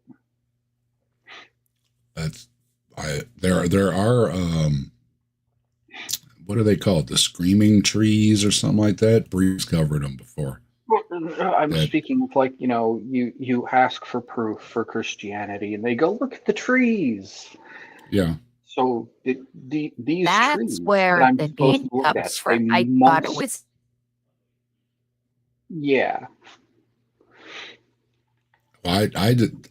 There are what are they called? The screaming trees or something like that. Bree's covered them before. Well, I'm That- speaking of like, you ask for proof for Christianity and they go, look at the trees. Yeah. So these That's trees where that I'm the supposed name to look comes at, from. they I thought it must- was Yeah. Well,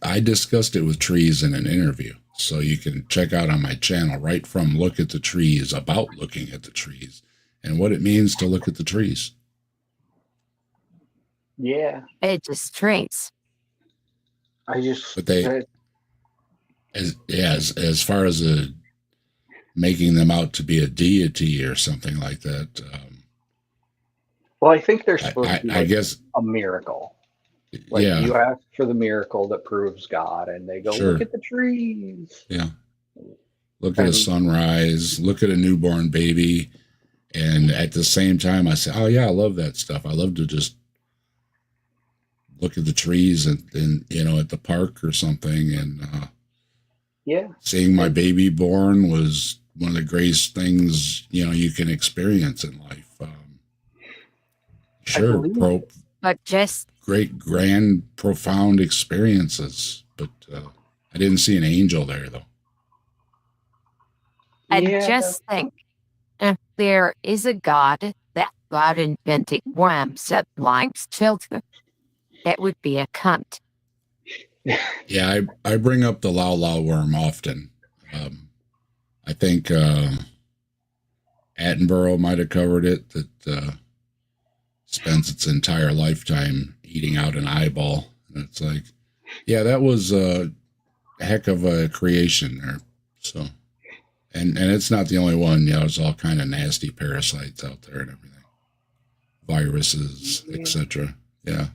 I discussed it with Trees in an interview, so you can check out on my channel right from Look at the Trees, about looking at the trees and what it means to look at the trees. Yeah. it just trees. I just But they- as far as making them out to be a deity or something like that, well, I think they're supposed to be I like guess, a miracle. Like yeah, you ask for the miracle that proves God, and they go, Sure. look at the trees. yeah. Look at a And- sunrise, look at a newborn baby, and at the same time, I say, oh yeah, I love that stuff. I love to just look at the trees and at the park or something, and Yeah. seeing my baby born was one of the greatest things you can experience in life. Sure, believe- But just great, grand, profound experiences, but I didn't see an angel there though. and Yeah. just think, if there is a God that God invented worms that likes children, that would be a cunt. Yeah, I bring up the Lao Lao worm often. I think Attenborough might have covered it, that spends its entire lifetime eating out an eyeball. And it's like, yeah, that was a heck of a creation there. So, and it's not the only one. There's all kind of nasty parasites out there and everything, viruses, etc. Yeah,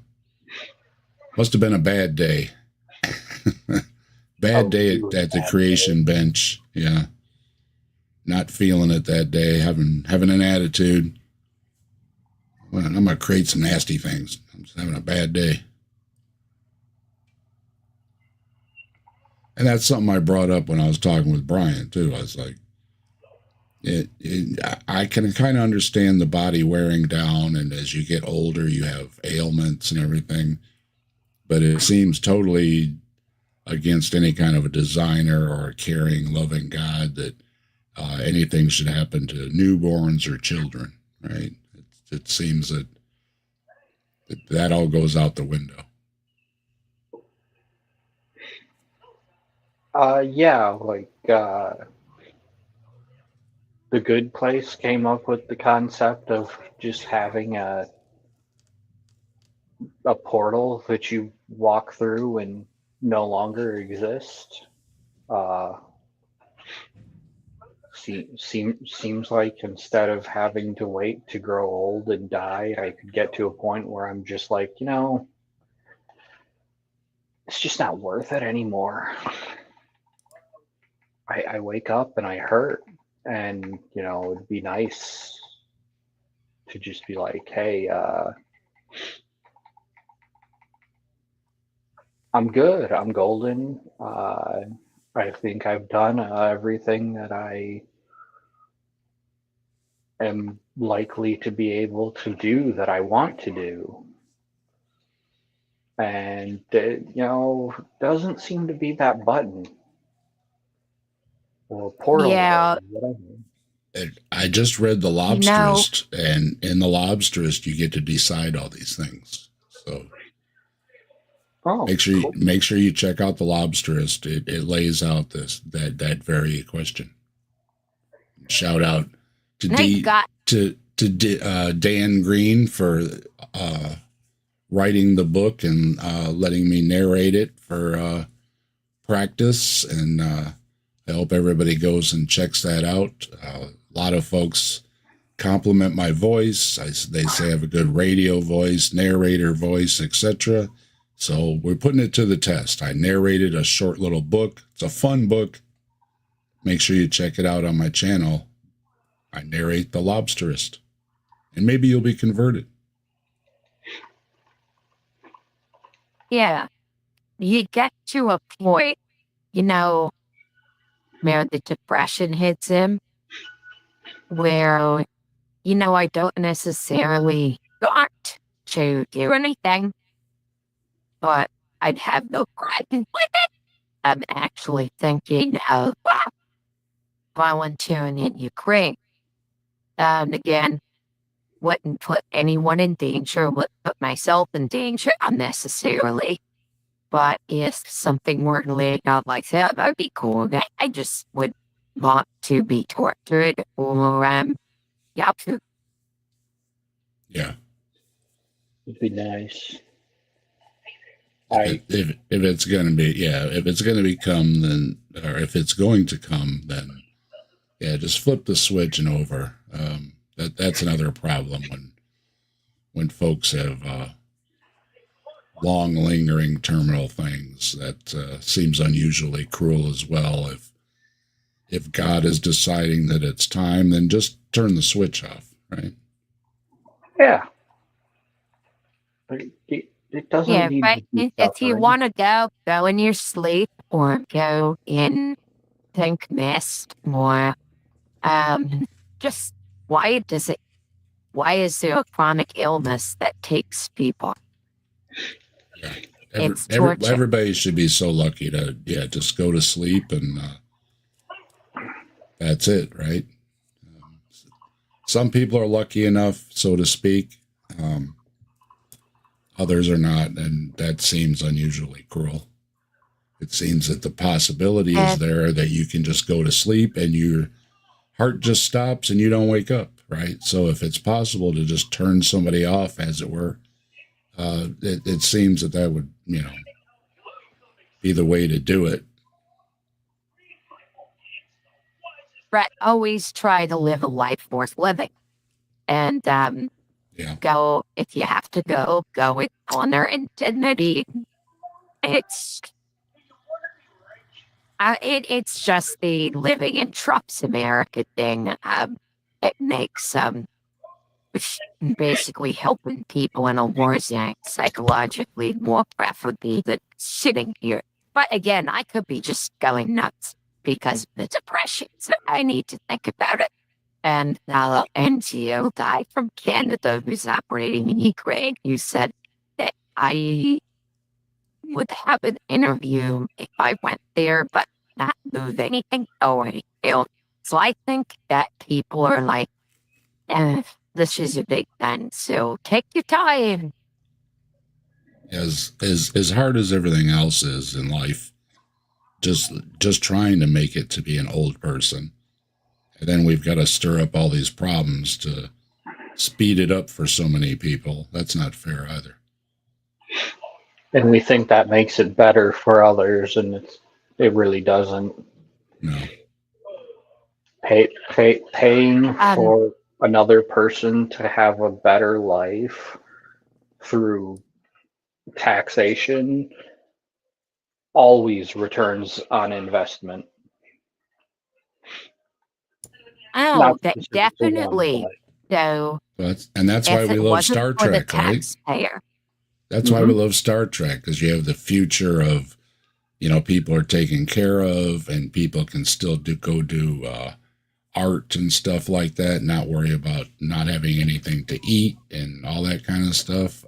must have been a bad day. Bad day at the creation bench. Yeah. not feeling it that day, having an attitude. Well, I'm gonna create some nasty things. I'm just having a bad day. And that's something I brought up when I was talking with Brian too. I was like, I can kind of understand the body wearing down, and as you get older, you have ailments and everything. But it seems totally against any kind of a designer or a caring, loving God that anything should happen to newborns or children, right? It seems that all goes out the window. Yeah, like The Good Place came up with the concept of just having a portal that you walk through and no longer exist. Seems like instead of having to wait to grow old and die, I could get to a point where I'm just like, it's just not worth it anymore. I wake up and I hurt, and it'd be nice to just be like, hey, I'm good, I'm golden. I think I've done everything that I am likely to be able to do that I want to do. And it, doesn't seem to be that button or portal Yeah. or whatever. I just read The Lobsterist, and in The Lobsterist, you get to decide all these things. So make sure you check out The Lobsterist. It lays out that very question. Shout out to Dan Green for writing the book and letting me narrate it for practice, and I hope everybody goes and checks that out. A lot of folks compliment my voice. They say I have a good radio voice, narrator voice, etc. So we're putting it to the test. I narrated a short little book. It's a fun book. Make sure you check it out on my channel. I narrate The Lobsterist, and maybe you'll be converted. Yeah. You get to a point, where the depression hits him, where, I don't necessarily want to do anything, but I'd have no problem with it. I'm actually thinking of volunteering in Ukraine. Again, wouldn't put anyone in danger, would put myself in danger unnecessarily. But if something were to lay out like that, that'd be cool. I just would want to be tortured or Yeah. It'd be nice. If it's going to come, then just flip the switch and over. That's another problem when folks have long lingering terminal things. That seems unusually cruel as well. If God is deciding that it's time, then just turn the switch off, right? Yeah. But it doesn't need right. to be If you suffering. want to go in your sleep or go in think mist or just why is there a chronic illness that takes people? Yeah. It's torture. Everybody should be so lucky to just go to sleep and that's it, right? Some people are lucky enough, so to speak. Others are not, and that seems unusually cruel. It seems that the possibility is there that you can just go to sleep and your heart just stops and you don't wake up, right? So if it's possible to just turn somebody off, as it were, it seems that would, be the way to do it. Right. Always try to live a life worth living. And go, if you have to go with honor and dignity. It's It's just the living in Trump's America thing. It makes basically helping people in a war zone psychologically more preferably than sitting here. But again, I could be just going nuts because of the depression, so I need to think about it. And the NGO guy from Canada who's operating in Ukraine, you said that I would have an interview if I went there, but not move anything away. So I think that people are like, this is a big thing, so take your time. As hard as everything else is in life, just trying to make it to be an old person. And then we've got to stir up all these problems to speed it up for so many people. That's not fair either. And we think that makes it better for others, and it really doesn't. No. Paying for another person to have a better life through taxation always returns on investment. Oh, Not that specific to one, definitely. So That's why if we it love wasn't Star for the Trek, right? taxpayer, That's why we love Star Trek, because you have the future of, people are taken care of, and people can still go do art and stuff like that, not worry about not having anything to eat and all that kind of stuff.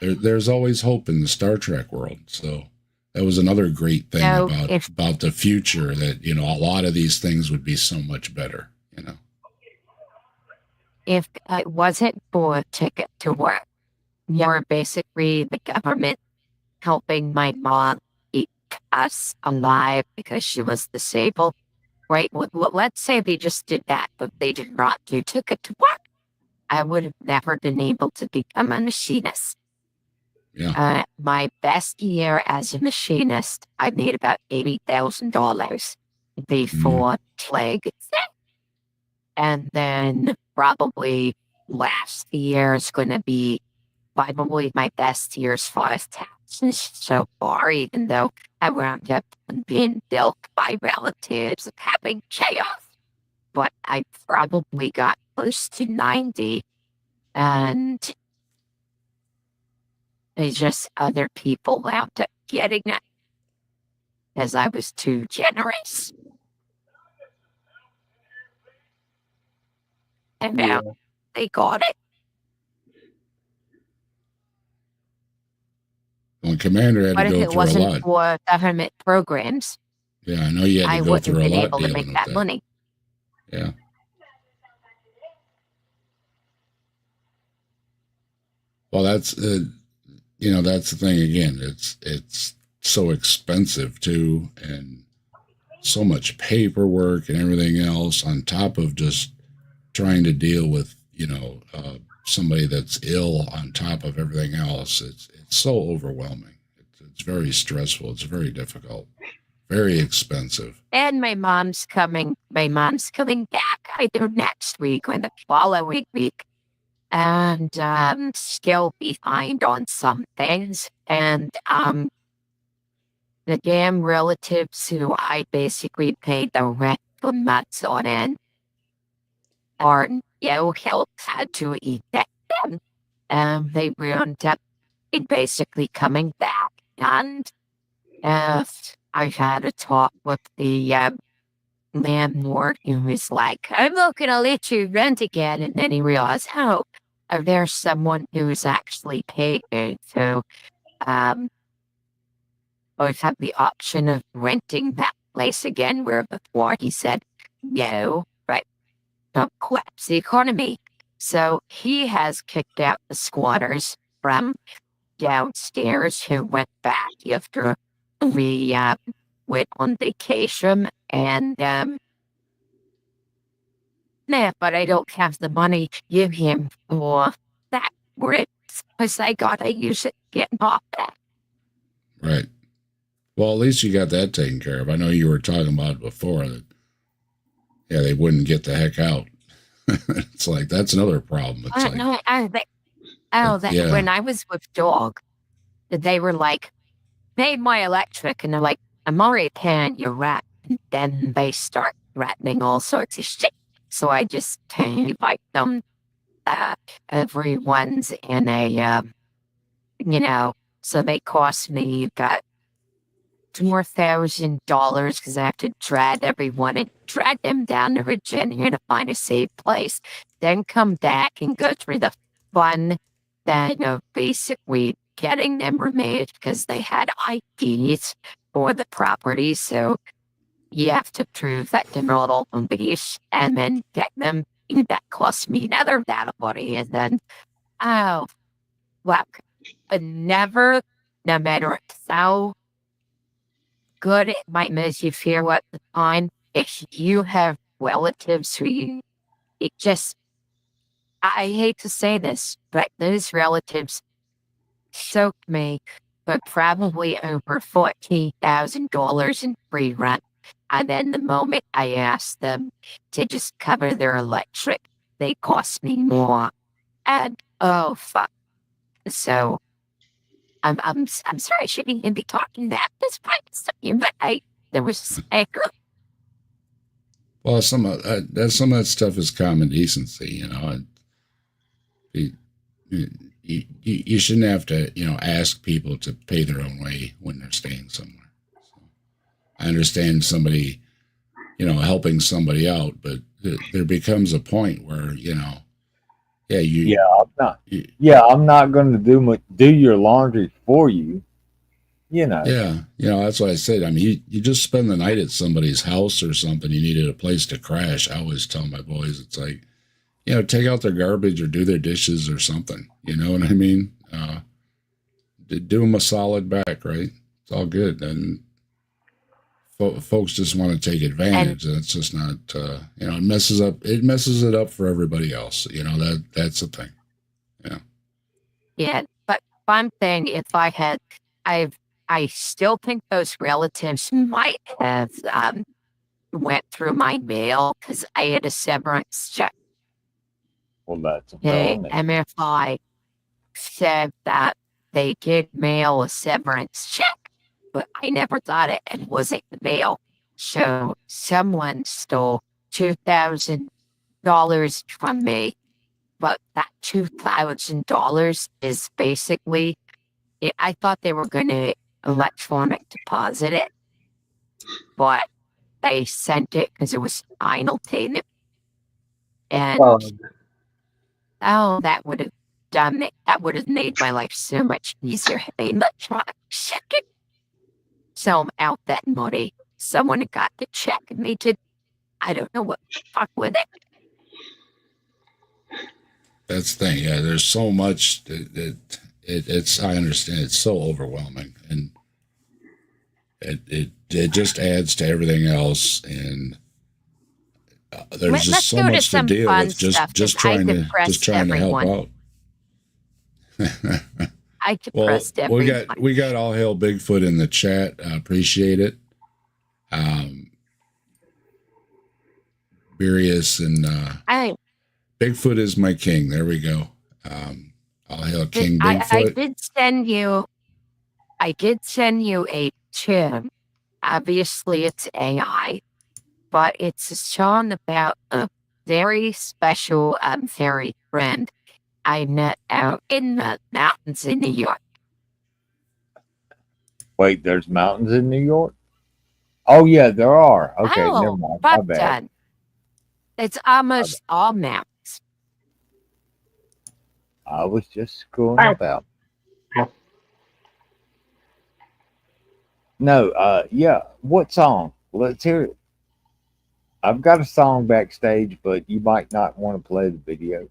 There's always hope in the Star Trek world. So that was another great thing So about the future, that, a lot of these things would be so much better, if it wasn't for a ticket to work, you're basically the government helping my mom keep us alive because she was disabled. Right? Well, let's say they just did that, but they did not do ticket to work. I would have never been able to become a machinist. Yeah. My best year as a machinist, I made about $80,000 before plague. And then probably last year is going to be probably my best year as far as taxes so far, even though I wound up being bilked by relatives of having chaos. But I probably got close to 90, and it's just other people wound up getting it as I was too generous. And now they got it. Well, Commander had But to if go it through a wasn't lot. for government programs, Yeah, I know you had I to go wouldn't through have a been lot able to dealing make with that that. money. Yeah. Well, that's that's the thing again. It's so expensive too, and so much paperwork and everything else on top of just trying to deal with somebody that's ill on top of everything else. It's so overwhelming. It's very stressful. It's very difficult. Very expensive. And my mom's coming back either next week or the following week. And still behind on some things. And the damn relatives who I basically paid the rent for months on end are had to evict them. They wound up basically coming back. And I've had a talk with the landlord who was like, I'm not going to let you rent again. And then he realized, there's someone who's actually paid me. So both have the option of renting that place again, where before he said, no, right, don't collapse the economy. So he has kicked out the squatters from downstairs who went back after we went on vacation. And but I don't have the money to give him for that rent because I gotta use it getting off that. Right. Well, at least you got that taken care of. I know you were talking about it before that, they wouldn't get the heck out. It's like, that's another problem. It's When I was with Dog, they were like, pay my electric. And they're like, I'm already paying you rent. And then they start threatening all sorts of shit. So I just invite them. Everyone's in a, so they cost me about $4,000 because I have to drag everyone and drag them down to Virginia to find a safe place. Then come back and go through the fun thing of basically getting them removed because they had IDs for the property. So you have to prove that they're not all police and then get them. That cost me another data body. And then, oh, look, but never, no matter how good it might make you feel at the time, if you have relatives who it just, I hate to say this, but those relatives soaked me for probably over $14,000 in free rent. And then the moment I asked them to just cover their electric, they cost me more. And oh fuck. So I'm sorry I shouldn't even be talking that this point, but there was anger. Well, some of that stuff is common decency, and you shouldn't have to, ask people to pay their own way when they're staying somewhere. So I understand somebody, helping somebody out, but there becomes a point where, I'm not going to do your laundry for you. Yeah, that's what I said. I mean, you just spend the night at somebody's house or something. You needed a place to crash. I always tell my boys, it's like, take out their garbage or do their dishes or something. You know what I mean? Do them a solid back, right? It's all good. And folks just want to take advantage. And it's just not, it messes it up for everybody else. That's the thing. Yeah. Yeah. But one thing, if I still think those relatives might have went through my mail because I had a severance check. Well, that's a The felony. MFI said that they did mail a severance check, but I never got it and wasn't the mail. So someone stole $2,000 from me, but that $2,000 is basically, I thought they were going to electronic deposit it, but they sent it because it was final payment. And that would have done it. That would have made my life so much easier. Electronic checking. So I'm out that money. Someone got the check and they did, I don't know what the fuck with it. That's the thing. Yeah, there's so much that it's. I understand. It's so overwhelming, and it just adds to everything else. And there's just so much to deal with. Just trying to help out. I depressed everyone. we got all hail Bigfoot in the chat. I appreciate it. Birius and Bigfoot is my king. There we go. All hail King Bigfoot. I did send you a tune. Obviously, it's AI, but it's a song about a very special, fairy friend I met out in the mountains in New York. Wait, there's mountains in New York? Oh, yeah, there are. Okay, never mind. My But bad. it's almost all mountains. I was just screwing about. No, yeah. What song? Let's hear it. I've got a song backstage, but you might not want to play the video.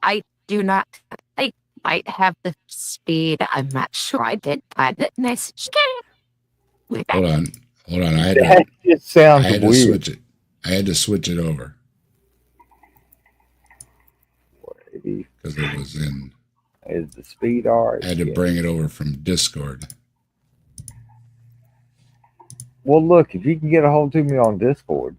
I do not. I might have the speed. I'm not sure. I did find it message. Hold on. I That just sounds had to weird. switch it. I had to switch it over because it was in. Is the speed alright? I had to bring it over from Discord. Well, look, if you can get a hold of me on Discord,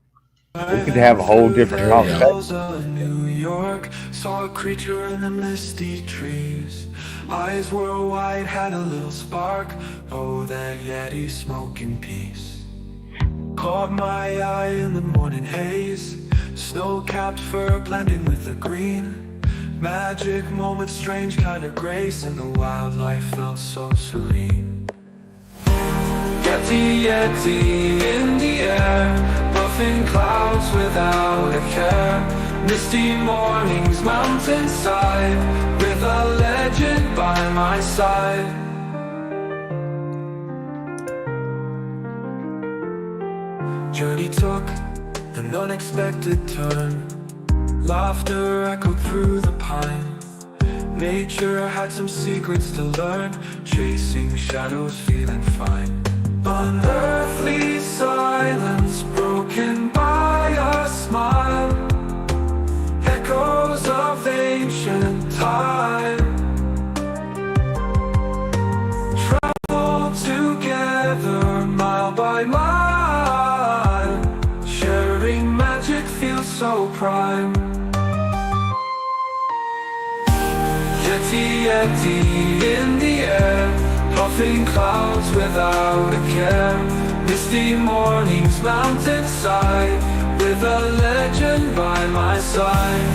we could have a whole different There we go. conversation. New York, saw a creature in the misty trees. Eyes were wide, had a little spark. Oh, that Yeti smoke in peace. Caught my eye in the morning haze. Snow-capped fur blending with the green. Magic moment, strange kind of grace, and the wildlife felt so serene. Yeti, Yeti in the air, puffing clouds without a care. Misty mornings mountainside, with a legend by my side. Journey took an unexpected turn. Laughter echoed through the pine. Nature had some secrets to learn, chasing shadows, feeling fine. Unearthly silence broken by a smile. Echoes of ancient time. Travel together mile by mile. Sharing magic feels so prime. Yeti, Yeti in the air, puffing clouds without a care. Misty mornings mountainside, with a legend by my side.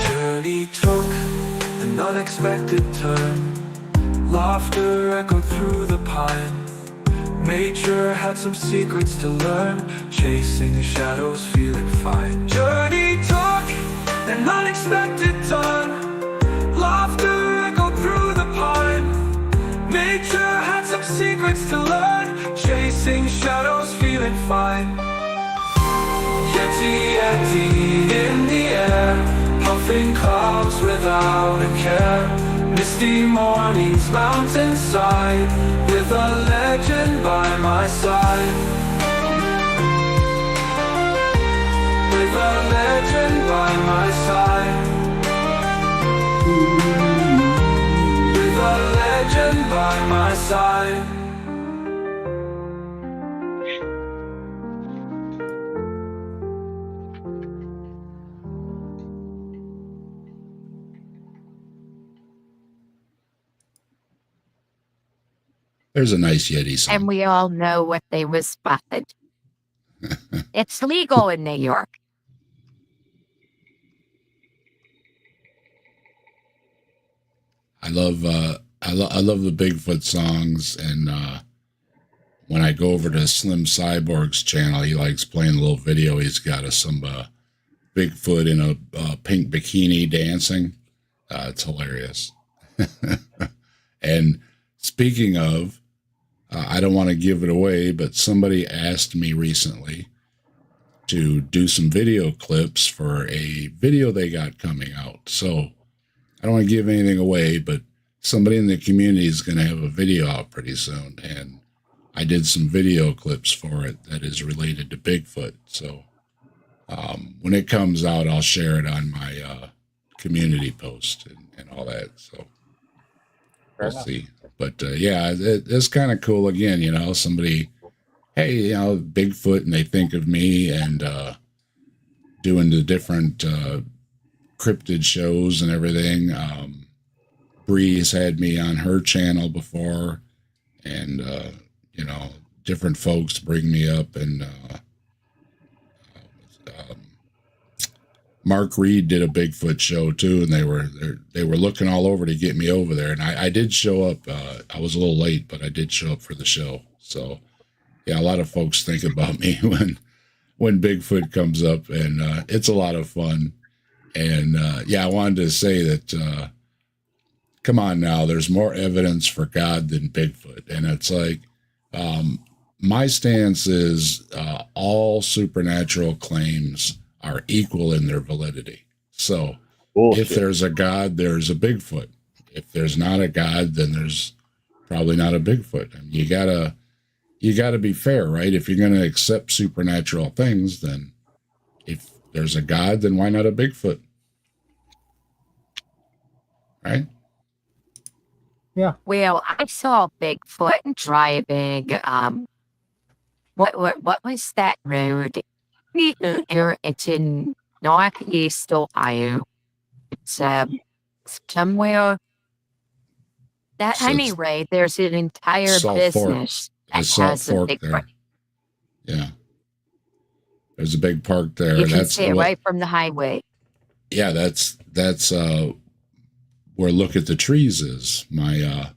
Journey took an unexpected turn. Laughter echoed through the pine. Nature had some secrets to learn, chasing shadows, feeling fine. Journey took an unexpected turn. Laughter echoed through the pine. Nature had some secrets to learn, chasing shadows, feeling fine. Yeti, Yeti in the air, puffing clouds without a care. Misty mornings mountainside, with a legend by my side. With a legend by my side. With a legend by my side. There's a nice Yeti song. And we all know what they was spotted. It's legal in New York. I love the Bigfoot songs, and when I go over to Slim Cyborg's channel, he likes playing a little video he's got of some Bigfoot in a pink bikini dancing. It's hilarious. And speaking of, I don't want to give it away, but somebody asked me recently to do some video clips for a video they got coming out. So I don't want to give anything away, but somebody in the community is going to have a video out pretty soon. And I did some video clips for it that is related to Bigfoot. So when it comes out, I'll share it on my community post and all that. So we'll see. But yeah, it's kind of cool. Again, you know, somebody, hey, you know, Bigfoot, and they think of me and doing the different cryptid shows and everything. Bree's had me on her channel before, and you know, different folks bring me up, and Mark Reed did a Bigfoot show too, and they were looking all over to get me over there, and I did show up. I was a little late, but I did show up for the show. So yeah, a lot of folks think about me when Bigfoot comes up, and it's a lot of fun. And yeah, I wanted to say that come on now, there's more evidence for God than Bigfoot, and it's like my stance is all supernatural claims are equal in their validity. So Bullshit. if there's a God, there's a Bigfoot. If there's not a God, then there's probably not a Bigfoot. I mean, you gotta be fair, right? If you're gonna accept supernatural things, then if there's a God, then why not a Bigfoot? Right? Well, I saw Bigfoot driving. What was that road Here it's in Northeast Ohio. It's somewhere. At So any it's rate, there's an entire Salt Fork. business that There's Salt has a Fork big there. Yeah. There's a big park there. You can That's see it what, right from the highway. yeah, that's where Look at the Trees is. My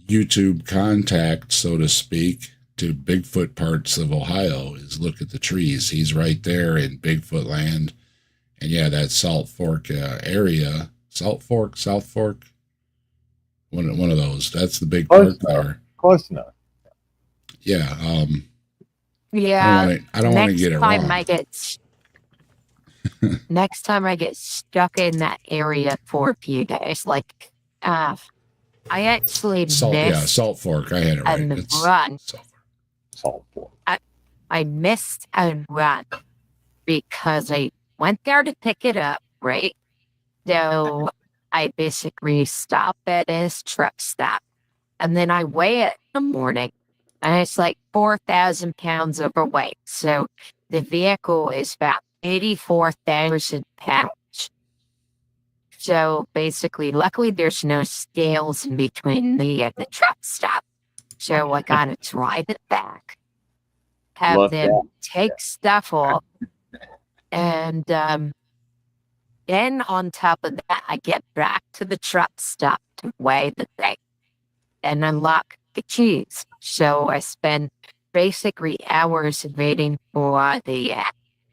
YouTube contact, so to speak, to Bigfoot parts of Ohio is Look at the Trees. He's right there in Bigfoot land. And yeah, that Salt Fork area, South Fork, one of those. That's the big park there. Close enough. Yeah. Yeah. I don't want to get it wrong. Next time I get stuck in that area for a few days, like, I actually missed Salt Fork. I had it right. a It's run. Salt Fork. Salt Fork. I missed a run because I went there to pick it up, right? So I basically stopped at his truck stop, and then I weigh it in the morning, and it's like 4,000 pounds overweight. So the vehicle is about 84,000 pounds. So basically, luckily, there's no scales in between me and the truck stop. So I gotta drive it back, have Love them that. take stuff off, and then on top of that, I get back to the truck stop to weigh the thing and unlock the keys. So I spend basically hours waiting for the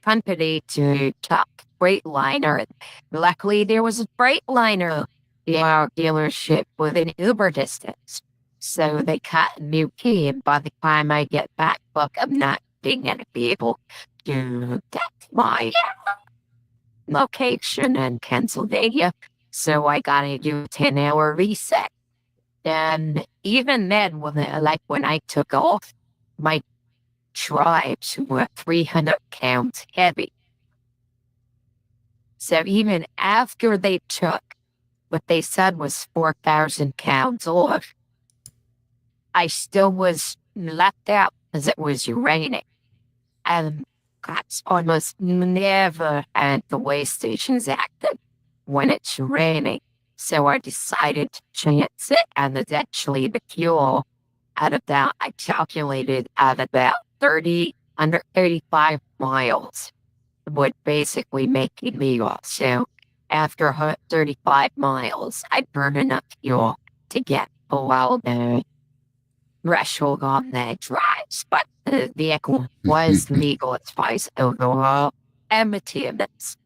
company to talk Freightliner. Luckily, there was a Freightliner in our dealership within Uber distance. So they cut a new key, and by the time I get back, look, I'm not being going to be able to get my location in Pennsylvania. So I got to do a 10-hour reset. And even then, when I took off, my tribes were 300 pounds heavy. So even after they took what they said was 4,000 pounds off, I still was left out because it was raining. And cops almost never at the way stations active when it's raining. So I decided to chance it, and it's actually the fuel I calculated at about 35 miles would basically make me off. So after 35 miles, I burned enough fuel to get below the threshold on the drives, but the vehicle was legal as far as overall maintenance.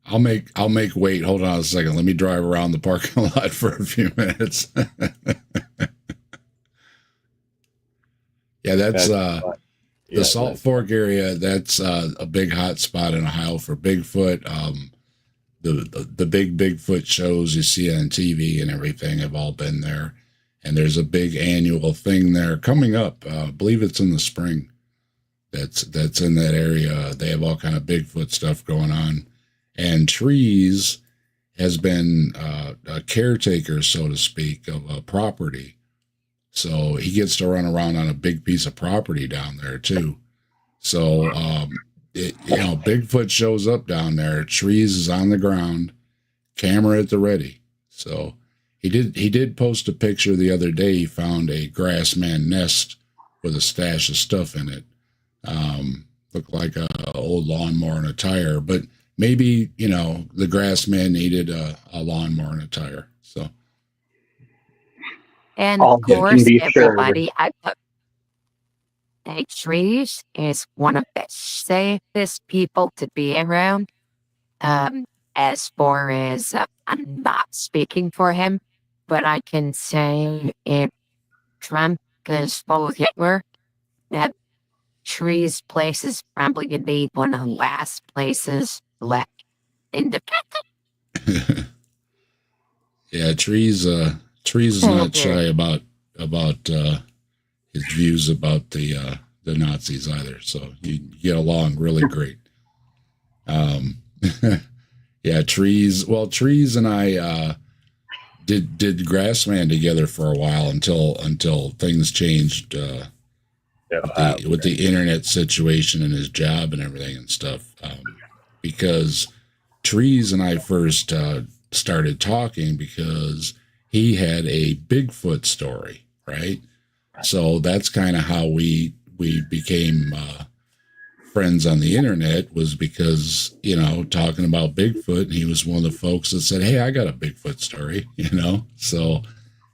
I'll make wait. Hold on a second. Let me drive around the parking lot for a few minutes. Yeah, that's the Salt Fork area. That's a big hot spot in Ohio for Bigfoot. The big Bigfoot shows you see on TV and everything have all been there. And there's a big annual thing there coming up. I believe it's in the spring. That's in that area. They have all kind of Bigfoot stuff going on. And Trees has been a caretaker, so to speak, of a property. So he gets to run around on a big piece of property down there too. So Bigfoot shows up down there. Trees is on the ground, camera at the ready. So he did post a picture the other day. He found a Grassman nest with a stash of stuff in it. Looked like a old lawnmower and a tire, but maybe, the Grassman needed a lawnmower and a tire. So. And of course, sure. everybody, Trees is one of the safest people to be around. As far as, I'm not speaking for him, but I can say if Trump goes full Hitler, that Trees place is probably going to be one of the last places left independent. Yeah, Trees is not shy about his views about the Nazis either. So you get along really great. Yeah, Trees and I did Grassman together for a while until things changed with the internet situation and his job and everything and stuff. Because Trees and I first started talking because he had a Bigfoot story, right? So that's kind of how we became friends on the internet, was because, talking about Bigfoot, and he was one of the folks that said, "Hey, I got a Bigfoot story," so,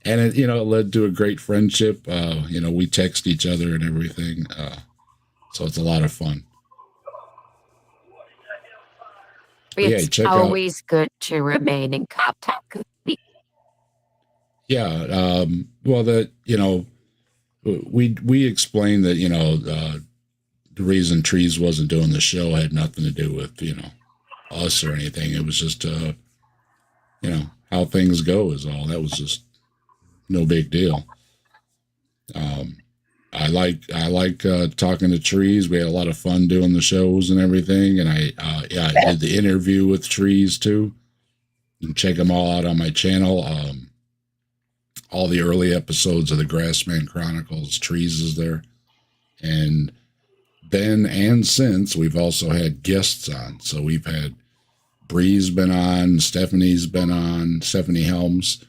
and it, it led to a great friendship. We text each other and everything. So it's a lot of fun. It's check out. always good to remain in contact with people. Yeah. Well, we explained that, the reason Trees wasn't doing the show had nothing to do with, us or anything. It was just, how things go is all. That was just no big deal. I like talking to Trees. We had a lot of fun doing the shows and everything. And I did the interview with Trees too. You can check them all out on my channel. All the early episodes of the Grassman Chronicles, Trees is there. And then and since, we've also had guests on. So we've had Bree's been on, Stephanie's been on, Stephanie Helms.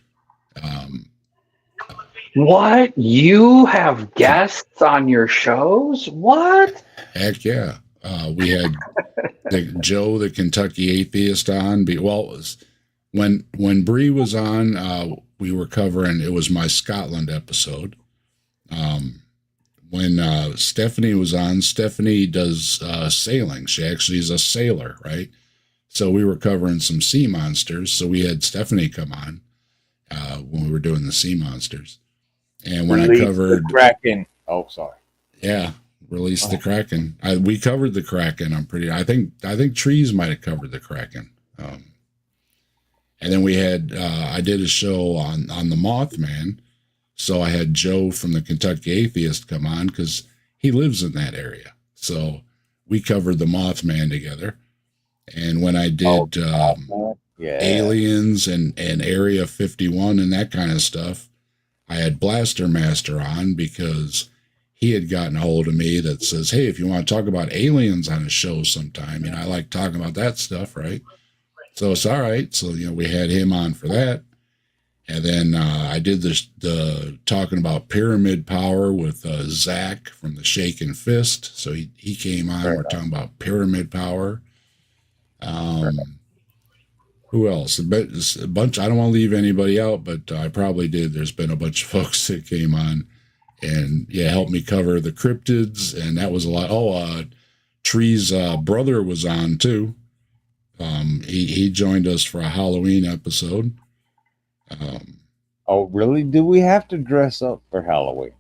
What? You have guests on your shows? What? Heck yeah. We had Joe, the Kentucky Atheist, on. When Bree was on, we were covering, it was my Scotland episode. When Stephanie was on, Stephanie does sailing. She actually is a sailor, right? So we were covering some sea monsters. So we had Stephanie come on when we were doing the sea monsters. And when I covered the Kraken, oh sorry, yeah, release the Kraken. We covered the Kraken. I think Trees might have covered the Kraken. And then we had I did a show on the Mothman. So I had Joe from the Kentucky Atheist come on because he lives in that area. So we covered the Mothman together. And when I did aliens and Area 51 and that kind of stuff, I had Blaster Master on because he had gotten a hold of me that says, "Hey, if you want to talk about aliens on a show sometime, I like talking about that stuff, right?" So it's all right. So, we had him on for that. And then I did the talking about pyramid power with Zach from the Shaken Fist. So he came on. We're talking about pyramid power. Who else? A bunch. I don't want to leave anybody out, but I probably did. There's been a bunch of folks that came on and helped me cover the cryptids, and that was a lot. Oh, Tree's brother was on too. He joined us for a Halloween episode. Oh, really? Do we have to dress up for Halloween?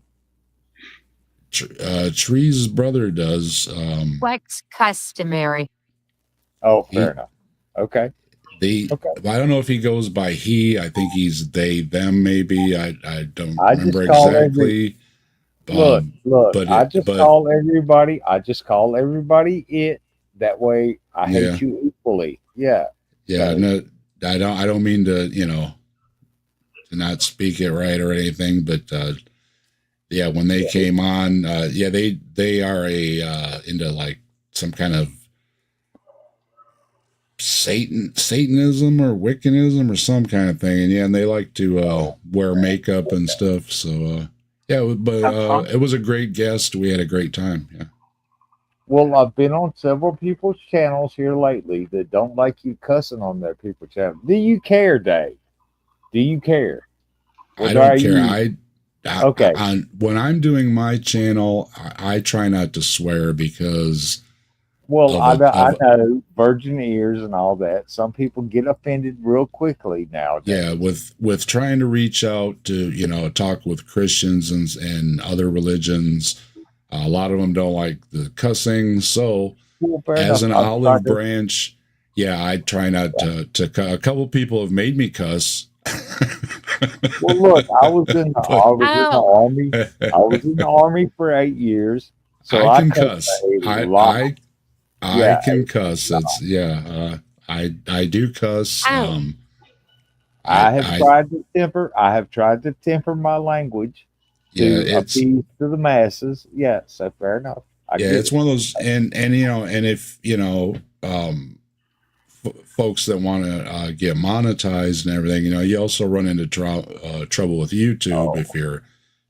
Tree's brother does. What's customary? Oh, fair enough. Okay. I don't know if he goes by he. I think he's they, them, maybe. I don't remember exactly. Look. I just call everybody it. That way I hate you equally. Yeah. Yeah. No, I don't mean to, to not speak it right or anything, but when they came on, they are into like some kind of Satanism or Wiccanism or some kind of thing, and they like to wear makeup and stuff. So it was a great guest. We had a great time. Yeah. Well, I've been on several people's channels here lately that don't like you cussing on their people's channel. Do you care, Dave? Do you care? I don't care. Okay. When I'm doing my channel, I try not to swear because. Well, I know virgin ears and all that. Some people get offended real quickly nowadays. Yeah, with trying to reach out to talk with Christians and other religions, a lot of them don't like the cussing. So, as an olive branch, I try not to. A couple people have made me cuss. Well, look, I was in the army. I was in the army for 8 years, so I can cuss. I can cuss. I do cuss. I have tried to temper my language. Yeah, to it's appease to the masses. Yeah, so fair enough. I yeah, get it's it. one of those, and you know, and if you know, folks that want to get monetized and everything, you know, you also run into trouble with YouTube Oh. if you're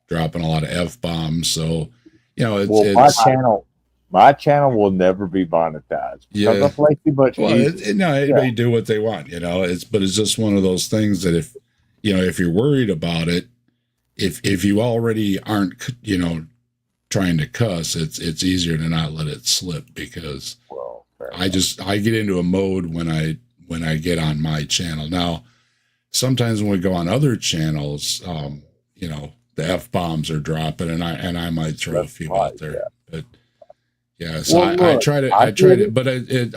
dropping a lot of f-bombs. So, you know, Well, my channel will never be monetized because Yeah. I play too much Well, music. no, anybody do what they want, you know. But it's just one of those things that if you know if you're worried about it, if you already aren't, you know, trying to cuss, it's easier to not let it slip because Well, fair I get into a mode when I get on my channel. Now, sometimes when we go on other channels, you know, the f-bombs are dropping, and I might throw a few out there, but. Yeah, so Well, I look, try to I try get to, it. but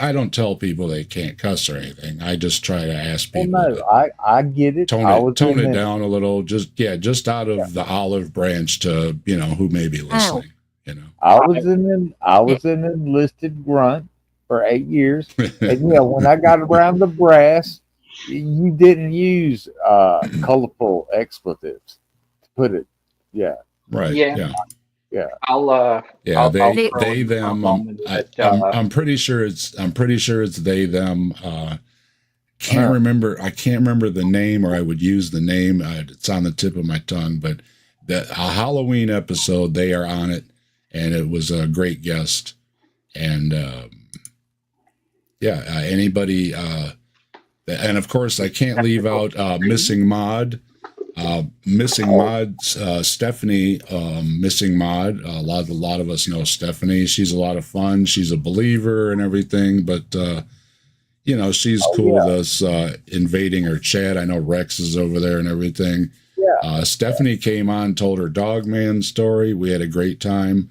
I don't tell people they can't cuss or anything. I just try to ask Well, people no, to I get it. tone it down a little. Just out of the olive branch to you know who may be listening. You know, I was an enlisted grunt for 8 years, and yeah, when I got around the brass, you didn't use colorful expletives to put it. Yeah, right? Yeah. yeah. I'll Yeah, I'll they throw in for a them. moment I, that, I'm pretty sure it's they them. Can't Uh-huh. remember. I can't remember the name, or I would use the name. It's on the tip of my tongue. But a Halloween episode, they are on it, and it was a great guest. And yeah, anybody. And of course, I can't leave out Missing Mod. Missing Mod, Stephanie, Missing Mod. A lot of us know Stephanie. She's a lot of fun. She's a believer and everything, but you know, she's cool with us invading her chat. I know Rex is over there and everything. Yeah. Stephanie came on, told her Dogman story. We had a great time.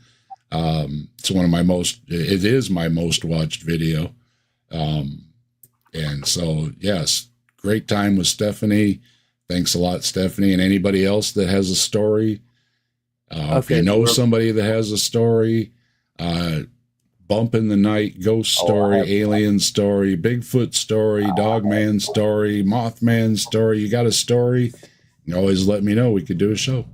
It's it is my most watched video. And so, yes, great time with Stephanie. Thanks a lot, Stephanie, and anybody else that has a story. If you know somebody that has a story, Bump in the Night, Ghost story, Alien story, Bigfoot story, Dogman story, Mothman story. You got a story? You always let me know. We could do a show.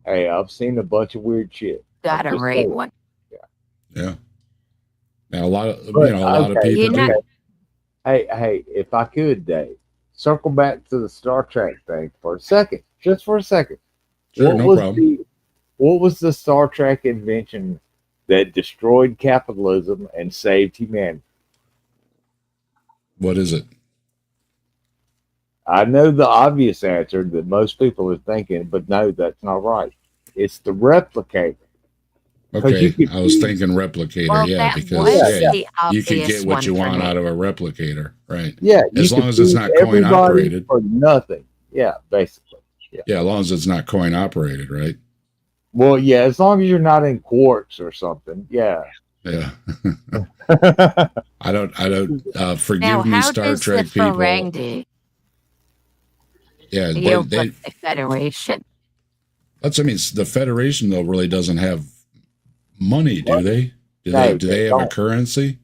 Hey, I've seen a bunch of weird shit. Got a Just great saying. one. Yeah. Now a lot of But, a lot of okay, people You do. know- Hey, if I could, Dave, circle back to the Star Trek thing for a second, just for a second. Sure, no problem. What was the Star Trek invention that destroyed capitalism and saved humanity? What is it? I know the obvious answer that most people are thinking, but no, that's not right. It's the replicator. Okay, you could I was use- thinking replicator. Well, Yeah, that because was yeah, the you obvious can get what you one for want me. out of a replicator, right? Yeah, As you long could as it's feed not coin everybody operated. for nothing. Yeah, basically. Yeah, as long as it's not coin operated, right? Well, yeah, as long as you're not in quartz or something. Yeah. Yeah. I don't. Now, Forgive me, how Star does Trek the people. Ferengi Yeah, deal they. with the Federation? That's. I mean, the Federation though really doesn't have money, do What? they? Do No, they they have a don't. currency?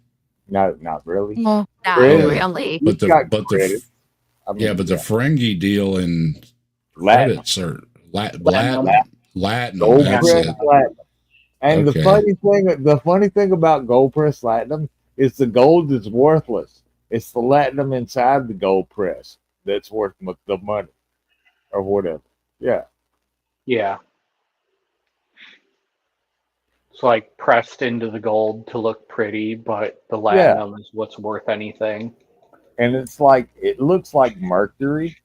No, not really. Well, not Really? really. But You've got the credit. I mean, yeah, but the Ferengi deal in Latin. credits are Latin. Latin. Gold That's press it. platinum. And Okay. the funny thing about gold press platinum is the gold is worthless. It's the platinum inside the gold press that's worth the money or whatever. Yeah. Yeah. It's like pressed into the gold to look pretty, but the platinum is what's worth anything. And it's like it looks like mercury,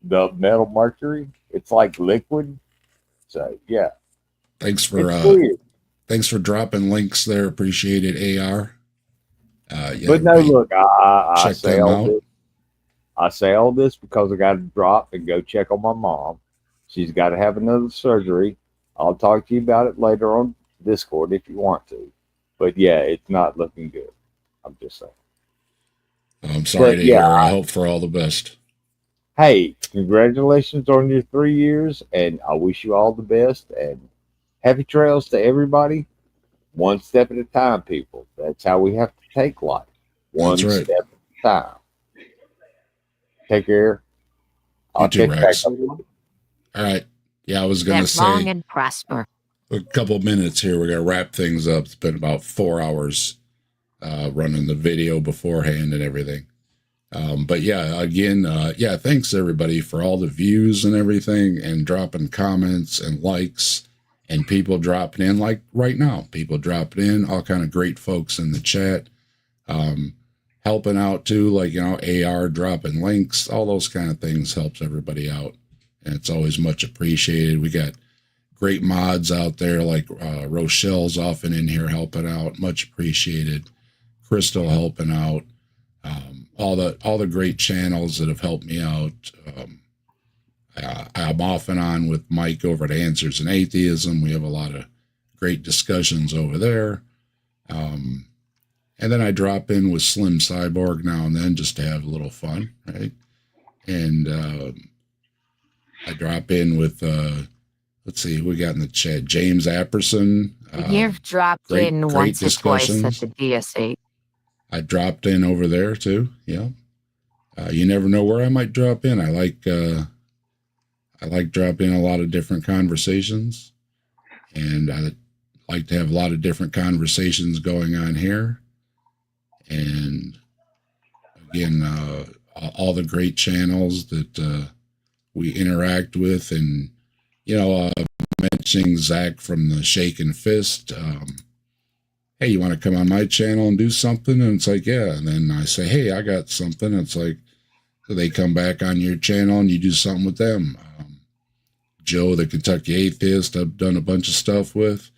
the metal mercury. It's like liquid. So yeah. Thanks for It's weird. thanks for dropping links there. Appreciate it, AR. Yeah, But no, everybody look, I check say them all out. this. I say all this because I got to drop and go check on my mom. She's got to have another surgery. I'll talk to you about it later on Discord if you want to. But yeah, it's not looking good. I'm just saying. I'm sorry But, to yeah, hear. I hope for all the best. Hey, congratulations on your 3 years, and I wish you all the best. And happy trails to everybody. One step at a time, people. That's how we have to take life. One That's right. step at a time. Take care. You too, check Rex. back. All right. Yeah, I was going to Live long say and prosper. a couple minutes here. We're going to wrap things up. It's been about 4 hours running the video beforehand and everything. But yeah, again, yeah, thanks everybody for all the views and everything, and dropping comments and likes, and people dropping in, like right now, people dropping in, all kind of great folks in the chat, helping out too, like, you know, AR dropping links, all those kind of things helps everybody out. And it's always much appreciated. We got great mods out there, like Rochelle's often in here helping out, much appreciated. Crystal helping out. All the great channels that have helped me out. I'm off and on with Mike over at Answers in Atheism. We have a lot of great discussions over there. And then I drop in with Slim Cyborg now and then just to have a little fun, right? And I drop in with, let's see, who we got in the chat? James Apperson. You've dropped in once or twice at the DSA. I dropped in over there too. Yeah. You never know where I might drop in. I like dropping in a lot of different conversations, and I like to have a lot of different conversations going on here. And again, all the great channels that we interact with, and, you know, mentioning Zach from the Shaken Fist, hey, you want to come on my channel and do something? And it's like, yeah. And then I say, hey, I got something. It's like, so they come back on your channel and you do something with them. Joe, the Kentucky Atheist, I've done a bunch of stuff with.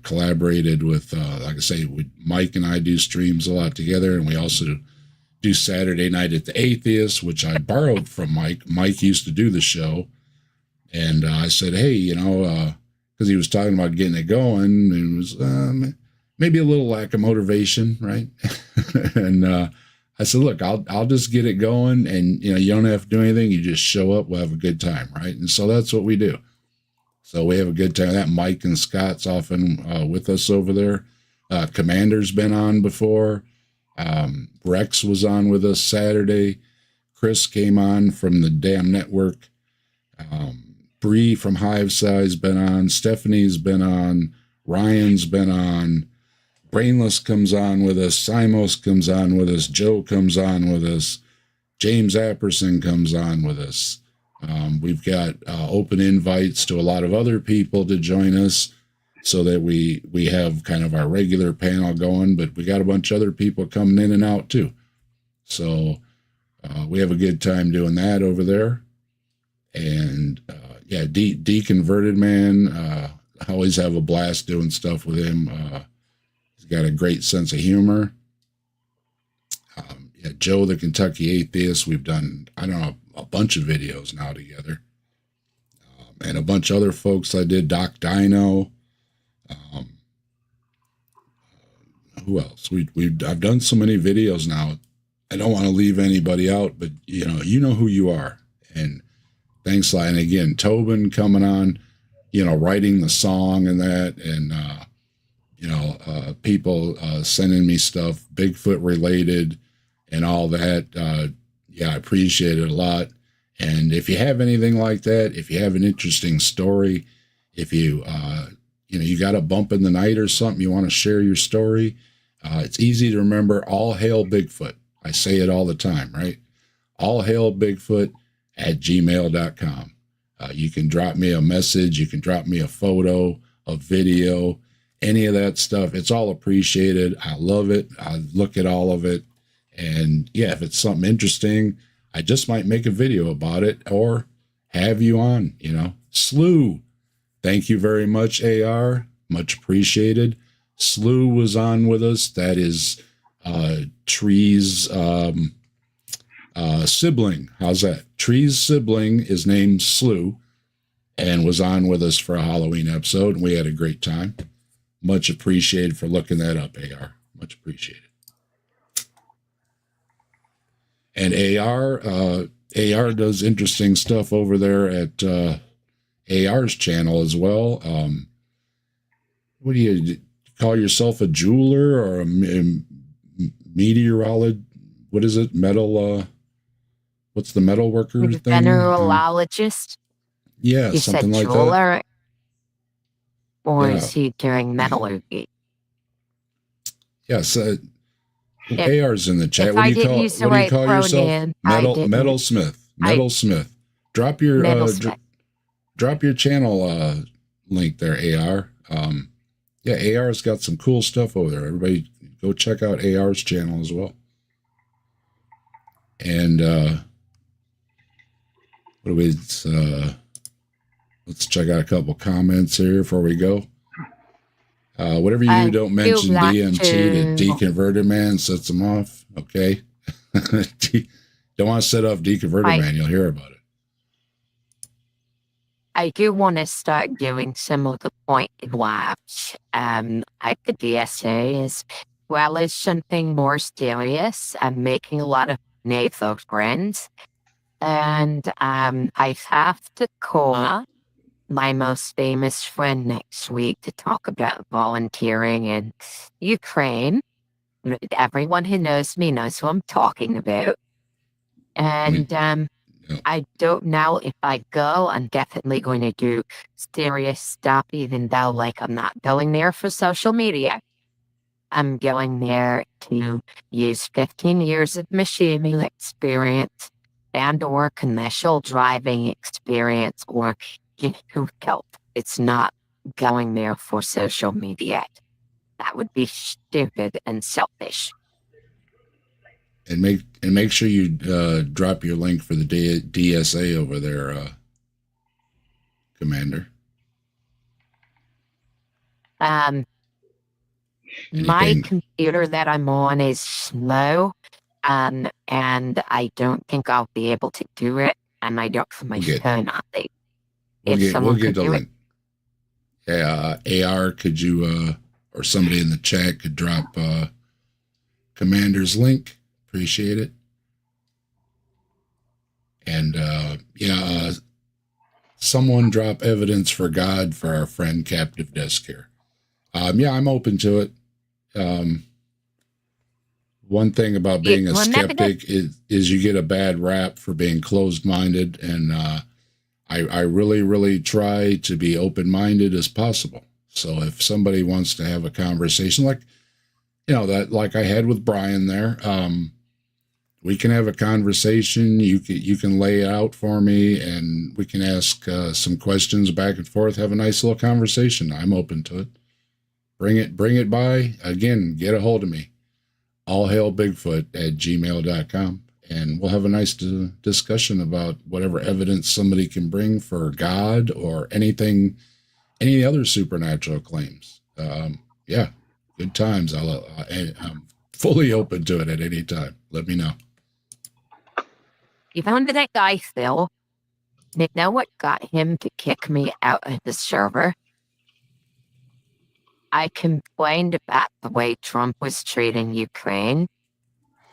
Collaborated with, like I say, Mike and I do streams a lot together. And we also do Saturday Night at the Atheist, which I borrowed from Mike. Mike used to do the show. And I said, hey, you know, because he was talking about getting it going, and it was maybe a little lack of motivation, right? And I said, look, I'll just get it going, and, you know, you don't have to do anything. You just show up. We'll have a good time, right? And so that's what we do. So we have a good time. That Mike and Scott's often with us over there. Commander's been on before. Rex was on with us Saturday. Chris came on from the Damn Network. Bree from Hive Size been on. Stephanie's been on. Ryan's been on. Brainless comes on with us. Simos comes on with us. Joe comes on with us. James Apperson comes on with us. We've got open invites to a lot of other people to join us, so that we have kind of our regular panel going, but we got a bunch of other people coming in and out too. So we have a good time doing that over there. And yeah, Deconverted Man, I always have a blast doing stuff with him. He's got a great sense of humor. Yeah, Joe, the Kentucky Atheist, we've done, I don't know, a bunch of videos now together. And a bunch of other folks I did, Doc Dino. Who else? I've done so many videos now. I don't want to leave anybody out, but you know who you are. And thanks, and again, Tobin coming on, you know, writing the song and that, and people sending me stuff Bigfoot related and all that. Yeah, I appreciate it a lot. And if you have anything like that, if you have an interesting story, if you you got a bump in the night or something, you want to share your story, it's easy to remember. All hail Bigfoot. I say it all the time, right? All hail Bigfoot at gmail.com. You can drop me a message. You can drop me a photo, a video, any of that stuff. It's all appreciated. I love it. I look at all of it. And yeah, if it's something interesting, I just might make a video about it or have you on, Slew. Thank you very much, AR. Much appreciated. Slew was on with us. That is Tree's sibling. How's that? Tree's sibling is named Slew and was on with us for a Halloween episode. And we had a great time. Much appreciated for looking that up, AR. Much appreciated. And AR does interesting stuff over there at AR's channel as well. What do you call yourself, a jeweler or a meteorologist? What is it? Metal? What's the metal worker thing? Mineralologist. Yeah, You said something like that. jeweler, or Yeah. is he doing metallurgy? Yes, If, AR's in the chat. if What do I you didn't call use the what do you right call yourself? pronoun, I didn't. Metalsmith. I- Metalsmith. Drop your Metalsmith. drop your channel link there, AR. Yeah, AR's got some cool stuff over there. Everybody go check out AR's channel as well. And what do we let's check out a couple comments here before we go. Whatever you do, don't mention like DMT. The deconverter man sets them off. Okay. Don't want to set off deconverter man. You'll hear about it. I do want to start doing some of the point watch. I could DSA as well as something more serious. I'm making a lot of NATO friends. And I have to call my most famous friend next week to talk about volunteering in Ukraine. Everyone who knows me knows who I'm talking about. And I don't know if I go. I'm definitely going to do serious stuff, even though, like, I'm not going there for social media. I'm going there to use 15 years of machining experience and or commercial driving experience, or help. It's not going there for social media. That would be stupid and selfish. And make sure you drop your link for the DSA over there, Commander. My computer that I'm on is slow, and I don't think I'll be able to do it. And I don't have my phone on it. We'll get the link. Yeah, AR, could you or somebody in the chat could drop Commander's link? Appreciate it. And someone drop evidence for God for our friend Captive Desk here. Yeah, I'm open to it. One thing about being a skeptic is you get a bad rap for being closed-minded, and I really, really try to be open-minded as possible. So if somebody wants to have a conversation like I had with Brian there, we can have a conversation. You can lay it out for me, and we can ask some questions back and forth. Have a nice little conversation. I'm open to it. Bring it by. Again, get a hold of me. allhailbigfoot@gmail.com, and we'll have a nice discussion about whatever evidence somebody can bring for God or anything, any other supernatural claims. Yeah, good times. I'm fully open to it at any time. Let me know. You found that guy, Phil. You know what got him to kick me out of the server? I complained about the way Trump was treating Ukraine,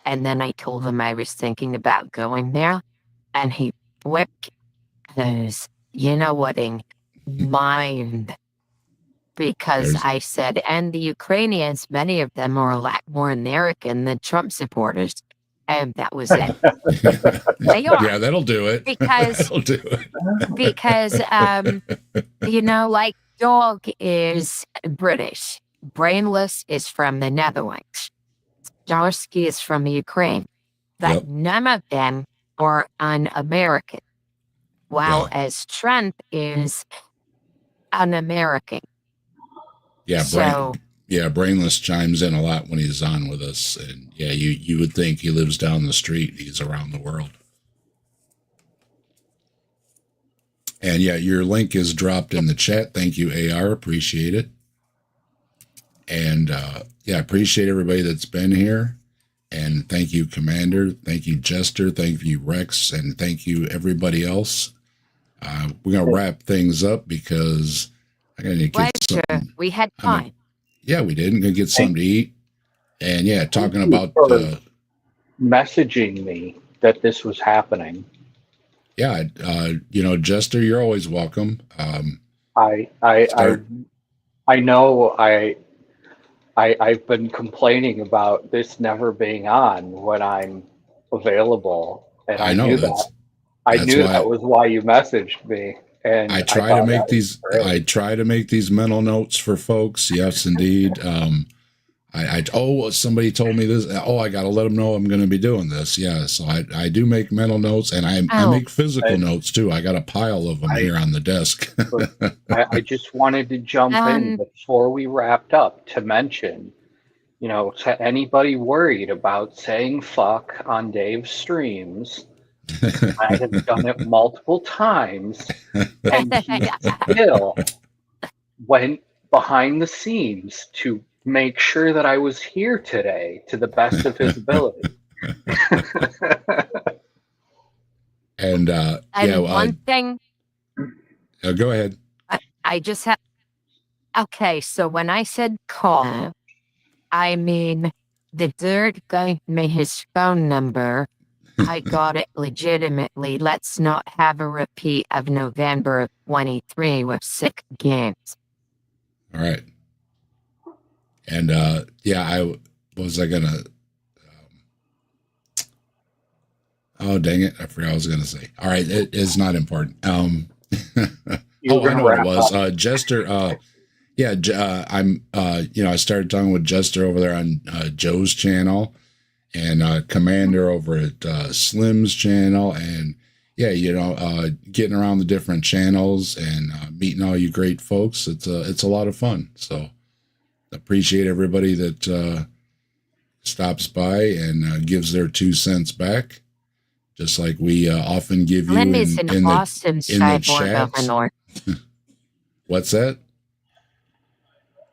and then I told him I was thinking about going there, and he flipped his, mind, because I said, and the Ukrainians, many of them are a lot more American than Trump supporters. And that was it. They are. Yeah, that'll do it. That'll do it. Because, like Dog is British. Brainless is from the Netherlands. Starsky is from the Ukraine. But none of them are un-American. While as Trump is un-American. Yeah, so, Brainless chimes in a lot when he's on with us. And yeah, you would think he lives down the street. He's around the world. And yeah, your link is dropped in the chat. Thank you, AR. Appreciate it. And appreciate everybody that's been here. And thank you, Commander. Thank you, Jester. Thank you, Rex. And thank you, everybody else. We're going to wrap things up because I got to get something. We had time. Yeah, we did. I'm going to get something to eat. And yeah, talking about messaging me that this was happening. Yeah, Jester, you're always welcome. I know I've been complaining about this never being on when I'm available, and I knew that. I knew that was why you messaged me, And I try thought to that make was these. great. I try to make these mental notes for folks. Yes, indeed. Somebody told me this. Oh, I got to let them know I'm going to be doing this. Yeah, so I do make mental notes, and I Oh. make physical I- notes too. I got a pile of them here on the desk. I just wanted to jump in before we wrapped up to mention, you know, to anybody worried about saying fuck on Dave's streams, I have done it multiple times, and he still went behind the scenes to make sure that I was here today to the best of his ability. And And one thing go ahead. I just have. Okay, so when I said call, I mean the dude gave me his phone number. I got it legitimately. Let's not have a repeat of November of 23 with 6 games. All right. And what was I gonna? Oh dang it! I forgot what I was gonna say. All right, it is not important. I know what it was. Jester. I'm. I started talking with Jester over there on Joe's channel, and Commander over at Slim's channel, and getting around the different channels and meeting all you great folks. It's a lot of fun. So appreciate everybody that stops by and gives their 2 cents back, just like we often give you Slim is an in awesome cyborg chats. overlord. What's that?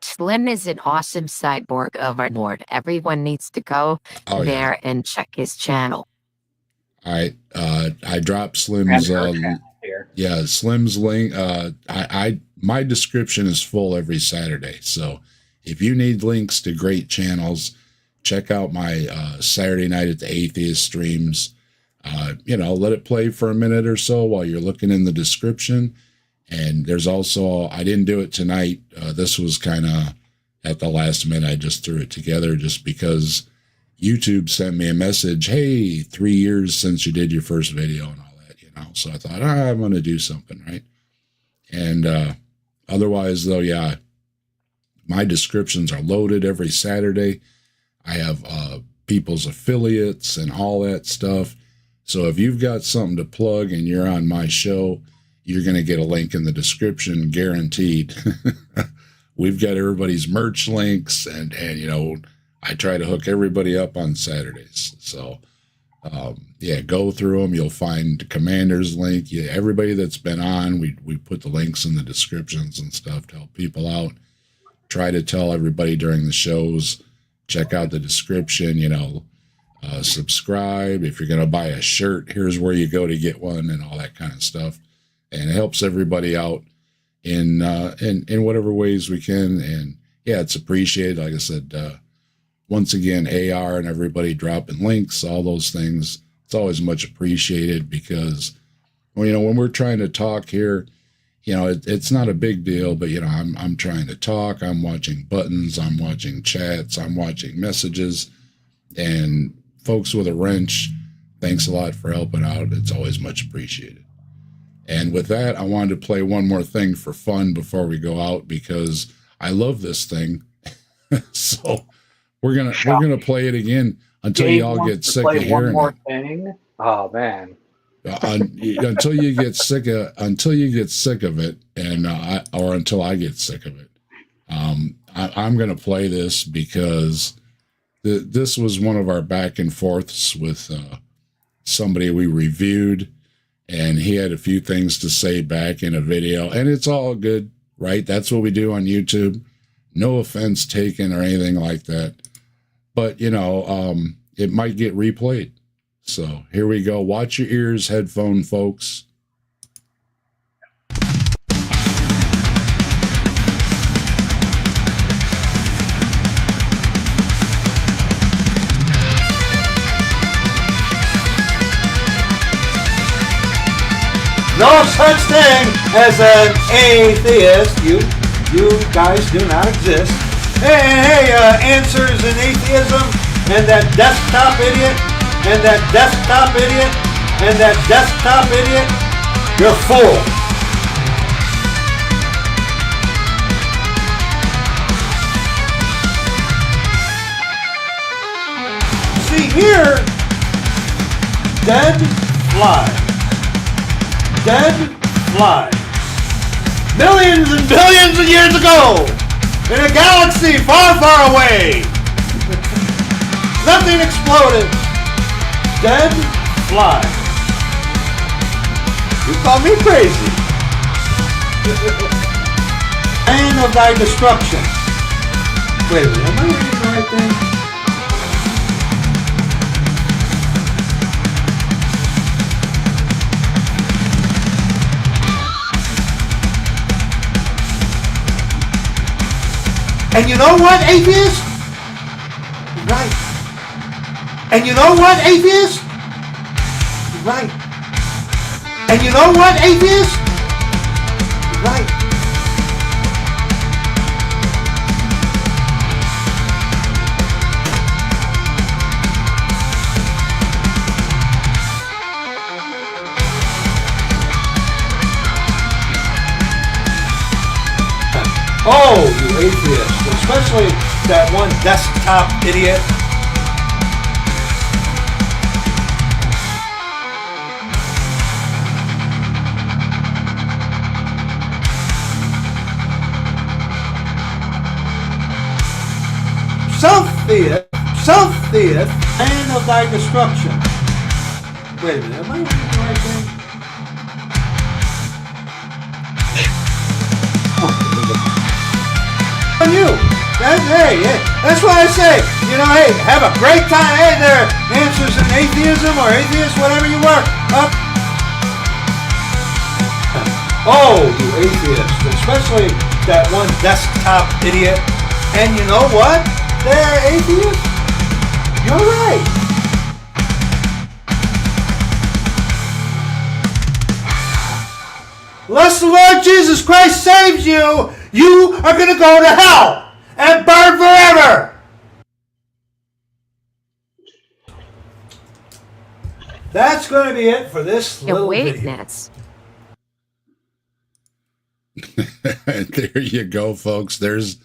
Slim is an awesome cyborg overlord. Everyone needs to go there and check his channel. All right. I dropped Slim's here. Slim's link. My description is full every Saturday. So if you need links to great channels, check out my Saturday night at the Atheist streams. Let it play for a minute or so while you're looking in the description. And there's also, I didn't do it tonight. This was kind of at the last minute. I just threw it together just because YouTube sent me a message. Hey, 3 years since you did your first video and all that, So I thought, I'm going to do something, right? And otherwise, though, my descriptions are loaded every Saturday. I have people's affiliates and all that stuff. So if you've got something to plug and you're on my show, you're going to get a link in the description, guaranteed. We've got everybody's merch links, and I try to hook everybody up on Saturdays. So, go through them. You'll find Commander's link. Yeah, everybody that's been on, we put the links in the descriptions and stuff to help people out. Try to tell everybody during the shows, check out the description, subscribe. If you're going to buy a shirt, here's where you go to get one and all that kind of stuff. And it helps everybody out in whatever ways we can. And it's appreciated. Like I said, once again, AR and everybody dropping links, all those things. It's always much appreciated because, when we're trying to talk here, it's not a big deal, but I'm trying to talk. I'm watching buttons. I'm watching chats. I'm watching messages. And folks with a wrench, thanks a lot for helping out. It's always much appreciated. And with that, I wanted to play one more thing for fun before we go out because I love this thing. So we're gonna play it again until Dave y'all get sick play of hearing one more it. thing. Oh man. Until you get sick of it, and or until I get sick of it. I'm gonna play this because this was one of our back and forths with somebody we reviewed. And he had a few things to say back in a video, and it's all good, right? That's what we do on YouTube. No offense taken or anything like that. But, it might get replayed. So here we go. Watch your ears, headphone folks. No such thing as an atheist. You guys do not exist. Hey, answers in atheism, and that desktop idiot, and that desktop idiot, and that desktop idiot. You're full. here, dead fly. Dead fly. Millions and billions of years ago, in a galaxy far, far away, nothing exploded. Dead fly. You call me crazy. Plan of thy destruction. Wait a minute, am I reading the right thing? And you know what, atheist? You're right. And you know what, atheist? You're right. And you know what, atheist? You're right. Oh, you atheist, especially that one desktop idiot. Self-theist, man of thy destruction. Wait a minute, am I reading the right thing? On you. That's why I say, you know, hey, have a great time. Hey, there are answers in atheism or atheist, whatever you were. Oh, you atheist, especially that one desktop idiot. And you know what? They're atheists. You're right. Unless the Lord Jesus Christ saves you, you are going to go to hell and burn forever. That's going to be it for this Your little video. weakness. There you go, folks. There's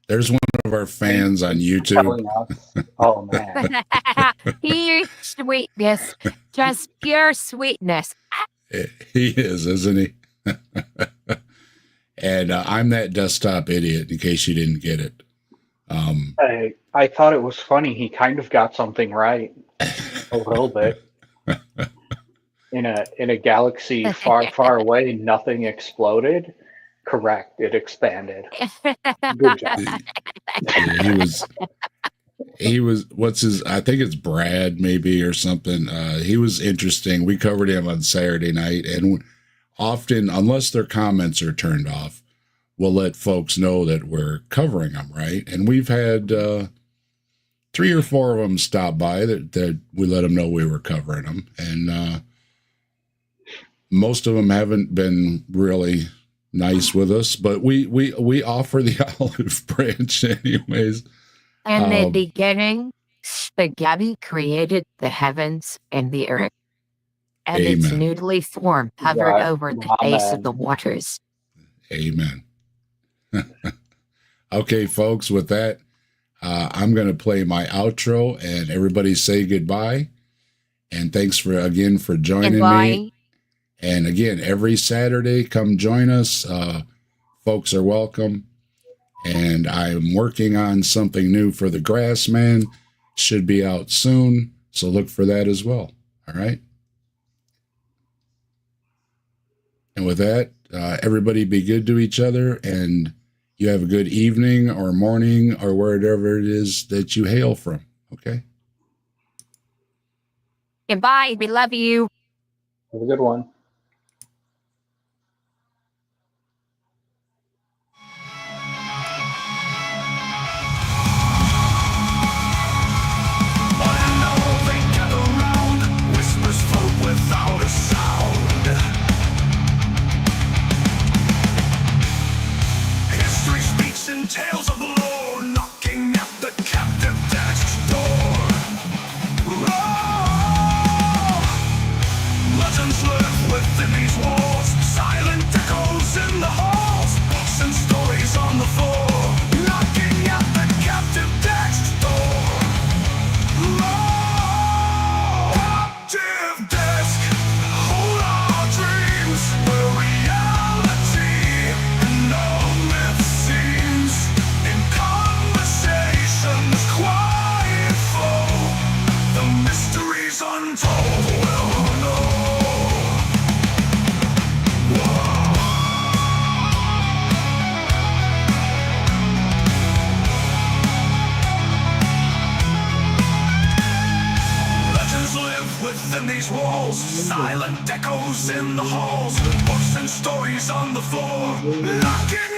one of our fans on YouTube. Telling us. Oh man. Pure sweetness. Just pure sweetness. He is, isn't he? And I'm that desktop idiot, in case you didn't get it. I thought it was funny. He kind of got something right a little bit. In a galaxy far, far away, nothing exploded. Correct. It expanded. Good job. He was what's his, I think it's Brad maybe or something. He was interesting. We covered him on Saturday night, and often, unless their comments are turned off, we'll let folks know that we're covering them, right? And we've had 3 or 4 of them stop by that we let them know we were covering them, and most of them haven't been really nice with us, but we offer the olive branch anyways. In the beginning, spaghetti created the heavens and the earth, and its Amen. noodly form hovered Right. over the face of the waters. Amen. Okay, folks, with that, I'm going to play my outro, and everybody say goodbye. And thanks again for joining me. Goodbye. And again, every Saturday, come join us. Folks are welcome. And I'm working on something new for the Grassman. Should be out soon, so look for that as well. All right? And with that, everybody be good to each other, and you have a good evening or morning or wherever it is that you hail from. Okay? Goodbye. We love you. Have a good one. Tales of the Lord knocking at the captive death's door. Oh, legends live within these walls, silent echoes in the halls, books and stories on the floor, knocking at the captive death's door. Oh, untold will know. Legends live within these walls, silent echoes in the halls, books and stories on the floor, knocking